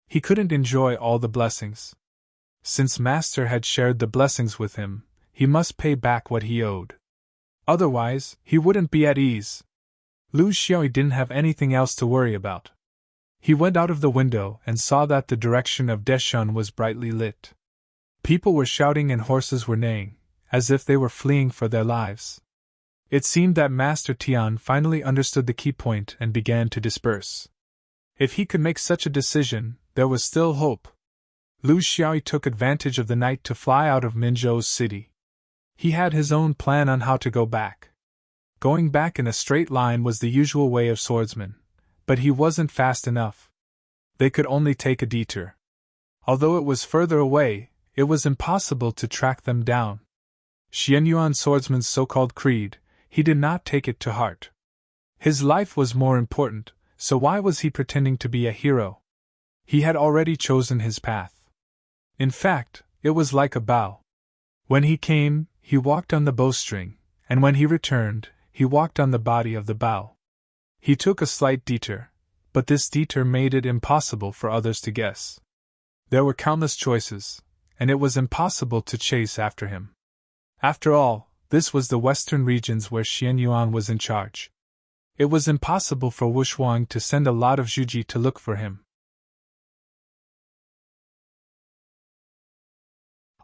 He couldn't enjoy all the blessings. Since Master had shared the blessings with him, he must pay back what he owed. Otherwise, he wouldn't be at ease. Lu Xiaoyi didn't have anything else to worry about. He went out of the window and saw that the direction of Deschun was brightly lit. People were shouting and horses were neighing, as if they were fleeing for their lives. It seemed that Master Tian finally understood the key point and began to disperse. If he could make such a decision, there was still hope. Lu Xiaoyi took advantage of the night to fly out of Minzhou's city. He had his own plan on how to go back. Going back in a straight line was the usual way of swordsmen, but he wasn't fast enough. They could only take a detour. Although it was further away, it was impossible to track them down. Xian Yuan's swordsman's so-called creed, he did not take it to heart. His life was more important, so why was he pretending to be a hero? He had already chosen his path. In fact, it was like a bow. When he came, he walked on the bowstring, and when he returned, he walked on the body of the bow. He took a slight detour, but this detour made it impossible for others to guess. There were countless choices, and it was impossible to chase after him. After all, this was the western regions where Xian Yuan was in charge. It was impossible for Wu Shuang to send a lot of Zhuji to look for him.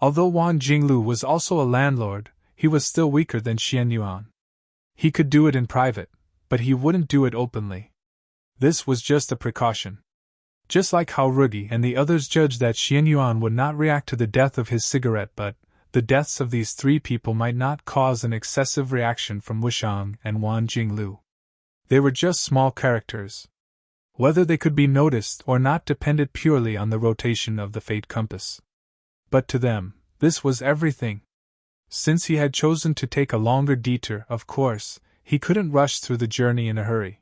Although Wan Jinglu was also a landlord, he was still weaker than Xian Yuan. He could do it in private, but he wouldn't do it openly. This was just a precaution. Just like how Rugi and the others judged that Xian Yuan would not react to the death of his cigarette, but the deaths of these three people might not cause an excessive reaction from Wushang and Wan Jinglu. They were just small characters. Whether they could be noticed or not depended purely on the rotation of the fate compass. But to them, this was everything. Since he had chosen to take a longer detour, of course, he couldn't rush through the journey in a hurry.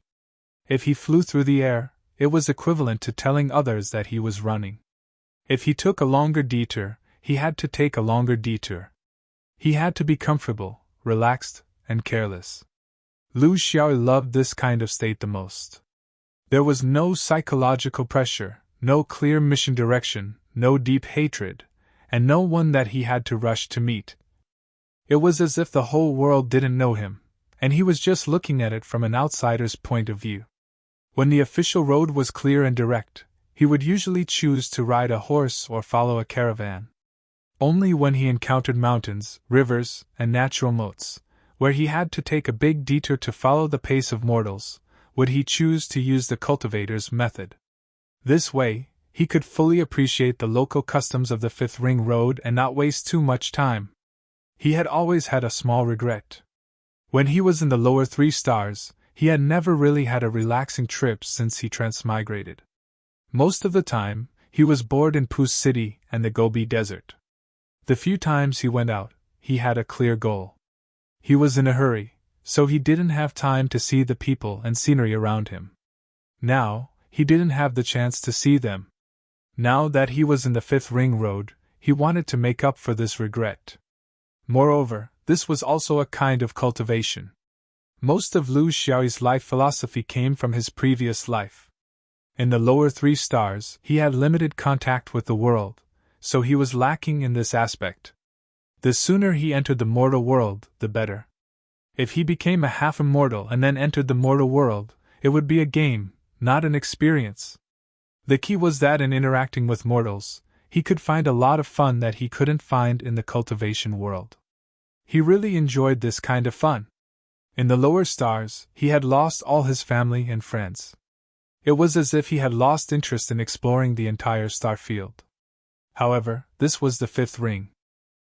If he flew through the air, it was equivalent to telling others that he was running. If he took a longer detour, he had to take a longer detour. He had to be comfortable, relaxed, and careless. Lu Xiaoyi loved this kind of state the most. There was no psychological pressure, no clear mission direction, no deep hatred, and no one that he had to rush to meet. It was as if the whole world didn't know him, and he was just looking at it from an outsider's point of view. When the official road was clear and direct, he would usually choose to ride a horse or follow a caravan. Only when he encountered mountains, rivers, and natural moats, where he had to take a big detour to follow the pace of mortals, would he choose to use the cultivator's method. This way, he could fully appreciate the local customs of the Fifth Ring Road and not waste too much time. He had always had a small regret. When he was in the lower 3 stars, he had never really had a relaxing trip since he transmigrated. Most of the time, he was bored in Pu's city and the Gobi Desert. The few times he went out, he had a clear goal. He was in a hurry, so he didn't have time to see the people and scenery around him. Now, he didn't have the chance to see them. Now that he was in the Fifth Ring Road, he wanted to make up for this regret. Moreover, this was also a kind of cultivation. Most of Lu Xiaoyi's life philosophy came from his previous life. In the lower 3 stars, he had limited contact with the world, so he was lacking in this aspect. The sooner he entered the mortal world, the better. If he became a half-immortal and then entered the mortal world, it would be a game, not an experience. The key was that in interacting with mortals, he could find a lot of fun that he couldn't find in the cultivation world. He really enjoyed this kind of fun. In the lower stars, he had lost all his family and friends. It was as if he had lost interest in exploring the entire star field. However, this was the 5th ring.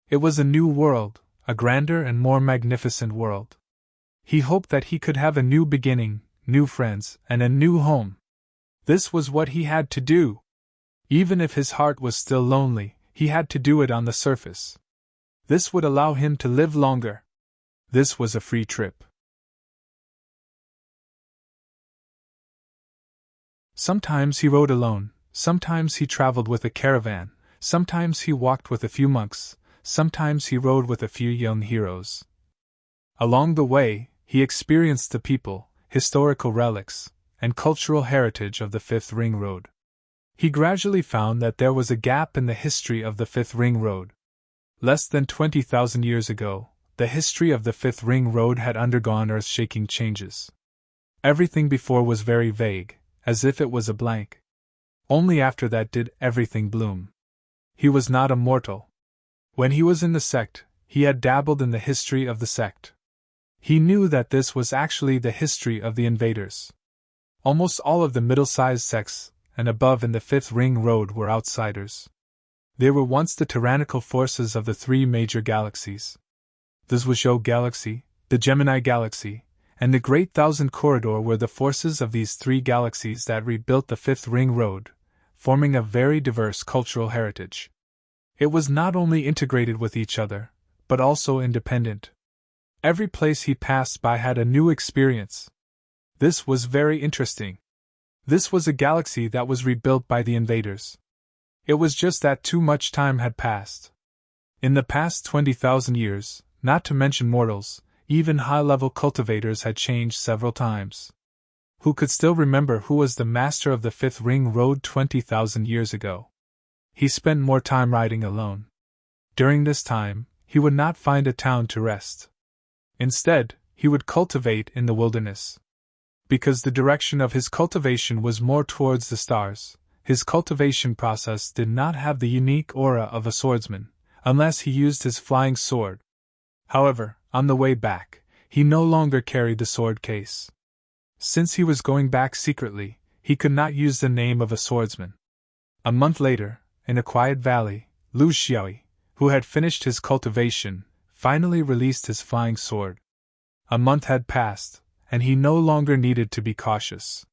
It was a new world, a grander and more magnificent world. He hoped that he could have a new beginning, new friends, and a new home. This was what he had to do. Even if his heart was still lonely, he had to do it on the surface. This would allow him to live longer. This was a free trip. Sometimes he rode alone, sometimes he traveled with a caravan, sometimes he walked with a few monks, sometimes he rode with a few young heroes. Along the way, he experienced the people, historical relics, and cultural heritage of the Fifth Ring Road. He gradually found that there was a gap in the history of the Fifth Ring Road. Less than 20,000 years ago, the history of the Fifth Ring Road had undergone earth-shaking changes. Everything before was very vague, as if it was a blank. Only after that did everything bloom. He was not a mortal. When he was in the sect, he had dabbled in the history of the sect. He knew that this was actually the history of the invaders. Almost all of the middle-sized sects and above in the Fifth Ring Road were outsiders. They were once the tyrannical forces of the three major galaxies. The Zhuozhou Galaxy, the Gemini Galaxy, and the Great Thousand Corridor were the forces of these three galaxies that rebuilt the Fifth Ring Road, forming a very diverse cultural heritage. It was not only integrated with each other, but also independent. Every place he passed by had a new experience. This was very interesting. This was a galaxy that was rebuilt by the invaders. It was just that too much time had passed. In the past 20,000 years, not to mention mortals, even high-level cultivators had changed several times. Who could still remember who was the master of the Fifth Ring Road 20,000 years ago? He spent more time riding alone. During this time, he would not find a town to rest. Instead, he would cultivate in the wilderness. Because the direction of his cultivation was more towards the stars, his cultivation process did not have the unique aura of a swordsman, unless he used his flying sword. However, on the way back, he no longer carried the sword case. Since he was going back secretly, he could not use the name of a swordsman. A month later, in a quiet valley, Lu Xiaoyi, who had finished his cultivation, finally released his flying sword. A month had passed, and he no longer needed to be cautious.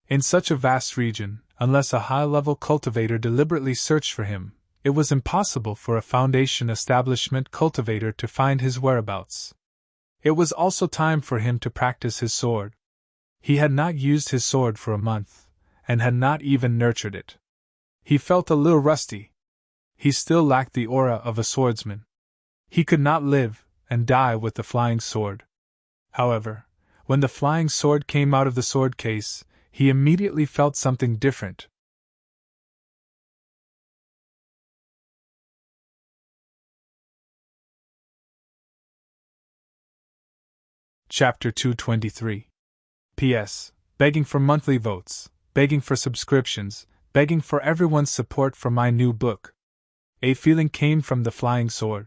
In such a vast region, unless a high-level cultivator deliberately searched for him, it was impossible for a Foundation establishment cultivator to find his whereabouts. It was also time for him to practice his sword. He had not used his sword for a month, and had not even nurtured it. He felt a little rusty. He still lacked the aura of a swordsman. He could not live and die with the flying sword. However, when the flying sword came out of the sword case, he immediately felt something different. Chapter 223. P.S. Begging for monthly votes, begging for subscriptions, begging for everyone's support for my new book. A feeling came from the flying sword.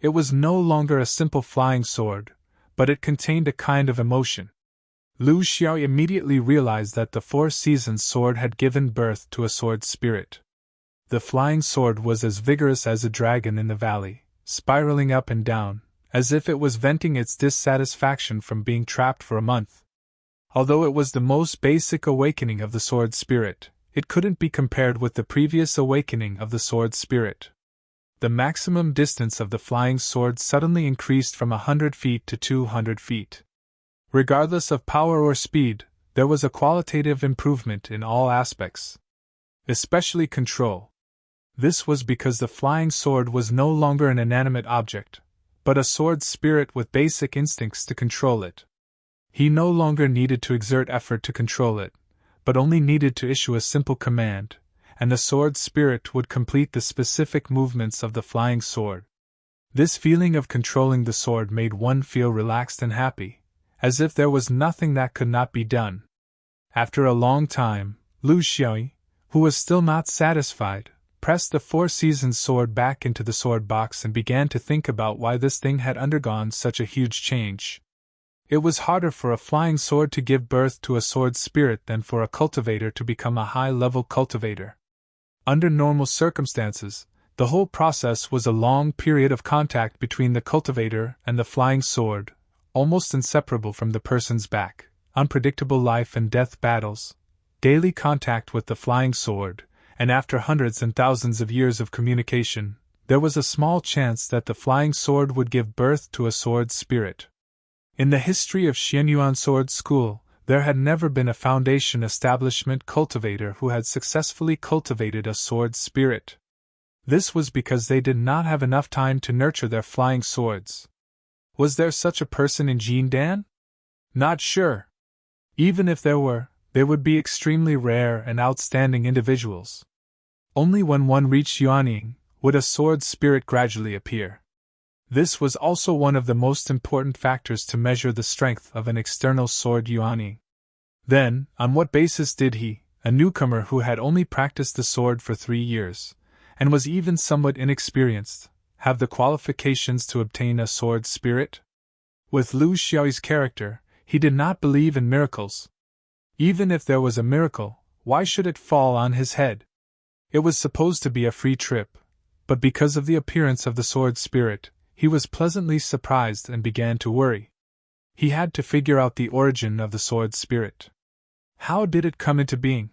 It was no longer a simple flying sword, but it contained a kind of emotion. Lu Xiao immediately realized that the Four Seasons sword had given birth to a sword spirit. The flying sword was as vigorous as a dragon in the valley, spiraling up and down, as if it was venting its dissatisfaction from being trapped for a month. Although it was the most basic awakening of the sword spirit, it couldn't be compared with the previous awakening of the sword spirit. The maximum distance of the flying sword suddenly increased from 100 feet to 200 feet. Regardless of power or speed, there was a qualitative improvement in all aspects. Especially control. This was because the flying sword was no longer an inanimate object, but a sword spirit with basic instincts to control it. He no longer needed to exert effort to control it, but only needed to issue a simple command, and the sword spirit would complete the specific movements of the flying sword. This feeling of controlling the sword made one feel relaxed and happy, as if there was nothing that could not be done. After a long time, Lu Xiaoyi, who was still not satisfied, pressed the Four Seasons sword back into the sword box and began to think about why this thing had undergone such a huge change. It was harder for a flying sword to give birth to a sword spirit than for a cultivator to become a high-level cultivator. Under normal circumstances, the whole process was a long period of contact between the cultivator and the flying sword, almost inseparable from the person's back, unpredictable life and death battles, daily contact with the flying sword, and after hundreds and thousands of years of communication, there was a small chance that the flying sword would give birth to a sword spirit. In the history of Xianyuan Sword School, There had never been a Foundation establishment cultivator who had successfully cultivated a sword spirit. This was because they did not have enough time to nurture their flying swords. Was there such a person in Jindan? Not sure. Even if there were, they would be extremely rare and outstanding individuals. Only when one reached Yuanying would a sword spirit gradually appear. This was also one of the most important factors to measure the strength of an external sword Yuanying. Then, on what basis did he, a newcomer who had only practiced the sword for 3 years, and was even somewhat inexperienced, have the qualifications to obtain a sword spirit? With Lu Xiao's character, he did not believe in miracles. Even if there was a miracle, why should it fall on his head? It was supposed to be a free trip, but because of the appearance of the sword spirit, he was pleasantly surprised and began to worry. He had to figure out the origin of the sword spirit. How did it come into being?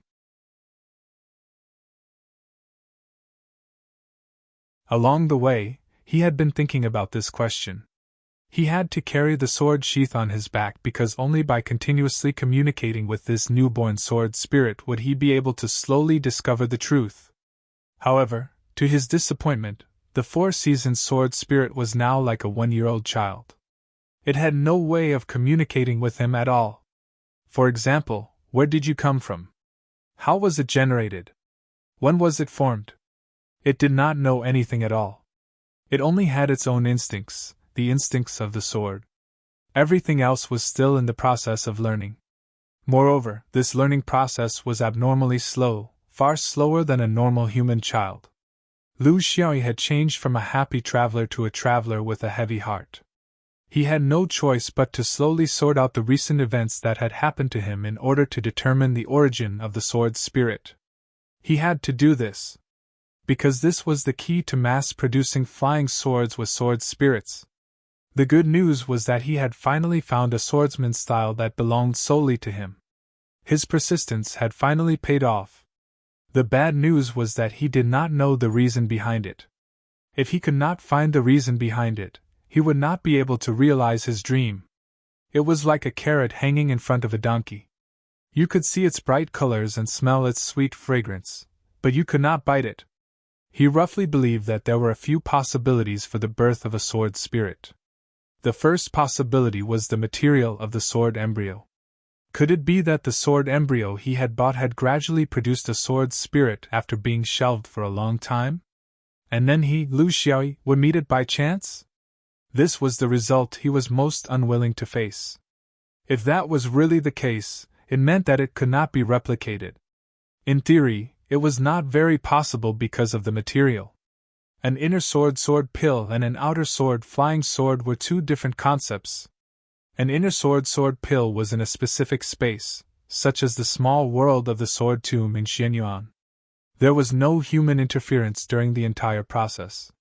Along the way, he had been thinking about this question. He had to carry the sword sheath on his back because only by continuously communicating with this newborn sword spirit would he be able to slowly discover the truth. However, to his disappointment, the 4-seasoned sword spirit was now like a 1-year-old child. It had no way of communicating with him at all. For example, where did you come from? How was it generated? When was it formed? It did not know anything at all. It only had its own instincts, the instincts of the sword. Everything else was still in the process of learning. Moreover, this learning process was abnormally slow, far slower than a normal human child. Lu Xiaoyi had changed from a happy traveler to a traveler with a heavy heart. He had no choice but to slowly sort out the recent events that had happened to him in order to determine the origin of the sword spirit. He had to do this because this was the key to mass-producing flying swords with sword spirits. The good news was that he had finally found a swordsman's style that belonged solely to him. His persistence had finally paid off. The bad news was that he did not know the reason behind it. If he could not find the reason behind it, he would not be able to realize his dream. It was like a carrot hanging in front of a donkey. You could see its bright colors and smell its sweet fragrance, but you could not bite it. He roughly believed that there were a few possibilities for the birth of a sword spirit. The first possibility was the material of the sword embryo. Could it be that the sword embryo he had bought had gradually produced a sword spirit after being shelved for a long time? And then he, Lu Xiaoyi, would meet it by chance? This was the result he was most unwilling to face. If that was really the case, it meant that it could not be replicated. In theory, it was not very possible because of the material. An inner sword pill and an outer flying sword were two different concepts. An inner sword pill was in a specific space, such as the small world of the sword tomb in Xianyuan. There was no human interference during the entire process.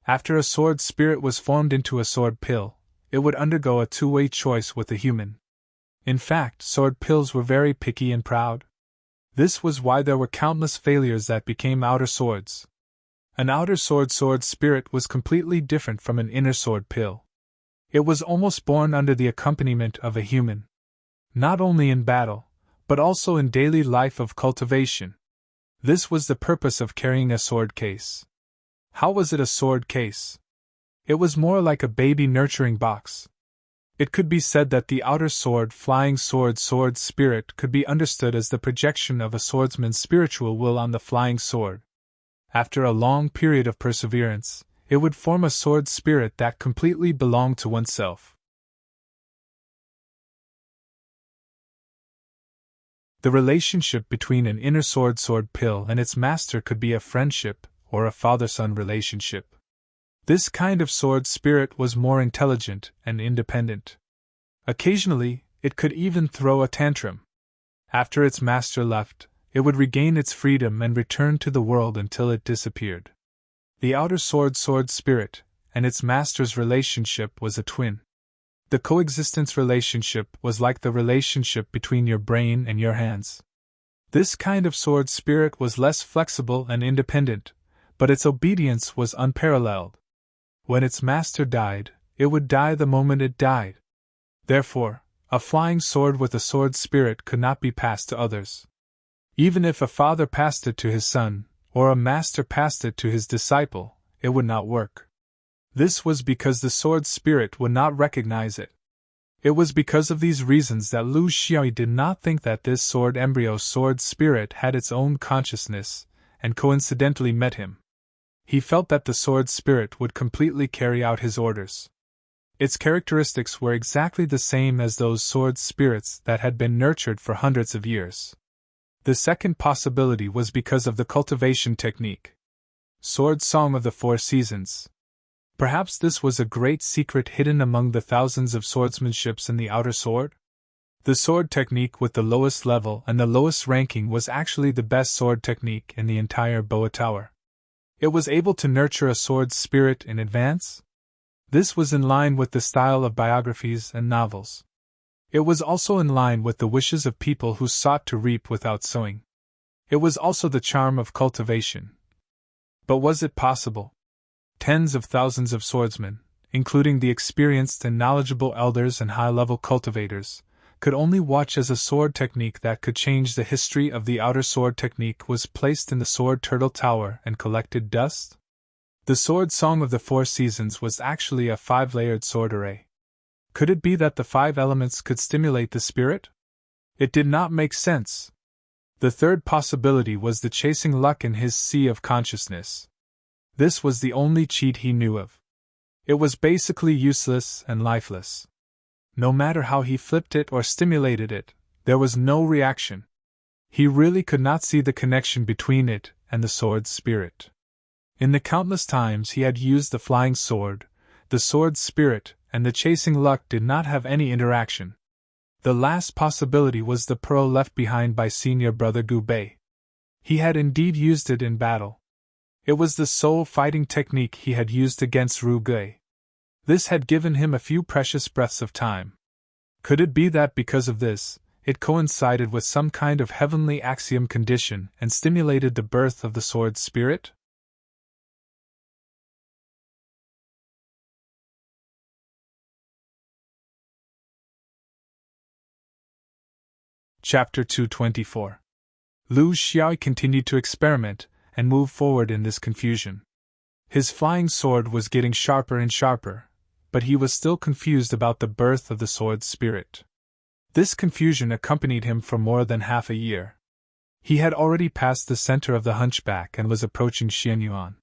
After a sword spirit was formed into a sword pill, it would undergo a two-way choice with a human. In fact, sword pills were very picky and proud. This was why there were countless failures that became outer swords. An outer sword spirit was completely different from an inner sword pill. It was almost born under the accompaniment of a human. Not only in battle, but also in daily life of cultivation. This was the purpose of carrying a sword case. How was it a sword case? It was more like a baby nurturing box. It could be said that the outer flying sword spirit could be understood as the projection of a swordsman's spiritual will on the flying sword. After a long period of perseverance, it would form a sword spirit that completely belonged to oneself. The relationship between an inner sword pill and its master could be a friendship or a father-son relationship. This kind of sword spirit was more intelligent and independent. Occasionally, it could even throw a tantrum. After its master left, it would regain its freedom and return to the world until it disappeared. The outer sword spirit and its master's relationship was a twin. The coexistence relationship was like the relationship between your brain and your hands. This kind of sword spirit was less flexible and independent, but its obedience was unparalleled. When its master died, it would die the moment it died. Therefore, A flying sword with a sword spirit could not be passed to others. Even if a father passed it to his son, or a master passed it to his disciple, it would not work. This was because the sword spirit would not recognize it. It was because of these reasons that Lu Xiaoyi did not think that this sword embryo sword spirit had its own consciousness, and coincidentally met him. He felt that the sword spirit would completely carry out his orders. Its characteristics were exactly the same as those sword spirits that had been nurtured for hundreds of years. The second possibility was because of the cultivation technique. Sword Song of the Four Seasons. Perhaps this was a great secret hidden among the thousands of swordsmanships in the outer sword? The sword technique with the lowest level and the lowest ranking was actually the best sword technique in the entire Boa Tower. It was able to nurture a sword spirit in advance. This was in line with the style of biographies and novels. It was also in line with the wishes of people who sought to reap without sowing. It was also the charm of cultivation. But was it possible? Tens of thousands of swordsmen, including the experienced and knowledgeable elders and high-level cultivators, could only watch as a sword technique that could change the history of the outer sword technique was placed in the sword turtle tower and collected dust? The sword Song of the Four Seasons was actually a 5-layered sword array. Could it be that the 5 elements could stimulate the spirit? It did not make sense. The third possibility was the chasing luck in his sea of consciousness. This was the only cheat he knew of. It was basically useless and lifeless. No matter how he flipped it or stimulated it, there was no reaction. He really could not see the connection between it and the sword's spirit. In the countless times he had used the flying sword, the sword's spirit and the chasing luck did not have any interaction. The last possibility was the pearl left behind by senior brother Gu Bei. He had indeed used it in battle. It was the sole fighting technique he had used against Ru Gui. This had given him a few precious breaths of time. Could it be that because of this, it coincided with some kind of heavenly axiom condition and stimulated the birth of the sword spirit? Chapter 224. Lu Xiaoyi continued to experiment and move forward in this confusion. His flying sword was getting sharper and sharper, but he was still confused about the birth of the sword spirit. This confusion accompanied him for more than half a year. He had already passed the center of the hunchback and was approaching Xianyuan.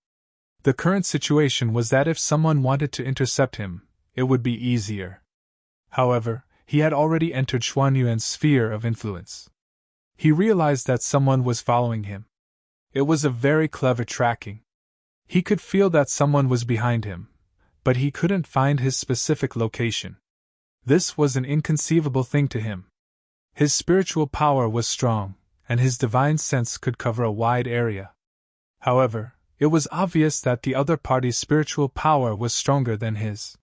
The current situation was that if someone wanted to intercept him, it would be easier. However, he had already entered Xuanyuan's sphere of influence. He realized that someone was following him. It was a very clever tracking. He could feel that someone was behind him, but he couldn't find his specific location. This was an inconceivable thing to him. His spiritual power was strong, and his divine sense could cover a wide area. However, it was obvious that the other party's spiritual power was stronger than his.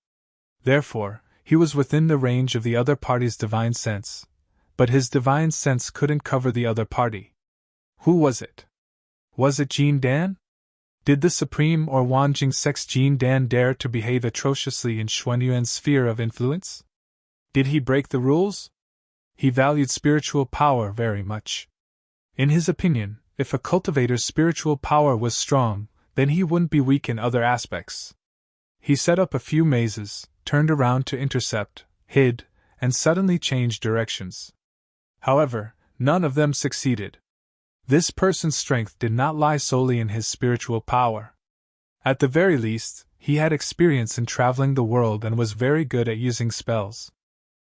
Therefore, he was within the range of the other party's divine sense, but his divine sense couldn't cover the other party. Who was it? Was it Jin Dan? Did the Supreme or Wanjing Sex Jin Dan dare to behave atrociously in Xuanyuan's sphere of influence? Did he break the rules? He valued spiritual power very much. In his opinion, if a cultivator's spiritual power was strong, then he wouldn't be weak in other aspects. He set up a few mazes, turned around to intercept, hid, and suddenly changed directions. However, none of them succeeded. This person's strength did not lie solely in his spiritual power. At the very least, he had experience in traveling the world and was very good at using spells.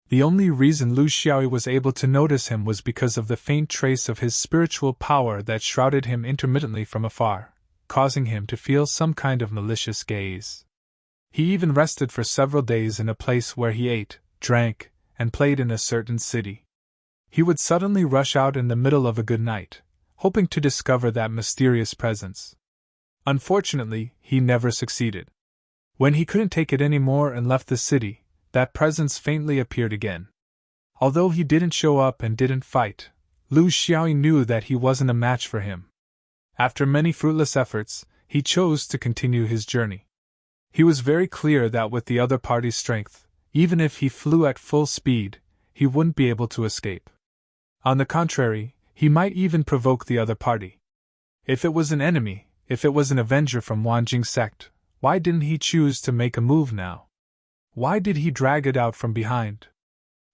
The only reason Lu Xiaoyi was able to notice him was because of the faint trace of his spiritual power that shrouded him intermittently from afar, causing him to feel some kind of malicious gaze. He even rested for several days in a place where he ate, drank, and played in a certain city. He would suddenly rush out in the middle of a good night, hoping to discover that mysterious presence. Unfortunately, he never succeeded. When he couldn't take it anymore and left the city, that presence faintly appeared again. Although he didn't show up and didn't fight, Lu Xiaoyi knew that he wasn't a match for him. After many fruitless efforts, he chose to continue his journey. He was very clear that with the other party's strength, even if he flew at full speed, he wouldn't be able to escape. On the contrary, he might even provoke the other party. If it was an enemy, if it was an avenger from Wanjing sect, why didn't he choose to make a move now? Why did he drag it out from behind?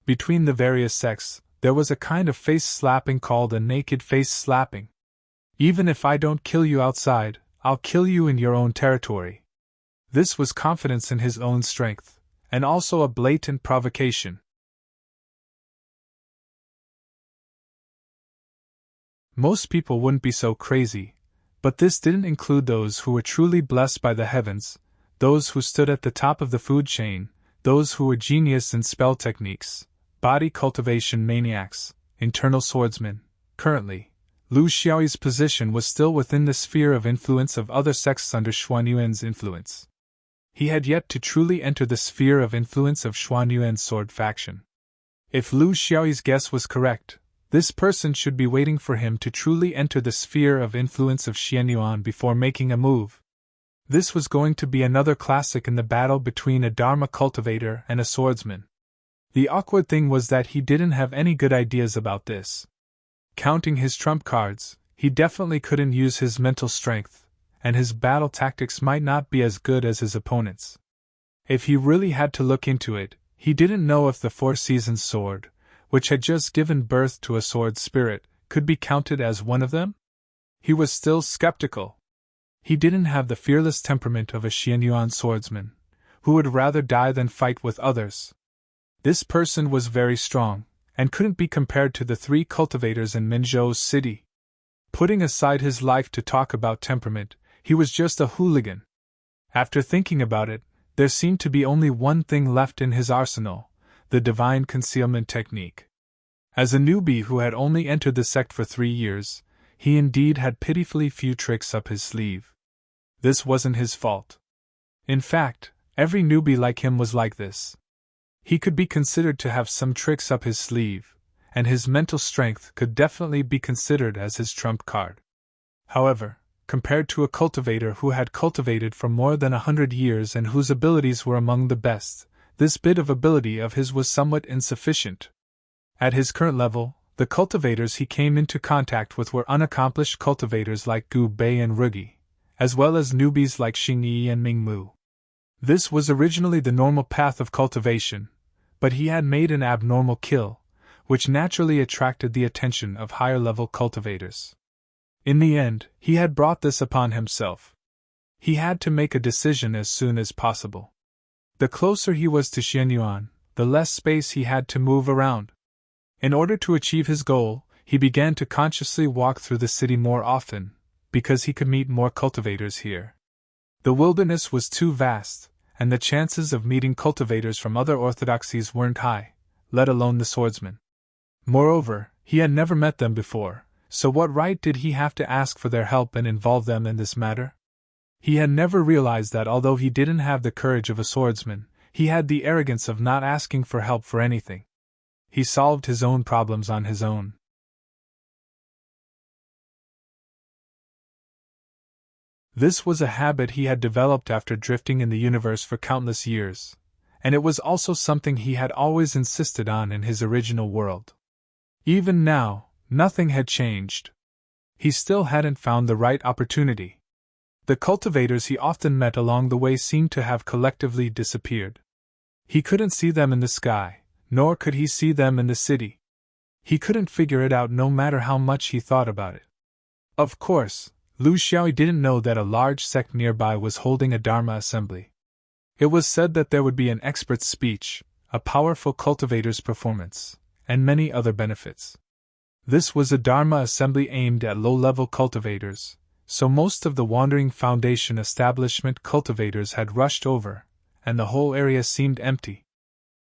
Between the various sects, there was a kind of face-slapping called a naked face-slapping. Even if I don't kill you outside, I'll kill you in your own territory. This was confidence in his own strength, and also a blatant provocation. Most people wouldn't be so crazy, but this didn't include those who were truly blessed by the heavens, those who stood at the top of the food chain, those who were genius in spell techniques, body cultivation maniacs, internal swordsmen. Currently, Lu Xiaoyi's position was still within the sphere of influence of other sects under Xuanyuan's influence. He had yet to truly enter the sphere of influence of Xuanyuan's sword faction. If Lu Xiaoyi's guess was correct, this person should be waiting for him to truly enter the sphere of influence of Xuanyuan before making a move. This was going to be another classic in the battle between a Dharma cultivator and a swordsman. The awkward thing was that he didn't have any good ideas about this. Counting his trump cards, he definitely couldn't use his mental strength, and his battle tactics might not be as good as his opponent's. If he really had to look into it, he didn't know if the Four Seasons sword, which had just given birth to a sword spirit, could be counted as one of them? He was still skeptical. He didn't have the fearless temperament of a Xianyuan swordsman, who would rather die than fight with others. This person was very strong, and couldn't be compared to the 3 cultivators in Minzhou's city. Putting aside his life to talk about temperament, he was just a hooligan. After thinking about it, there seemed to be only one thing left in his arsenal: the divine concealment technique. As a newbie who had only entered the sect for 3 years, he indeed had pitifully few tricks up his sleeve. This wasn't his fault. In fact, every newbie like him was like this. He could be considered to have some tricks up his sleeve, and his mental strength could definitely be considered as his trump card. However, compared to a cultivator who had cultivated for more than 100 years and whose abilities were among the best, this bit of ability of his was somewhat insufficient. At his current level, the cultivators he came into contact with were unaccomplished cultivators like Gu Bei and Rugi, as well as newbies like Xing Yi and Ming Mu. This was originally the normal path of cultivation, but he had made an abnormal kill, which naturally attracted the attention of higher-level cultivators. In the end, he had brought this upon himself. He had to make a decision as soon as possible. The closer he was to Xianyuan, the less space he had to move around. In order to achieve his goal, he began to consciously walk through the city more often, because he could meet more cultivators here. The wilderness was too vast, and the chances of meeting cultivators from other orthodoxies weren't high, let alone the swordsmen. Moreover, he had never met them before, so what right did he have to ask for their help and involve them in this matter? He had never realized that although he didn't have the courage of a swordsman, he had the arrogance of not asking for help for anything. He solved his own problems on his own. This was a habit he had developed after drifting in the universe for countless years, and it was also something he had always insisted on in his original world. Even now, nothing had changed. He still hadn't found the right opportunity. The cultivators he often met along the way seemed to have collectively disappeared. He couldn't see them in the sky, nor could he see them in the city. He couldn't figure it out no matter how much he thought about it. Of course, Lu Xiaoyi didn't know that a large sect nearby was holding a Dharma assembly. It was said that there would be an expert's speech, a powerful cultivator's performance, and many other benefits. This was a Dharma assembly aimed at low-level cultivators, so most of the Wandering Foundation establishment cultivators had rushed over, and the whole area seemed empty.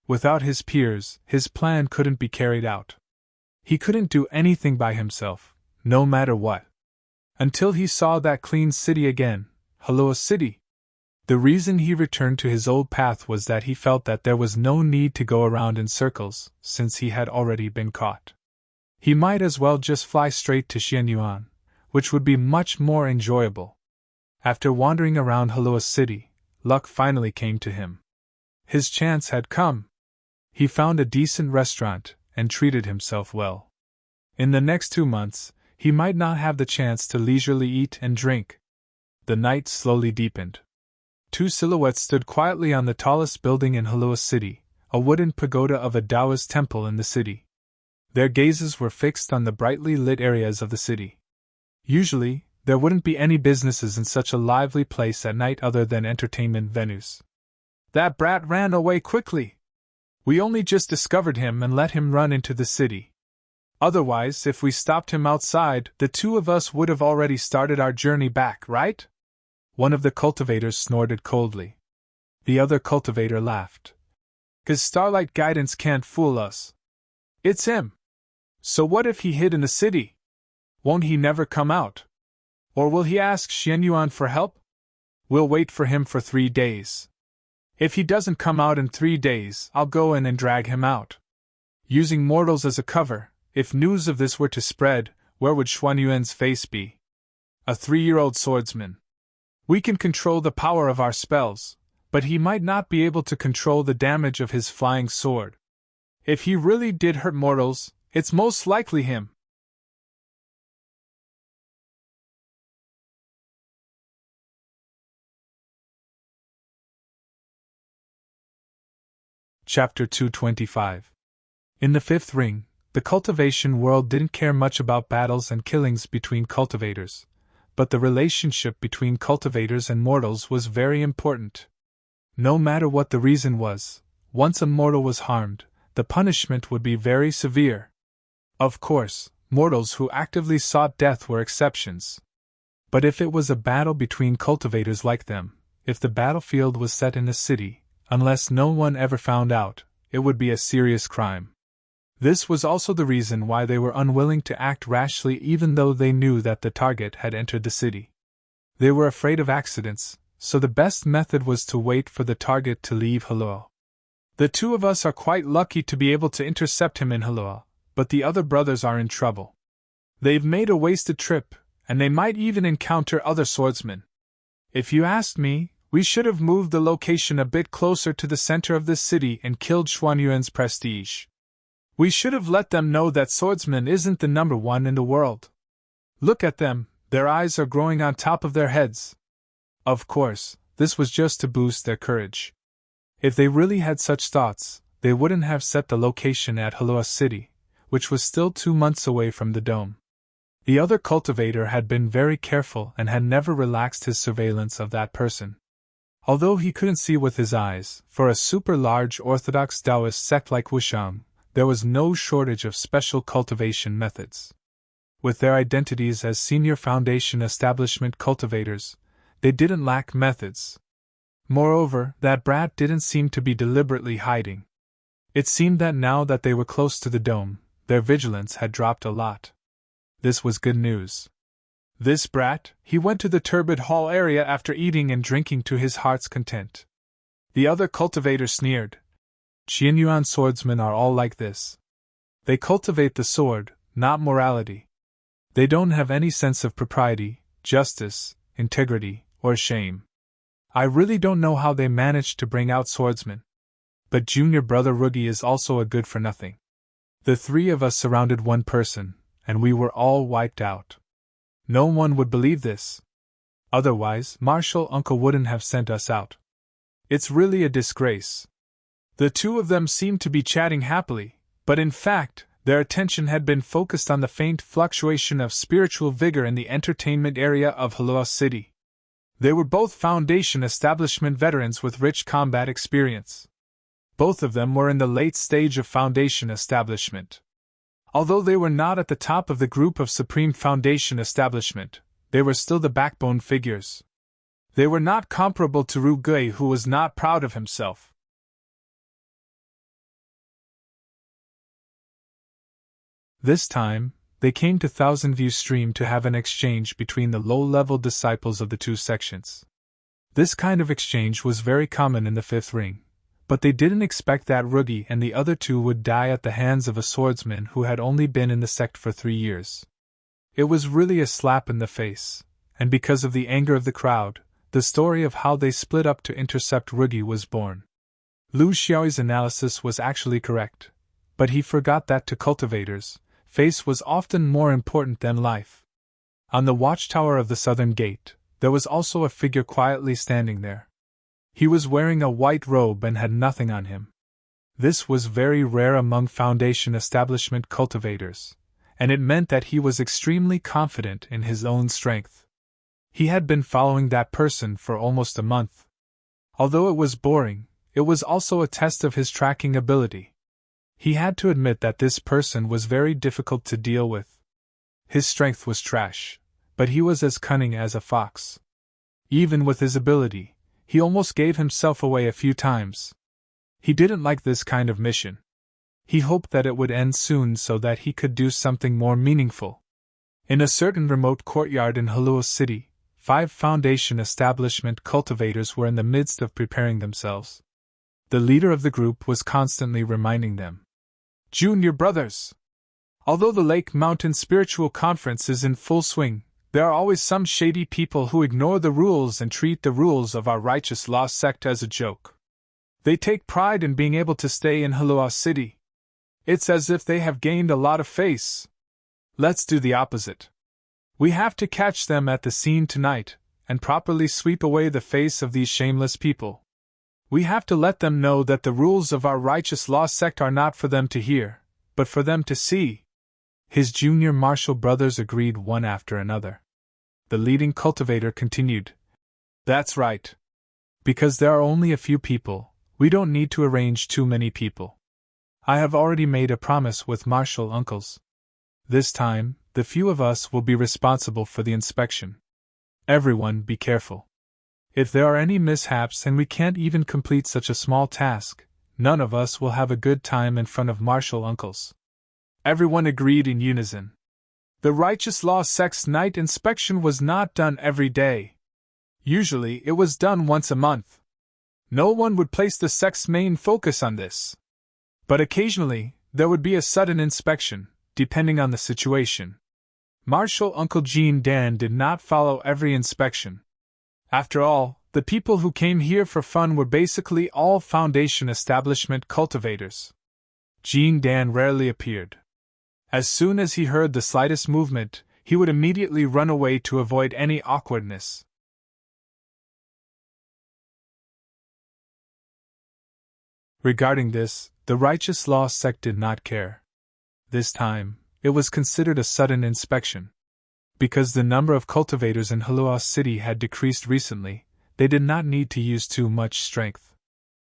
Without his peers, his plan couldn't be carried out. He couldn't do anything by himself, no matter what. Until he saw that clean city again, Hello City. The reason he returned to his old path was that he felt that there was no need to go around in circles, since he had already been caught. He might as well just fly straight to Xianyuan, which would be much more enjoyable. After wandering around Hello City, luck finally came to him. His chance had come. He found a decent restaurant and treated himself well. In the next 2 months, he might not have the chance to leisurely eat and drink. The night slowly deepened. 2 silhouettes stood quietly on the tallest building in Halua City, a wooden pagoda of a Taoist temple in the city. Their gazes were fixed on the brightly lit areas of the city. Usually, there wouldn't be any businesses in such a lively place at night other than entertainment venues. That brat ran away quickly. We only just discovered him and let him run into the city. Otherwise, if we stopped him outside, the 2 of us would have already started our journey back, right? One of the cultivators snorted coldly. The other cultivator laughed. 'Cause Starlight Guidance can't fool us. It's him. So what if he hid in the city? Won't he never come out? Or will he ask Xianyuan for help? We'll wait for him for 3 days. If he doesn't come out in 3 days, I'll go in and drag him out. Using mortals as a cover, if news of this were to spread, where would Xuanyuan's face be? A 3-year-old swordsman. We can control the power of our spells, but he might not be able to control the damage of his flying sword. If he really did hurt mortals, it's most likely him. Chapter 225. In the 5th ring, the cultivation world didn't care much about battles and killings between cultivators, but the relationship between cultivators and mortals was very important. No matter what the reason was, once a mortal was harmed, the punishment would be very severe. Of course, mortals who actively sought death were exceptions. But if it was a battle between cultivators like them, if the battlefield was set in a city, unless no one ever found out, it would be a serious crime. This was also the reason why they were unwilling to act rashly even though they knew that the target had entered the city. They were afraid of accidents, so the best method was to wait for the target to leave Halua. The 2 of us are quite lucky to be able to intercept him in Halua, but the other brothers are in trouble. They've made a wasted trip, and they might even encounter other swordsmen. If you asked me, we should have moved the location a bit closer to the center of this city and killed Xuanyuan's prestige. We should have let them know that swordsman isn't the number 1 in the world. Look at them, their eyes are growing on top of their heads. Of course, this was just to boost their courage. If they really had such thoughts, they wouldn't have set the location at Halua City, which was still 2 months away from the dome. The other cultivator had been very careful and had never relaxed his surveillance of that person. Although he couldn't see with his eyes, for a super-large Orthodox Taoist sect like Wushang, there was no shortage of special cultivation methods. With their identities as senior Foundation establishment cultivators, they didn't lack methods. Moreover, that brat didn't seem to be deliberately hiding. It seemed that now that they were close to the dome, their vigilance had dropped a lot. This was good news. This brat, he went to the turbid hall area after eating and drinking to his heart's content. The other cultivator sneered. Xianyuan swordsmen are all like this. They cultivate the sword, not morality. They don't have any sense of propriety, justice, integrity, or shame. I really don't know how they manage to bring out swordsmen. But junior brother Rugi is also a good-for-nothing. The 3 of us surrounded one person, and we were all wiped out. No one would believe this. Otherwise, Marshal Uncle wouldn't have sent us out. It's really a disgrace. The 2 of them seemed to be chatting happily, but in fact, their attention had been focused on the faint fluctuation of spiritual vigor in the entertainment area of Halua City. They were both Foundation establishment veterans with rich combat experience. Both of them were in the late stage of Foundation establishment. Although they were not at the top of the group of Supreme Foundation establishment, they were still the backbone figures. They were not comparable to Ru Gui, who was not proud of himself. This time, they came to Thousand View Stream to have an exchange between the low-level disciples of the 2 sections. This kind of exchange was very common in the 5th ring, but they didn't expect that Rugi and the other 2 would die at the hands of a swordsman who had only been in the sect for 3 years. It was really a slap in the face, and because of the anger of the crowd, the story of how they split up to intercept Rugi was born. Lu Xiao's analysis was actually correct, but he forgot that to cultivators, face was often more important than life. On the watchtower of the southern gate, there was also a figure quietly standing there. He was wearing a white robe and had nothing on him. This was very rare among Foundation establishment cultivators, and it meant that he was extremely confident in his own strength. He had been following that person for almost a month. Although it was boring, it was also a test of his tracking ability. He had to admit that this person was very difficult to deal with. His strength was trash, but he was as cunning as a fox. Even with his ability, he almost gave himself away a few times. He didn't like this kind of mission. He hoped that it would end soon so that he could do something more meaningful. In a certain remote courtyard in Hulua City, 5 Foundation establishment cultivators were in the midst of preparing themselves. The leader of the group was constantly reminding them. Junior brothers! Although the Lake Mountain Spiritual Conference is in full swing, there are always some shady people who ignore the rules and treat the rules of our righteous law sect as a joke. They take pride in being able to stay in Hulua City. It's as if they have gained a lot of face. Let's do the opposite. We have to catch them at the scene tonight, and properly sweep away the face of these shameless people. We have to let them know that the rules of our righteous law sect are not for them to hear, but for them to see. His junior martial brothers agreed one after another. The leading cultivator continued. That's right. Because there are only a few people, we don't need to arrange too many people. I have already made a promise with martial uncles. This time, the few of us will be responsible for the inspection. Everyone be careful. If there are any mishaps and we can't even complete such a small task, none of us will have a good time in front of martial uncles. Everyone agreed in unison. The Righteous Law Sect's night inspection was not done every day. Usually it was done once a month. No one would place the sect's main focus on this. But occasionally, there would be a sudden inspection, depending on the situation. Martial Uncle Jean Dan did not follow every inspection. After all, the people who came here for fun were basically all Foundation establishment cultivators. Jean Dan rarely appeared. As soon as he heard the slightest movement, he would immediately run away to avoid any awkwardness. Regarding this, the Righteous Law sect did not care. This time, it was considered a sudden inspection. Because the number of cultivators in Hulua City had decreased recently, they did not need to use too much strength.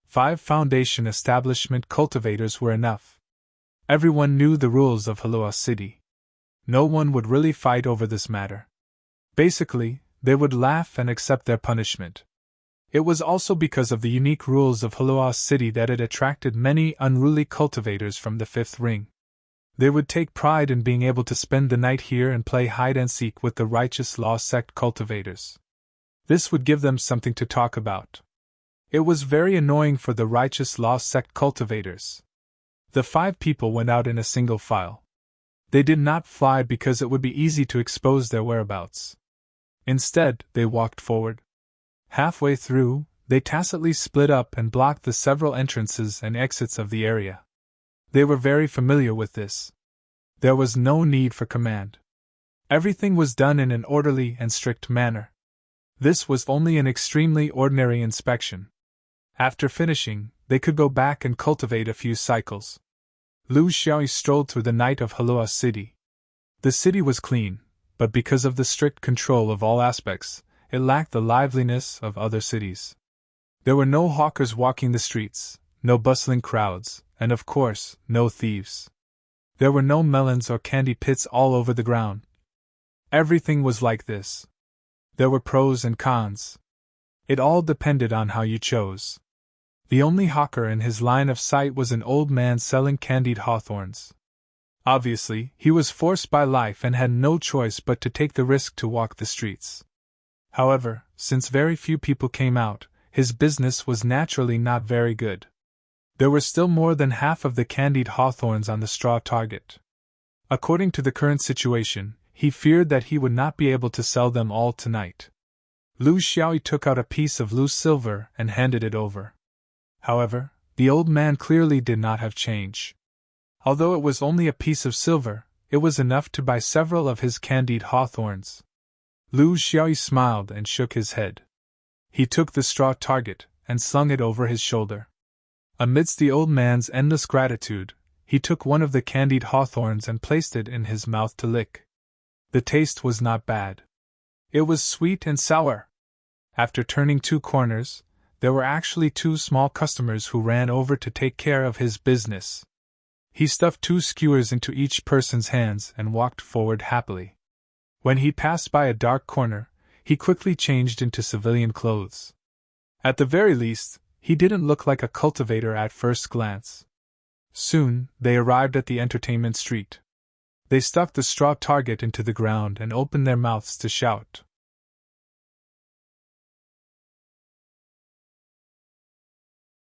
5 Foundation establishment cultivators were enough. Everyone knew the rules of Hulua City. No one would really fight over this matter. Basically, they would laugh and accept their punishment. It was also because of the unique rules of Hulua City that it attracted many unruly cultivators from the 5th ring. They would take pride in being able to spend the night here and play hide-and-seek with the Righteous Law sect cultivators. This would give them something to talk about. It was very annoying for the Righteous Law sect cultivators. The 5 people went out in a single file. They did not fly because it would be easy to expose their whereabouts. Instead, they walked forward. Halfway through, they tacitly split up and blocked the several entrances and exits of the area. They were very familiar with this. There was no need for command. Everything was done in an orderly and strict manner. This was only an extremely ordinary inspection. After finishing, they could go back and cultivate a few cycles. Lu Xiaoyi strolled through the night of Hulua City. The city was clean, but because of the strict control of all aspects, it lacked the liveliness of other cities. There were no hawkers walking the streets, no bustling crowds, and of course, no thieves. There were no melons or candy pits all over the ground. Everything was like this. There were pros and cons. It all depended on how you chose. The only hawker in his line of sight was an old man selling candied hawthorns. Obviously, he was forced by life and had no choice but to take the risk to walk the streets. However, since very few people came out, his business was naturally not very good. There were still more than half of the candied hawthorns on the straw target. According to the current situation, he feared that he would not be able to sell them all tonight. Lu Xiaoyi took out a piece of loose silver and handed it over. However, The old man clearly did not have change. Although it was only a piece of silver, it was enough to buy several of his candied hawthorns. Lu Xiaoyi smiled and shook his head. He took the straw target and slung it over his shoulder. Amidst the old man's endless gratitude, he took one of the candied hawthorns and placed it in his mouth to lick. The taste was not bad. It was sweet and sour. After turning 2 corners, there were actually 2 small customers who ran over to take care of his business. He stuffed 2 skewers into each person's hands and walked forward happily. When he passed by a dark corner, he quickly changed into civilian clothes. At the very least, he didn't look like a cultivator at first glance. Soon, they arrived at the entertainment street. They stuck the straw target into the ground and opened their mouths to shout.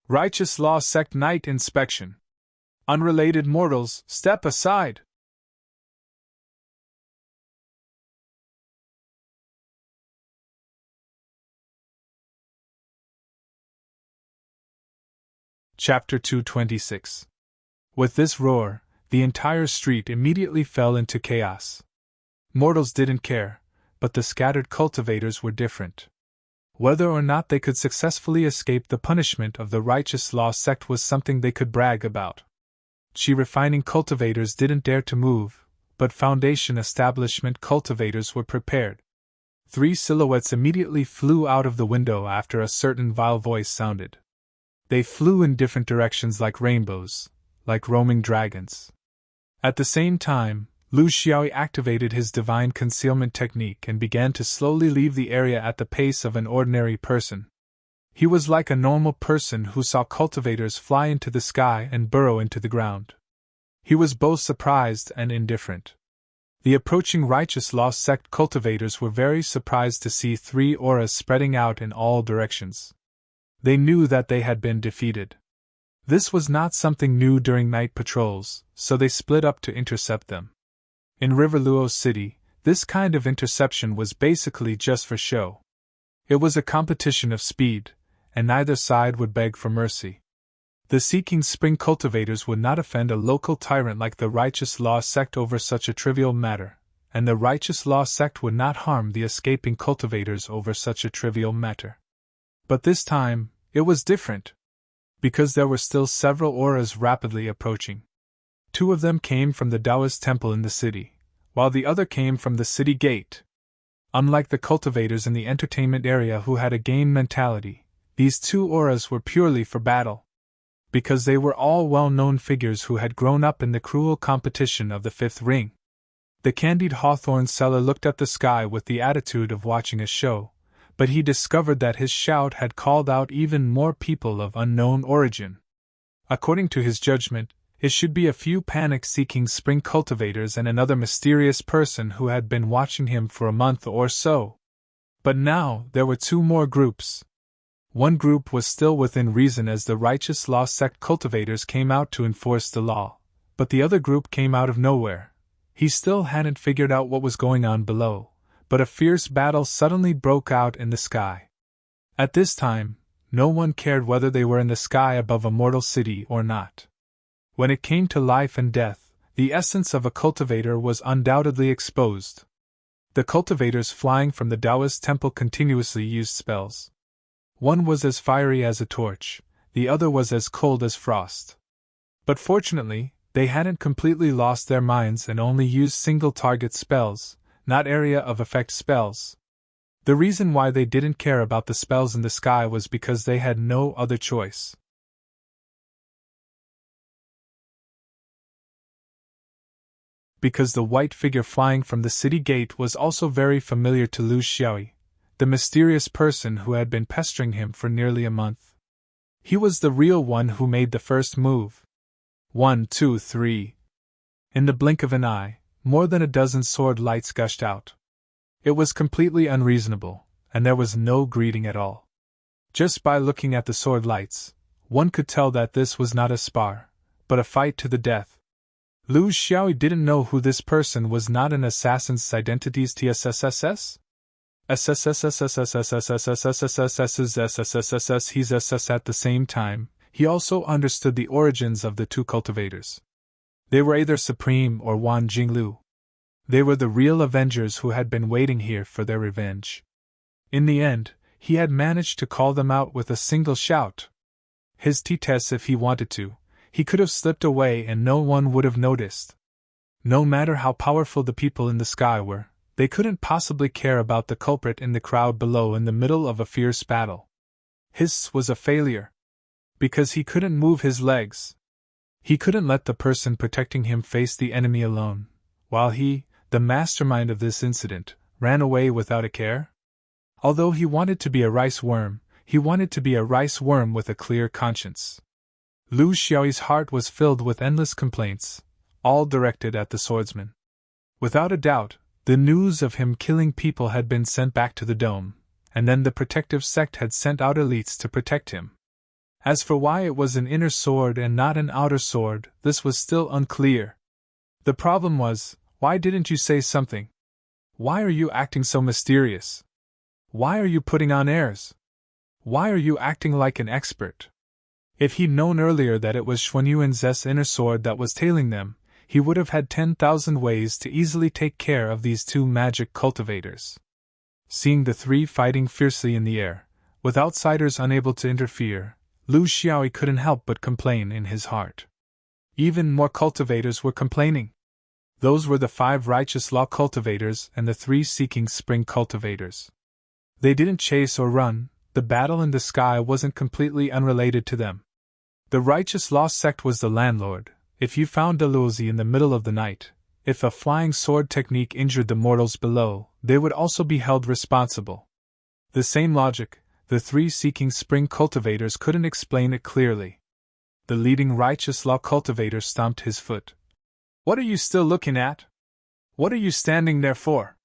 Righteous Law Sect Night Inspection. Unrelated mortals, step aside! Chapter 226. With this roar, the entire street immediately fell into chaos. Mortals didn't care, but the scattered cultivators were different. Whether or not they could successfully escape the punishment of the Righteous Law Sect was something they could brag about. Refining cultivators didn't dare to move, but Foundation establishment cultivators were prepared. 3 silhouettes immediately flew out of the window after a certain vile voice sounded. They flew in different directions like rainbows, like roaming dragons. At the same time, Lu Xiaoyi activated his divine concealment technique and began to slowly leave the area at the pace of an ordinary person. He was like a normal person who saw cultivators fly into the sky and burrow into the ground. He was both surprised and indifferent. The approaching Righteous Law Sect cultivators were very surprised to see 3 auras spreading out in all directions. They knew that they had been defeated. This was not something new during night patrols, so they split up to intercept them. In Riverluo City, this kind of interception was basically just for show. It was a competition of speed, and neither side would beg for mercy. The Seeking Spring cultivators would not offend a local tyrant like the Righteous Law Sect over such a trivial matter, and the Righteous Law Sect would not harm the escaping cultivators over such a trivial matter. But this time, it was different. Because there were still several auras rapidly approaching. 2 of them came from the Taoist temple in the city, while the other came from the city gate. Unlike the cultivators in the entertainment area who had a game mentality, these 2 auras were purely for battle. Because they were all well-known figures who had grown up in the cruel competition of the 5th ring. The candied hawthorn seller looked at the sky with the attitude of watching a show, but he discovered that his shout had called out even more people of unknown origin. According to his judgment, it should be a few panic-seeking spring cultivators and another mysterious person who had been watching him for a month or so. But now there were 2 more groups. One group was still within reason as the Righteous Law Sect cultivators came out to enforce the law, but the other group came out of nowhere. He still hadn't figured out what was going on below, but a fierce battle suddenly broke out in the sky. At this time, no one cared whether they were in the sky above a mortal city or not. When it came to life and death, the essence of a cultivator was undoubtedly exposed. The cultivators flying from the Taoist temple continuously used spells. One was as fiery as a torch, the other was as cold as frost. But fortunately, they hadn't completely lost their minds and only used single-target spells, not area of effect spells. The reason why they didn't care about the spells in the sky was because they had no other choice. Because the white figure flying from the city gate was also very familiar to Lu Xiaoyi, the mysterious person who had been pestering him for nearly a month. He was the real one who made the first move. 1, 2, 3. In the blink of an eye, more than a dozen sword lights gushed out. It was completely unreasonable, and there was no greeting at all. Just by looking at the sword lights, one could tell that this was not a spar, but a fight to the death. Lu Xiaoyi didn't know who this person was, not an assassin's identities TSSSS? He's SS at the same time, he also understood the origins of the two cultivators. They were either Supreme or Wan Jinglu. They were the real avengers who had been waiting here for their revenge. In the end, he had managed to call them out with a single shout. His T-test, if he wanted to, he could have slipped away and no one would have noticed. No matter how powerful the people in the sky were, they couldn't possibly care about the culprit in the crowd below in the middle of a fierce battle. His was a failure. Because he couldn't move his legs. He couldn't let the person protecting him face the enemy alone, while he, the mastermind of this incident, ran away without a care? Although he wanted to be a rice worm, he wanted to be a rice worm with a clear conscience. Lu Xiaoyi's heart was filled with endless complaints, all directed at the swordsman. Without a doubt, the news of him killing people had been sent back to the dome, and then the protective sect had sent out elites to protect him. As for why it was an inner sword and not an outer sword, this was still unclear. The problem was, why didn't you say something? Why are you acting so mysterious? Why are you putting on airs? Why are you acting like an expert? If he'd known earlier that it was Xuanyuan's inner sword that was tailing them, he would have had 10,000 ways to easily take care of these two magic cultivators. Seeing the three fighting fiercely in the air, with outsiders unable to interfere, Lu Xiaoyi couldn't help but complain in his heart. Even more cultivators were complaining. Those were the 5 righteous law cultivators and the 3 seeking spring cultivators. They didn't chase or run, the battle in the sky wasn't completely unrelated to them. The righteous law sect was the landlord. If you found Dalhousie in the middle of the night, if a flying sword technique injured the mortals below, they would also be held responsible. The same logic, the 3 seeking spring cultivators couldn't explain it clearly. The leading righteous law cultivator stomped his foot. What are you still looking at? What are you standing there for?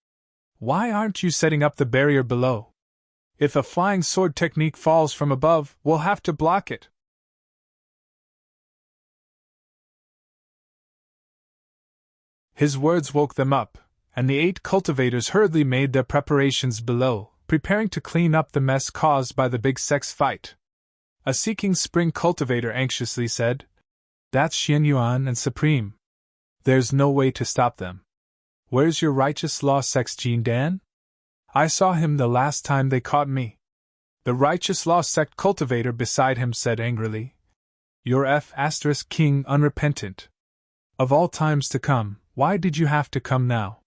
Why aren't you setting up the barrier below? If a flying sword technique falls from above, we'll have to block it. His words woke them up, and the 8 cultivators hurriedly made their preparations below, preparing to clean up the mess caused by the big sex fight. A seeking spring cultivator anxiously said, "That's Xianyuan and Supreme. There's no way to stop them. Where's your righteous law sex Jean Dan? I saw him the last time they caught me." The righteous law sect cultivator beside him said angrily, "You're King unrepentant. Of all times to come, why did you have to come now?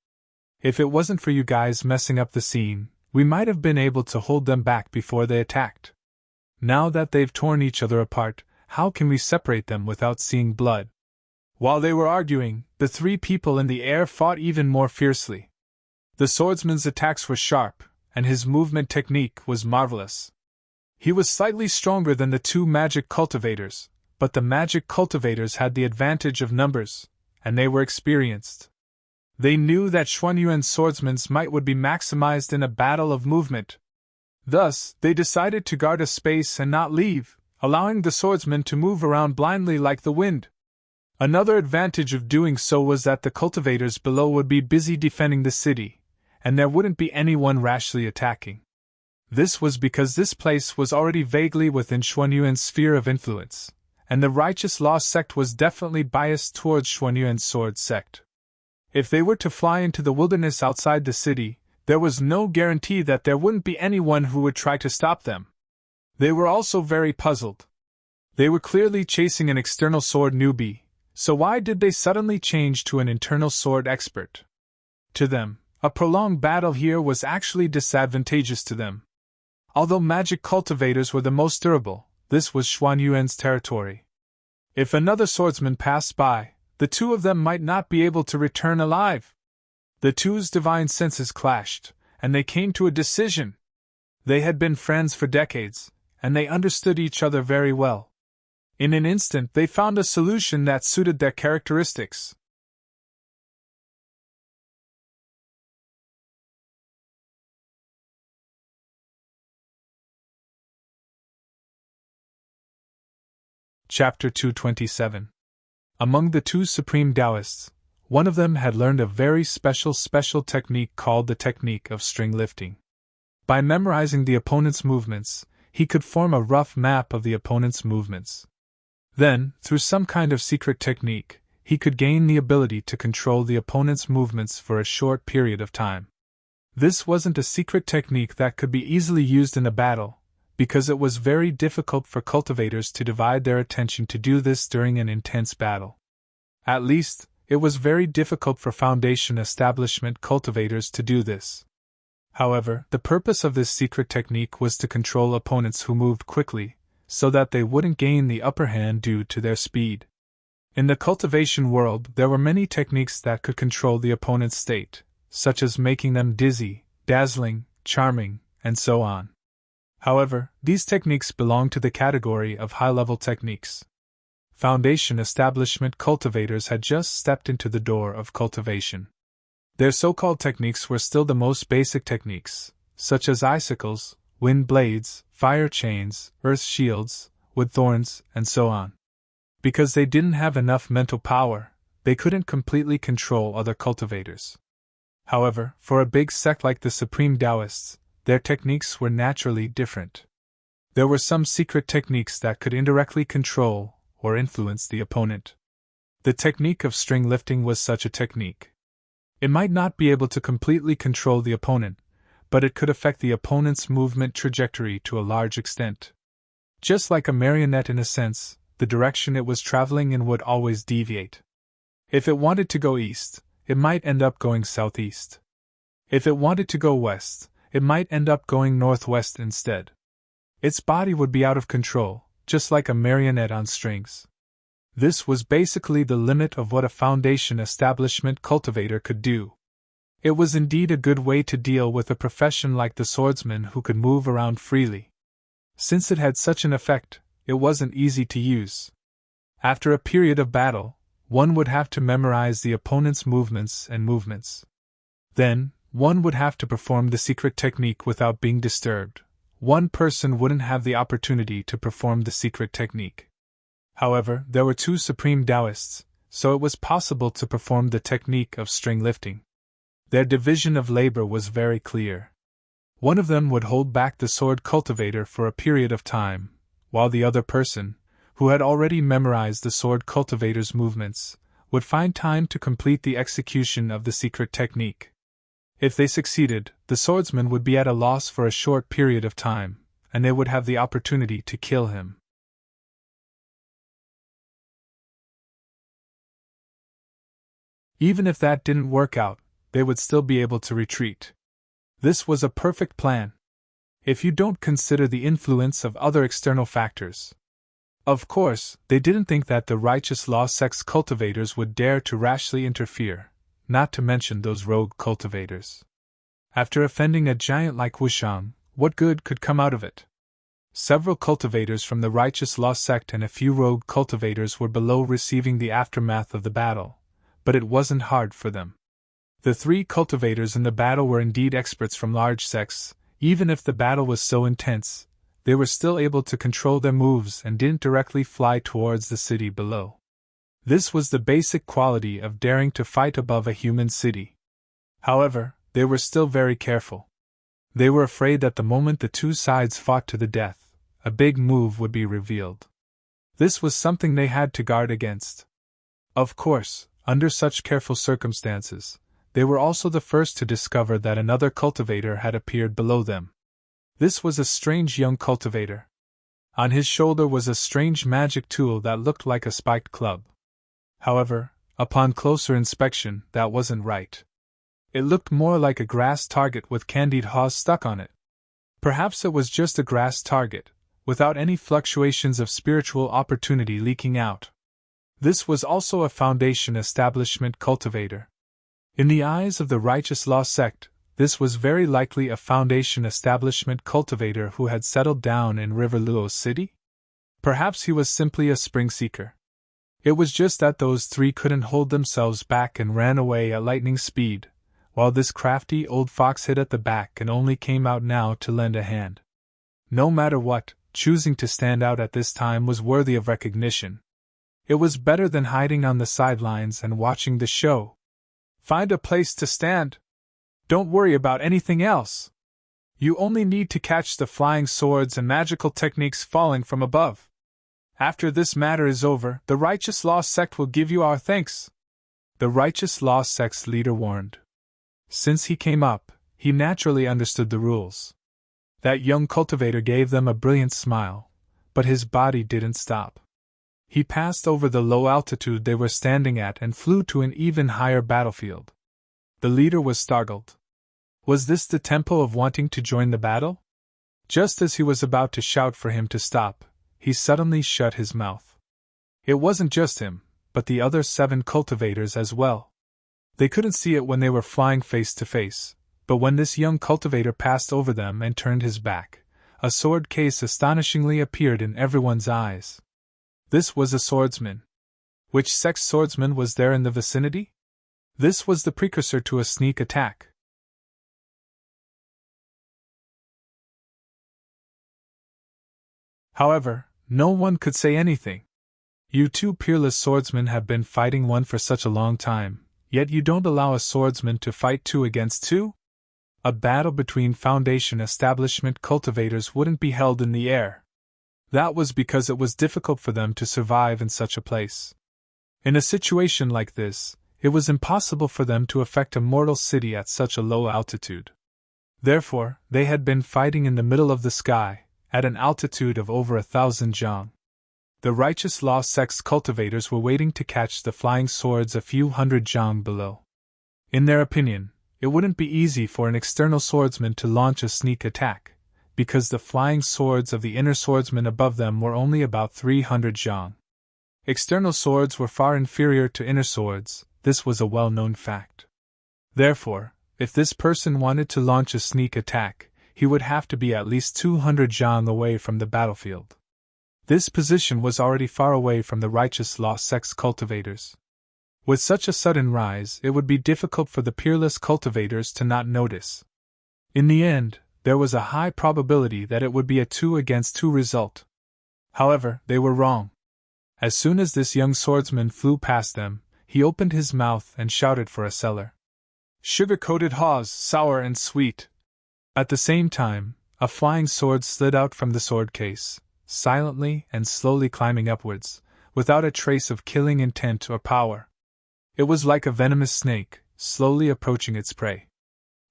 If it wasn't for you guys messing up the scene, we might have been able to hold them back before they attacked. Now that they've torn each other apart, how can we separate them without seeing blood?" While they were arguing, the 3 people in the air fought even more fiercely. The swordsman's attacks were sharp, and his movement technique was marvelous. He was slightly stronger than the 2 magic cultivators, but the magic cultivators had the advantage of numbers, and they were experienced. They knew that Xuanyuan's swordsman's might would be maximized in a battle of movement. Thus, they decided to guard a space and not leave, allowing the swordsman to move around blindly like the wind. Another advantage of doing so was that the cultivators below would be busy defending the city, and there wouldn't be anyone rashly attacking. This was because this place was already vaguely within Xuanyuan's sphere of influence, and the righteous law sect was definitely biased towards Xuanyuan's sword sect. If they were to fly into the wilderness outside the city, there was no guarantee that there wouldn't be anyone who would try to stop them. They were also very puzzled. They were clearly chasing an external sword newbie, so why did they suddenly change to an internal sword expert? To them, a prolonged battle here was actually disadvantageous to them. Although magic cultivators were the most durable, this was Xuanyuan's territory. If another swordsman passed by, the 2 of them might not be able to return alive. The 2's divine senses clashed, and they came to a decision. They had been friends for decades, and they understood each other very well. In an instant they found a solution that suited their characteristics. Chapter 227. Among the 2 supreme Taoists, one of them had learned a very special technique called the technique of string lifting. By memorizing the opponent's movements, he could form a rough map of the opponent's movements, Then, through some kind of secret technique, he could gain the ability to control the opponent's movements for a short period of time. This wasn't a secret technique that could be easily used in a battle, because it was very difficult for cultivators to divide their attention to do this during an intense battle. At least, it was very difficult for Foundation establishment cultivators to do this. However, the purpose of this secret technique was to control opponents who moved quickly, so that they wouldn't gain the upper hand due to their speed. In the cultivation world, there were many techniques that could control the opponent's state, such as making them dizzy, dazzling, charming, and so on. However, these techniques belong to the category of high-level techniques. Foundation establishment cultivators had just stepped into the door of cultivation. Their so-called techniques were still the most basic techniques, such as icicles, wind blades, fire chains, earth shields, wood thorns, and so on. Because they didn't have enough mental power, they couldn't completely control other cultivators. However, for a big sect like the Supreme Taoists, their techniques were naturally different. There were some secret techniques that could indirectly control or influence the opponent. The technique of string lifting was such a technique. It might not be able to completely control the opponent, but it could affect the opponent's movement trajectory to a large extent. Just like a marionette in a sense, the direction it was traveling in would always deviate. If it wanted to go east, it might end up going southeast. If it wanted to go west, it might end up going northwest instead. Its body would be out of control, just like a marionette on strings. This was basically the limit of what a Foundation establishment cultivator could do. It was indeed a good way to deal with a profession like the swordsman who could move around freely. Since it had such an effect, it wasn't easy to use. After a period of battle, one would have to memorize the opponent's movements and movements. Then, one would have to perform the secret technique without being disturbed. One person wouldn't have the opportunity to perform the secret technique. However, there were two Supreme Taoists, so it was possible to perform the technique of string lifting. Their division of labor was very clear. One of them would hold back the sword cultivator for a period of time, while the other person, who had already memorized the sword cultivator's movements, would find time to complete the execution of the secret technique. If they succeeded, the swordsman would be at a loss for a short period of time, and they would have the opportunity to kill him. Even if that didn't work out, they would still be able to retreat. This was a perfect plan. If you don't consider the influence of other external factors. Of course, they didn't think that the righteous law sect's cultivators would dare to rashly interfere, not to mention those rogue cultivators. After offending a giant like Wushang, what good could come out of it? Several cultivators from the righteous law sect and a few rogue cultivators were below receiving the aftermath of the battle, but it wasn't hard for them. The three cultivators in the battle were indeed experts from large sects. Even if the battle was so intense, they were still able to control their moves and didn't directly fly towards the city below. This was the basic quality of daring to fight above a human city. However, they were still very careful. They were afraid that the moment the two sides fought to the death, a big move would be revealed. This was something they had to guard against. Of course, under such careful circumstances, they were also the first to discover that another cultivator had appeared below them. This was a strange young cultivator. On his shoulder was a strange magic tool that looked like a spiked club. However, upon closer inspection, that wasn't right. It looked more like a grass target with candied haws stuck on it. Perhaps it was just a grass target, without any fluctuations of spiritual opportunity leaking out. This was also a Foundation establishment cultivator. In the eyes of the righteous law sect, this was very likely a Foundation establishment cultivator who had settled down in River Luo City? Perhaps he was simply a spring seeker. It was just that those three couldn't hold themselves back and ran away at lightning speed, while this crafty old fox hid at the back and only came out now to lend a hand. No matter what, choosing to stand out at this time was worthy of recognition. It was better than hiding on the sidelines and watching the show. Find a place to stand. Don't worry about anything else. You only need to catch the flying swords and magical techniques falling from above. After this matter is over, the righteous law sect will give you our thanks," the righteous law sect's leader warned. Since he came up, he naturally understood the rules. That young cultivator gave them a brilliant smile, but his body didn't stop. He passed over the low altitude they were standing at and flew to an even higher battlefield. The leader was startled. Was this the tempo of wanting to join the battle? Just as he was about to shout for him to stop, he suddenly shut his mouth. It wasn't just him, but the other 7 cultivators as well. They couldn't see it when they were flying face to face, but when this young cultivator passed over them and turned his back, a sword case astonishingly appeared in everyone's eyes. This was a swordsman. Which sect's swordsman was there in the vicinity? This was the precursor to a sneak attack. However, no one could say anything. You 2 peerless swordsmen have been fighting one for such a long time, yet you don't allow a swordsman to fight 2 against 2? A battle between Foundation establishment cultivators wouldn't be held in the air. That was because it was difficult for them to survive in such a place. In a situation like this, it was impossible for them to affect a mortal city at such a low altitude. Therefore, they had been fighting in the middle of the sky, at an altitude of over 1,000 zhang. The righteous law sect's cultivators were waiting to catch the flying swords a few hundred zhang below. In their opinion, it wouldn't be easy for an external swordsman to launch a sneak attack, because the flying swords of the inner swordsman above them were only about 300 zhang. External swords were far inferior to inner swords, this was a well-known fact. Therefore, if this person wanted to launch a sneak attack, he would have to be at least 200 zhang away from the battlefield. This position was already far away from the righteous law sect's cultivators. With such a sudden rise, it would be difficult for the peerless cultivators to not notice. In the end, there was a high probability that it would be a 2 against 2 result. However, they were wrong. As soon as this young swordsman flew past them, he opened his mouth and shouted for a cellar. Sugar-coated haws, sour and sweet. At the same time, a flying sword slid out from the sword case, silently and slowly climbing upwards, without a trace of killing intent or power. It was like a venomous snake, slowly approaching its prey.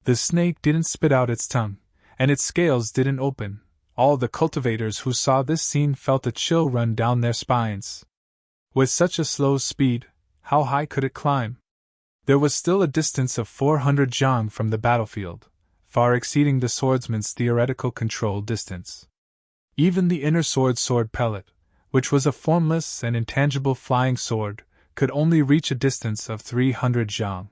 The snake didn't spit out its tongue, and its scales didn't open. All the cultivators who saw this scene felt a chill run down their spines. With such a slow speed, how high could it climb? There was still a distance of 400 zhang from the battlefield, far exceeding the swordsman's theoretical control distance. Even the inner sword pellet, which was a formless and intangible flying sword, could only reach a distance of 300 zhang.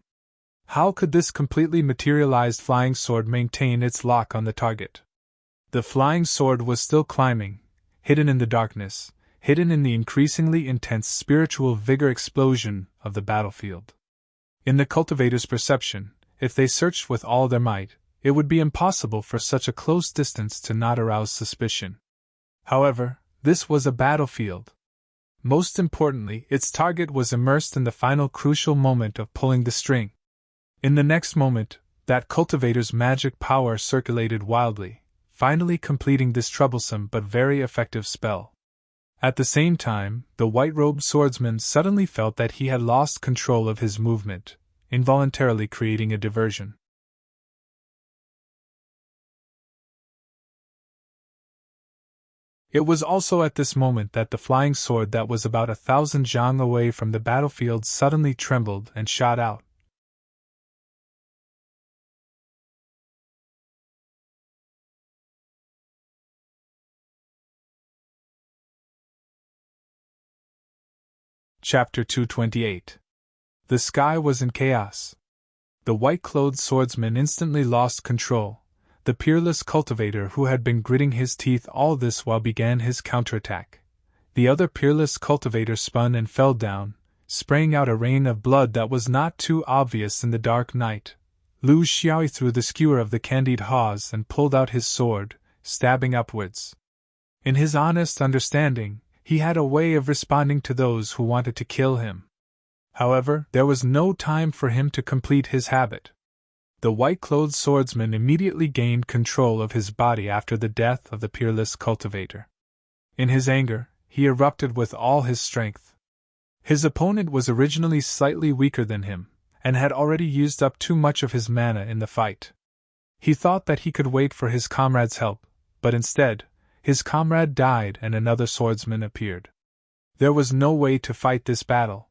How could this completely materialized flying sword maintain its lock on the target? The flying sword was still climbing, hidden in the darkness, hidden in the increasingly intense spiritual vigor explosion of the battlefield. In the cultivator's perception, if they searched with all their might, it would be impossible for such a close distance to not arouse suspicion. However, this was a battlefield. Most importantly, its target was immersed in the final crucial moment of pulling the string. In the next moment, that cultivator's magic power circulated wildly, finally completing this troublesome but very effective spell. At the same time, the white-robed swordsman suddenly felt that he had lost control of his movement, involuntarily creating a diversion. It was also at this moment that the flying sword that was about 1,000 zhang away from the battlefield suddenly trembled and shot out. Chapter 228. The sky was in chaos. The white-clothed swordsman instantly lost control. The peerless cultivator who had been gritting his teeth all this while began his counterattack. The other peerless cultivator spun and fell down, spraying out a rain of blood that was not too obvious in the dark night. Lu Xiaoyi threw the skewer of the candied haws and pulled out his sword, stabbing upwards. In his honest understanding, he had a way of responding to those who wanted to kill him. However, there was no time for him to complete his habit. The white-clothed swordsman immediately gained control of his body after the death of the peerless cultivator. In his anger, he erupted with all his strength. His opponent was originally slightly weaker than him, and had already used up too much of his mana in the fight. He thought that he could wait for his comrade's help, but instead, his comrade died and another swordsman appeared. There was no way to fight this battle.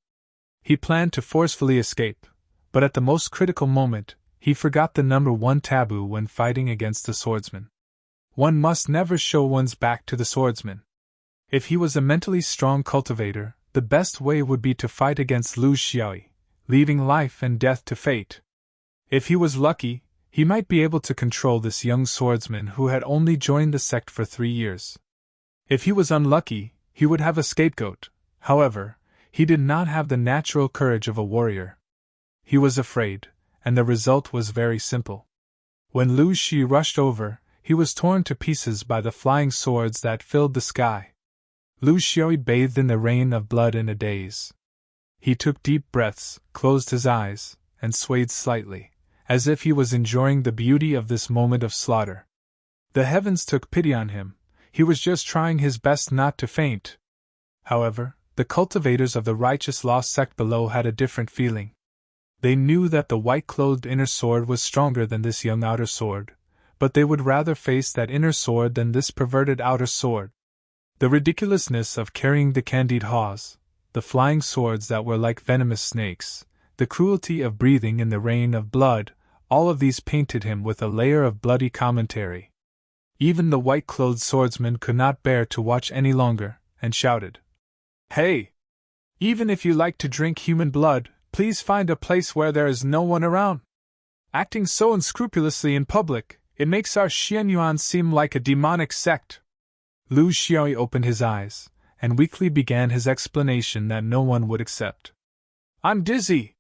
He planned to forcefully escape, but at the most critical moment, he forgot the number one taboo when fighting against a swordsman. One must never show one's back to the swordsman. If he was a mentally strong cultivator, the best way would be to fight against Lu Xiaoyi, leaving life and death to fate. If he was lucky, he might be able to control this young swordsman who had only joined the sect for 3 years. If he was unlucky, he would have a scapegoat. However, he did not have the natural courage of a warrior. He was afraid, and the result was very simple. When Lu Shi rushed over, he was torn to pieces by the flying swords that filled the sky. Lu Xiaoyi bathed in the rain of blood in a daze. He took deep breaths, closed his eyes, and swayed slightly, as if he was enjoying the beauty of this moment of slaughter. The heavens took pity on him. He was just trying his best not to faint. However, the cultivators of the righteous lost sect below had a different feeling. They knew that the white-clothed inner sword was stronger than this young outer sword, but they would rather face that inner sword than this perverted outer sword. The ridiculousness of carrying the candied haws, the flying swords that were like venomous snakes, the cruelty of breathing in the rain of blood, all of these painted him with a layer of bloody commentary. Even the white-clothed swordsman could not bear to watch any longer, and shouted, "Hey! Even if you like to drink human blood, please find a place where there is no one around. Acting so unscrupulously in public, it makes our Xianyuan seem like a demonic sect." Lu Xiaoyi opened his eyes, and weakly began his explanation that no one would accept. "I'm dizzy!"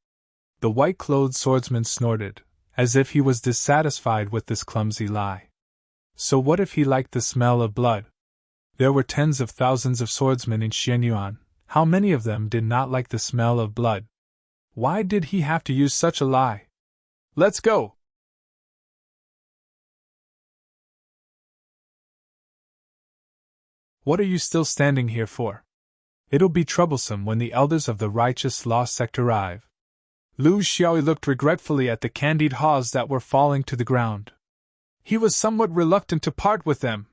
The white-clothed swordsman snorted, as if he was dissatisfied with this clumsy lie. So what if he liked the smell of blood? There were tens of thousands of swordsmen in Xianyuan. How many of them did not like the smell of blood? Why did he have to use such a lie? "Let's go!" "What are you still standing here for? It'll be troublesome when the elders of the righteous lost sect arrive." Lu Xiaoyi looked regretfully at the candied haws that were falling to the ground. He was somewhat reluctant to part with them.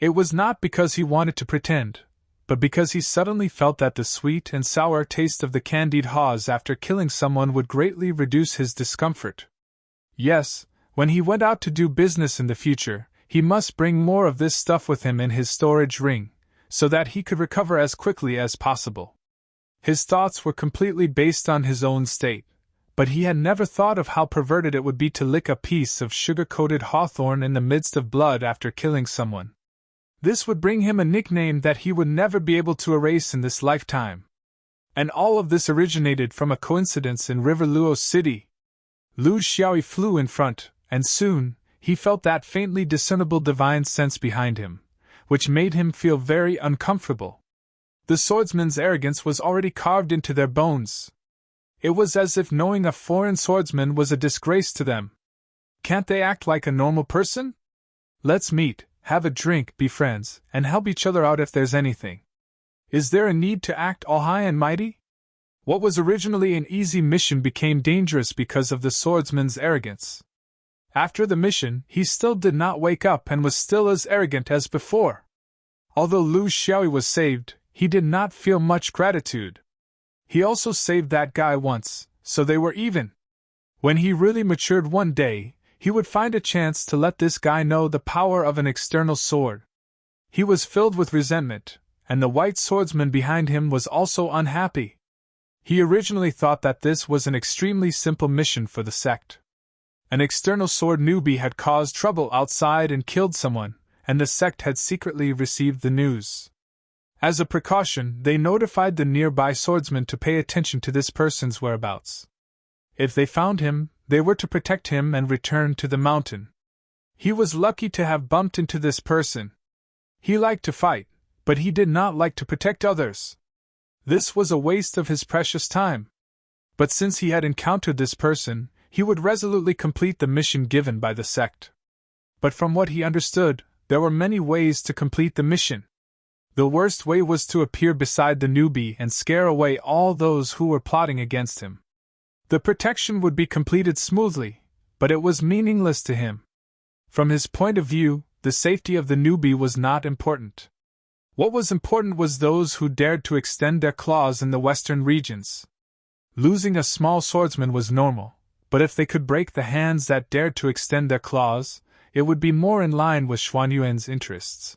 It was not because he wanted to pretend, but because he suddenly felt that the sweet and sour taste of the candied haws after killing someone would greatly reduce his discomfort. Yes, when he went out to do business in the future, he must bring more of this stuff with him in his storage ring, so that he could recover as quickly as possible. His thoughts were completely based on his own state, but he had never thought of how perverted it would be to lick a piece of sugar-coated hawthorn in the midst of blood after killing someone. This would bring him a nickname that he would never be able to erase in this lifetime. And all of this originated from a coincidence in River Luo City. Lu Xiaoyi flew in front, and soon, he felt that faintly discernible divine sense behind him, which made him feel very uncomfortable. The swordsman's arrogance was already carved into their bones. It was as if knowing a foreign swordsman was a disgrace to them. Can't they act like a normal person? Let's meet, have a drink, be friends, and help each other out if there's anything. Is there a need to act all high and mighty? What was originally an easy mission became dangerous because of the swordsman's arrogance. After the mission, he still did not wake up and was still as arrogant as before. Although Lu Xiaoyi was saved, he did not feel much gratitude. He also saved that guy once, so they were even. When he really matured one day, he would find a chance to let this guy know the power of an external sword. He was filled with resentment, and the white swordsman behind him was also unhappy. He originally thought that this was an extremely simple mission for the sect. An external sword newbie had caused trouble outside and killed someone, and the sect had secretly received the news. As a precaution, they notified the nearby swordsman to pay attention to this person's whereabouts. If they found him, they were to protect him and return to the mountain. He was lucky to have bumped into this person. He liked to fight, but he did not like to protect others. This was a waste of his precious time. But since he had encountered this person, he would resolutely complete the mission given by the sect. But from what he understood, there were many ways to complete the mission. The worst way was to appear beside the newbie and scare away all those who were plotting against him. The protection would be completed smoothly, but it was meaningless to him. From his point of view, the safety of the newbie was not important. What was important was those who dared to extend their claws in the western regions. Losing a small swordsman was normal, but if they could break the hands that dared to extend their claws, it would be more in line with Xuanyuan's interests.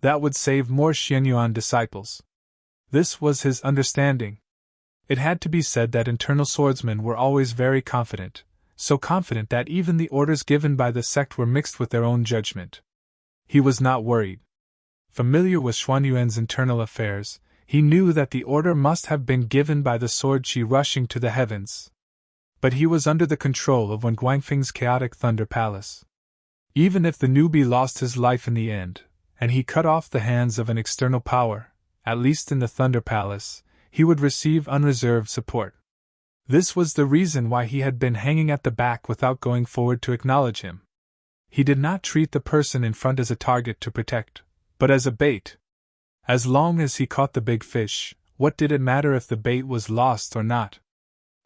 That would save more Xuanyuan disciples. This was his understanding. It had to be said that internal swordsmen were always very confident, so confident that even the orders given by the sect were mixed with their own judgment. He was not worried. Familiar with Xuanyuan's internal affairs, he knew that the order must have been given by the sword chi rushing to the heavens. But he was under the control of Wen Guangfeng's chaotic Thunder Palace. Even if the newbie lost his life in the end, and he cut off the hands of an external power, at least in the Thunder Palace, he would receive unreserved support. This was the reason why he had been hanging at the back without going forward to acknowledge him. He did not treat the person in front as a target to protect, but as a bait. As long as he caught the big fish, what did it matter if the bait was lost or not?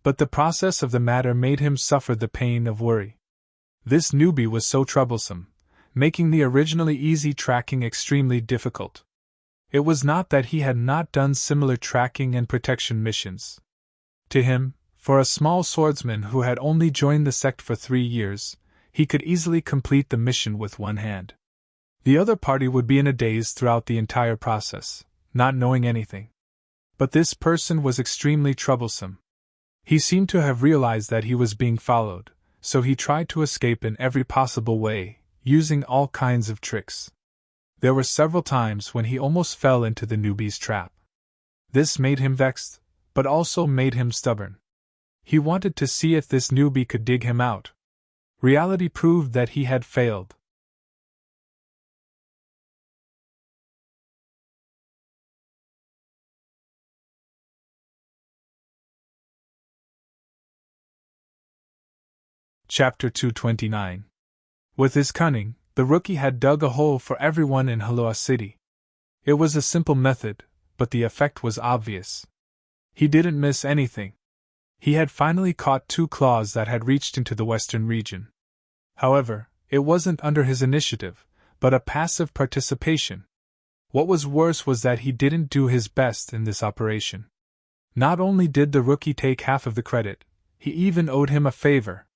But the process of the matter made him suffer the pain of worry. This newbie was so troublesome, making the originally easy tracking extremely difficult. It was not that he had not done similar tracking and protection missions. To him, for a small swordsman who had only joined the sect for 3 years, he could easily complete the mission with one hand. The other party would be in a daze throughout the entire process, not knowing anything. But this person was extremely troublesome. He seemed to have realized that he was being followed, so he tried to escape in every possible way, using all kinds of tricks. There were several times when he almost fell into the newbie's trap. This made him vexed, but also made him stubborn. He wanted to see if this newbie could dig him out. Reality proved that he had failed. Chapter 229. With his cunning, the rookie had dug a hole for everyone in Haloa City. It was a simple method, but the effect was obvious. He didn't miss anything. He had finally caught 2 claws that had reached into the western region. However, it wasn't under his initiative, but a passive participation. What was worse was that he didn't do his best in this operation. Not only did the rookie take half of the credit, he even owed him a favor.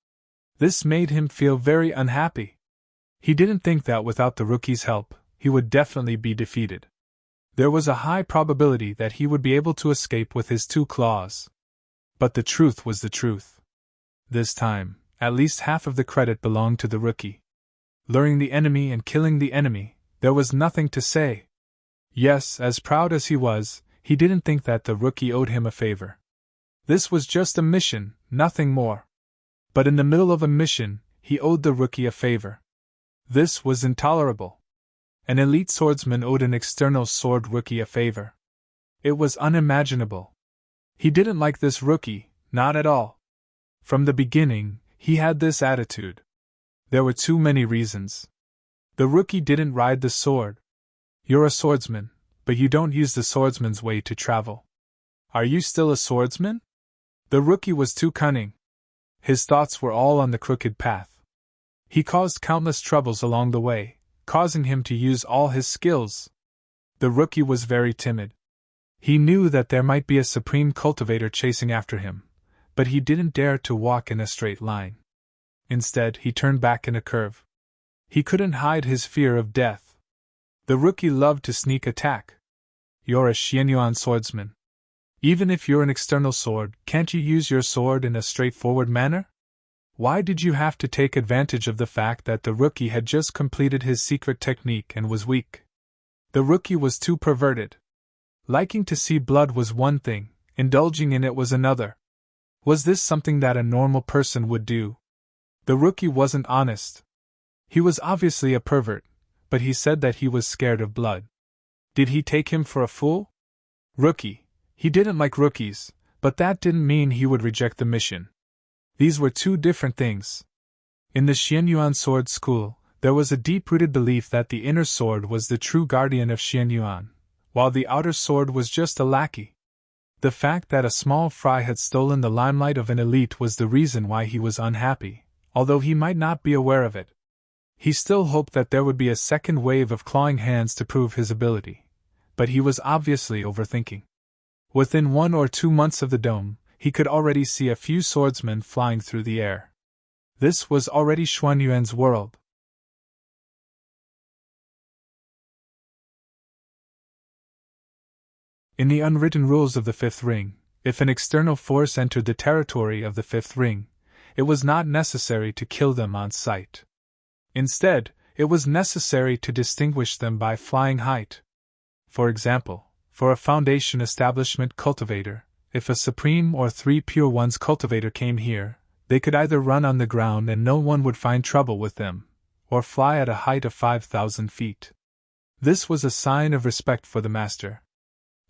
This made him feel very unhappy. He didn't think that without the rookie's help, he would definitely be defeated. There was a high probability that he would be able to escape with his 2 claws. But the truth was the truth. This time, at least half of the credit belonged to the rookie. Luring the enemy and killing the enemy, there was nothing to say. Yes, as proud as he was, he didn't think that the rookie owed him a favor. This was just a mission, nothing more. But in the middle of a mission, he owed the rookie a favor. This was intolerable. An elite swordsman owed an external sword rookie a favor. It was unimaginable. He didn't like this rookie, not at all. From the beginning, he had this attitude. There were too many reasons. The rookie didn't ride the sword. You're a swordsman, but you don't use the swordsman's way to travel. Are you still a swordsman? The rookie was too cunning. His thoughts were all on the crooked path. He caused countless troubles along the way, causing him to use all his skills. The rookie was very timid. He knew that there might be a supreme cultivator chasing after him, but he didn't dare to walk in a straight line. Instead, he turned back in a curve. He couldn't hide his fear of death. The rookie loved to sneak attack. You're a Xianyuan swordsman. Even if you're an external sword, can't you use your sword in a straightforward manner? Why did you have to take advantage of the fact that the rookie had just completed his secret technique and was weak? The rookie was too perverted. Liking to see blood was one thing, indulging in it was another. Was this something that a normal person would do? The rookie wasn't honest. He was obviously a pervert, but he said that he was scared of blood. Did he take him for a fool? Rookie. He didn't like rookies, but that didn't mean he would reject the mission. These were 2 different things. In the Xianyuan sword school, there was a deep-rooted belief that the inner sword was the true guardian of Xianyuan, while the outer sword was just a lackey. The fact that a small fry had stolen the limelight of an elite was the reason why he was unhappy, although he might not be aware of it. He still hoped that there would be a second wave of clawing hands to prove his ability, but he was obviously overthinking. Within 1 or 2 months of the dome, he could already see a few swordsmen flying through the air. This was already Xuanyuan's world. In the unwritten rules of the Fifth Ring, if an external force entered the territory of the Fifth Ring, it was not necessary to kill them on sight. Instead, it was necessary to distinguish them by flying height. For example, for a Foundation Establishment cultivator, if a Supreme or 3 Pure Ones cultivator came here, they could either run on the ground and no one would find trouble with them, or fly at a height of 5,000 feet. This was a sign of respect for the master.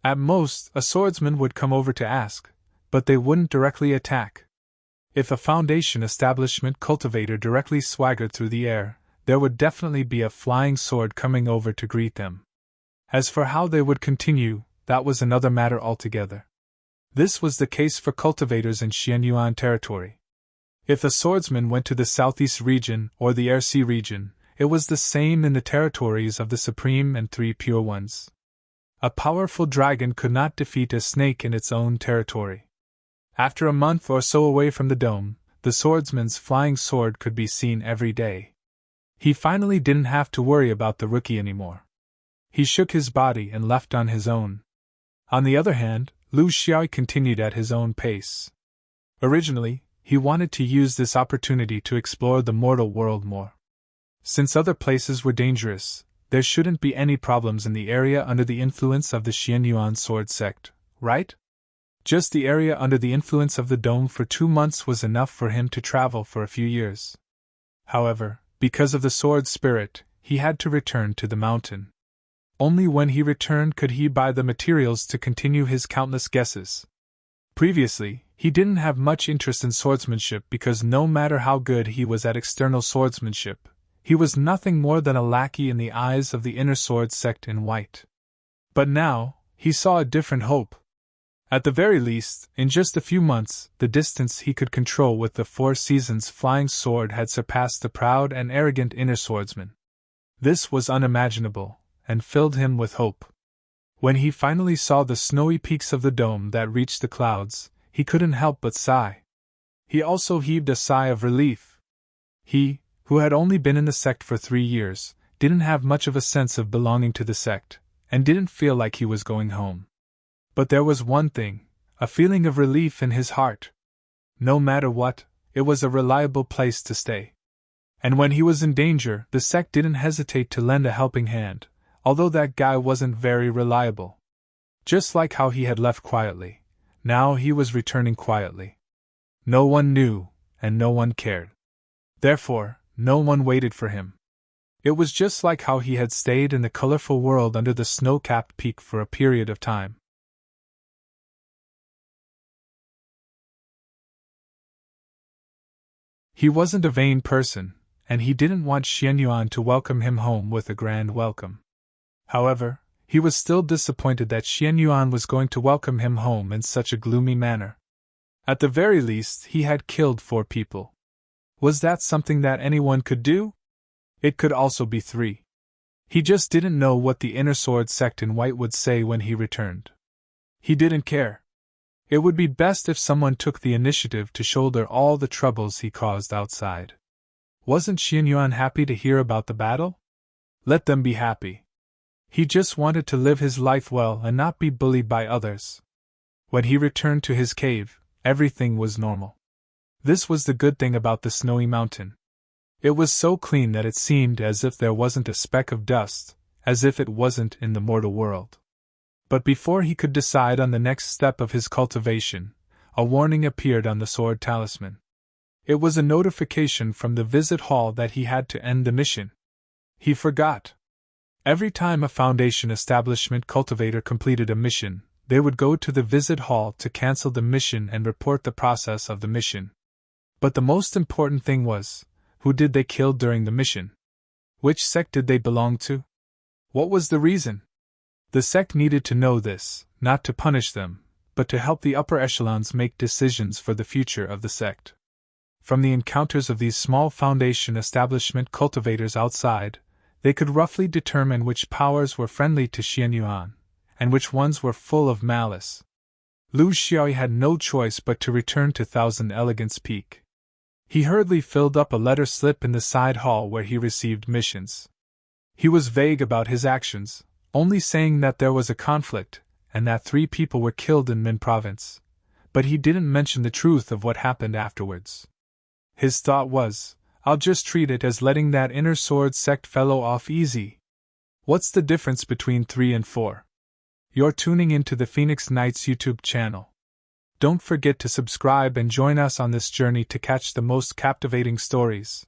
At most, a swordsman would come over to ask, but they wouldn't directly attack. If a Foundation Establishment cultivator directly swaggered through the air, there would definitely be a flying sword coming over to greet them. As for how they would continue, that was another matter altogether. This was the case for cultivators in Xianyuan territory. If a swordsman went to the southeast region or the Air Sea region, it was the same in the territories of the Supreme and 3 Pure Ones. A powerful dragon could not defeat a snake in its own territory. After a month or so away from the dome, the swordsman's flying sword could be seen every day. He finally didn't have to worry about the rookie anymore. He shook his body and left on his own. On the other hand, Lu Xiaoyi continued at his own pace. Originally, he wanted to use this opportunity to explore the mortal world more. Since other places were dangerous, there shouldn't be any problems in the area under the influence of the Xianyuan sword sect, right? Just the area under the influence of the dome for 2 months was enough for him to travel for a few years. However, because of the sword spirit, he had to return to the mountain. Only when he returned could he buy the materials to continue his countless guesses. Previously, he didn't have much interest in swordsmanship because no matter how good he was at external swordsmanship, he was nothing more than a lackey in the eyes of the inner sword sect in white. But now, he saw a different hope. At the very least, in just a few months, the distance he could control with the 4 Seasons flying sword had surpassed the proud and arrogant inner swordsman. This was unimaginable, and filled him with hope. When he finally saw the snowy peaks of the dome that reached the clouds, he couldn't help but sigh. He also heaved a sigh of relief. He, who had only been in the sect for 3 years, didn't have much of a sense of belonging to the sect, and didn't feel like he was going home. But there was one thing, a feeling of relief in his heart. No matter what, it was a reliable place to stay. And when he was in danger, the sect didn't hesitate to lend a helping hand, although that guy wasn't very reliable. Just like how he had left quietly, now he was returning quietly. No one knew, and no one cared. Therefore, no one waited for him. It was just like how he had stayed in the colorful world under the snow-capped peak for a period of time. He wasn't a vain person, and he didn't want Xianyuan to welcome him home with a grand welcome. However, he was still disappointed that Xianyuan was going to welcome him home in such a gloomy manner. At the very least, he had killed 4 people. Was that something that anyone could do? It could also be 3. He just didn't know what the inner sword sect in white would say when he returned. He didn't care. It would be best if someone took the initiative to shoulder all the troubles he caused outside. Wasn't Xianyuan happy to hear about the battle? Let them be happy. He just wanted to live his life well and not be bullied by others. When he returned to his cave, everything was normal. This was the good thing about the snowy mountain. It was so clean that it seemed as if there wasn't a speck of dust, as if it wasn't in the mortal world. But before he could decide on the next step of his cultivation, a warning appeared on the sword talisman. It was a notification from the visit hall that he had to end the mission. He forgot. Every time a Foundation Establishment cultivator completed a mission, they would go to the visit hall to cancel the mission and report the process of the mission. But the most important thing was, Who did they kill during the mission? Which sect did they belong to? What was the reason? The sect needed to know this, not to punish them, but to help the upper echelons make decisions for the future of the sect. From the encounters of these small Foundation establishment cultivators outside, they could roughly determine which powers were friendly to Xianyuan, and which ones were full of malice. Lu Xiaoyi had no choice but to return to Thousand Elegance Peak. He hurriedly filled up a letter slip in the side hall where he received missions. He was vague about his actions, only saying that there was a conflict, and that 3 people were killed in Min Province, but he didn't mention the truth of what happened afterwards. His thought was, I'll just treat it as letting that inner sword sect fellow off easy. What's the difference between 3 and 4? You're tuning into the Phoenix Knights YouTube channel. Don't forget to subscribe and join us on this journey to catch the most captivating stories.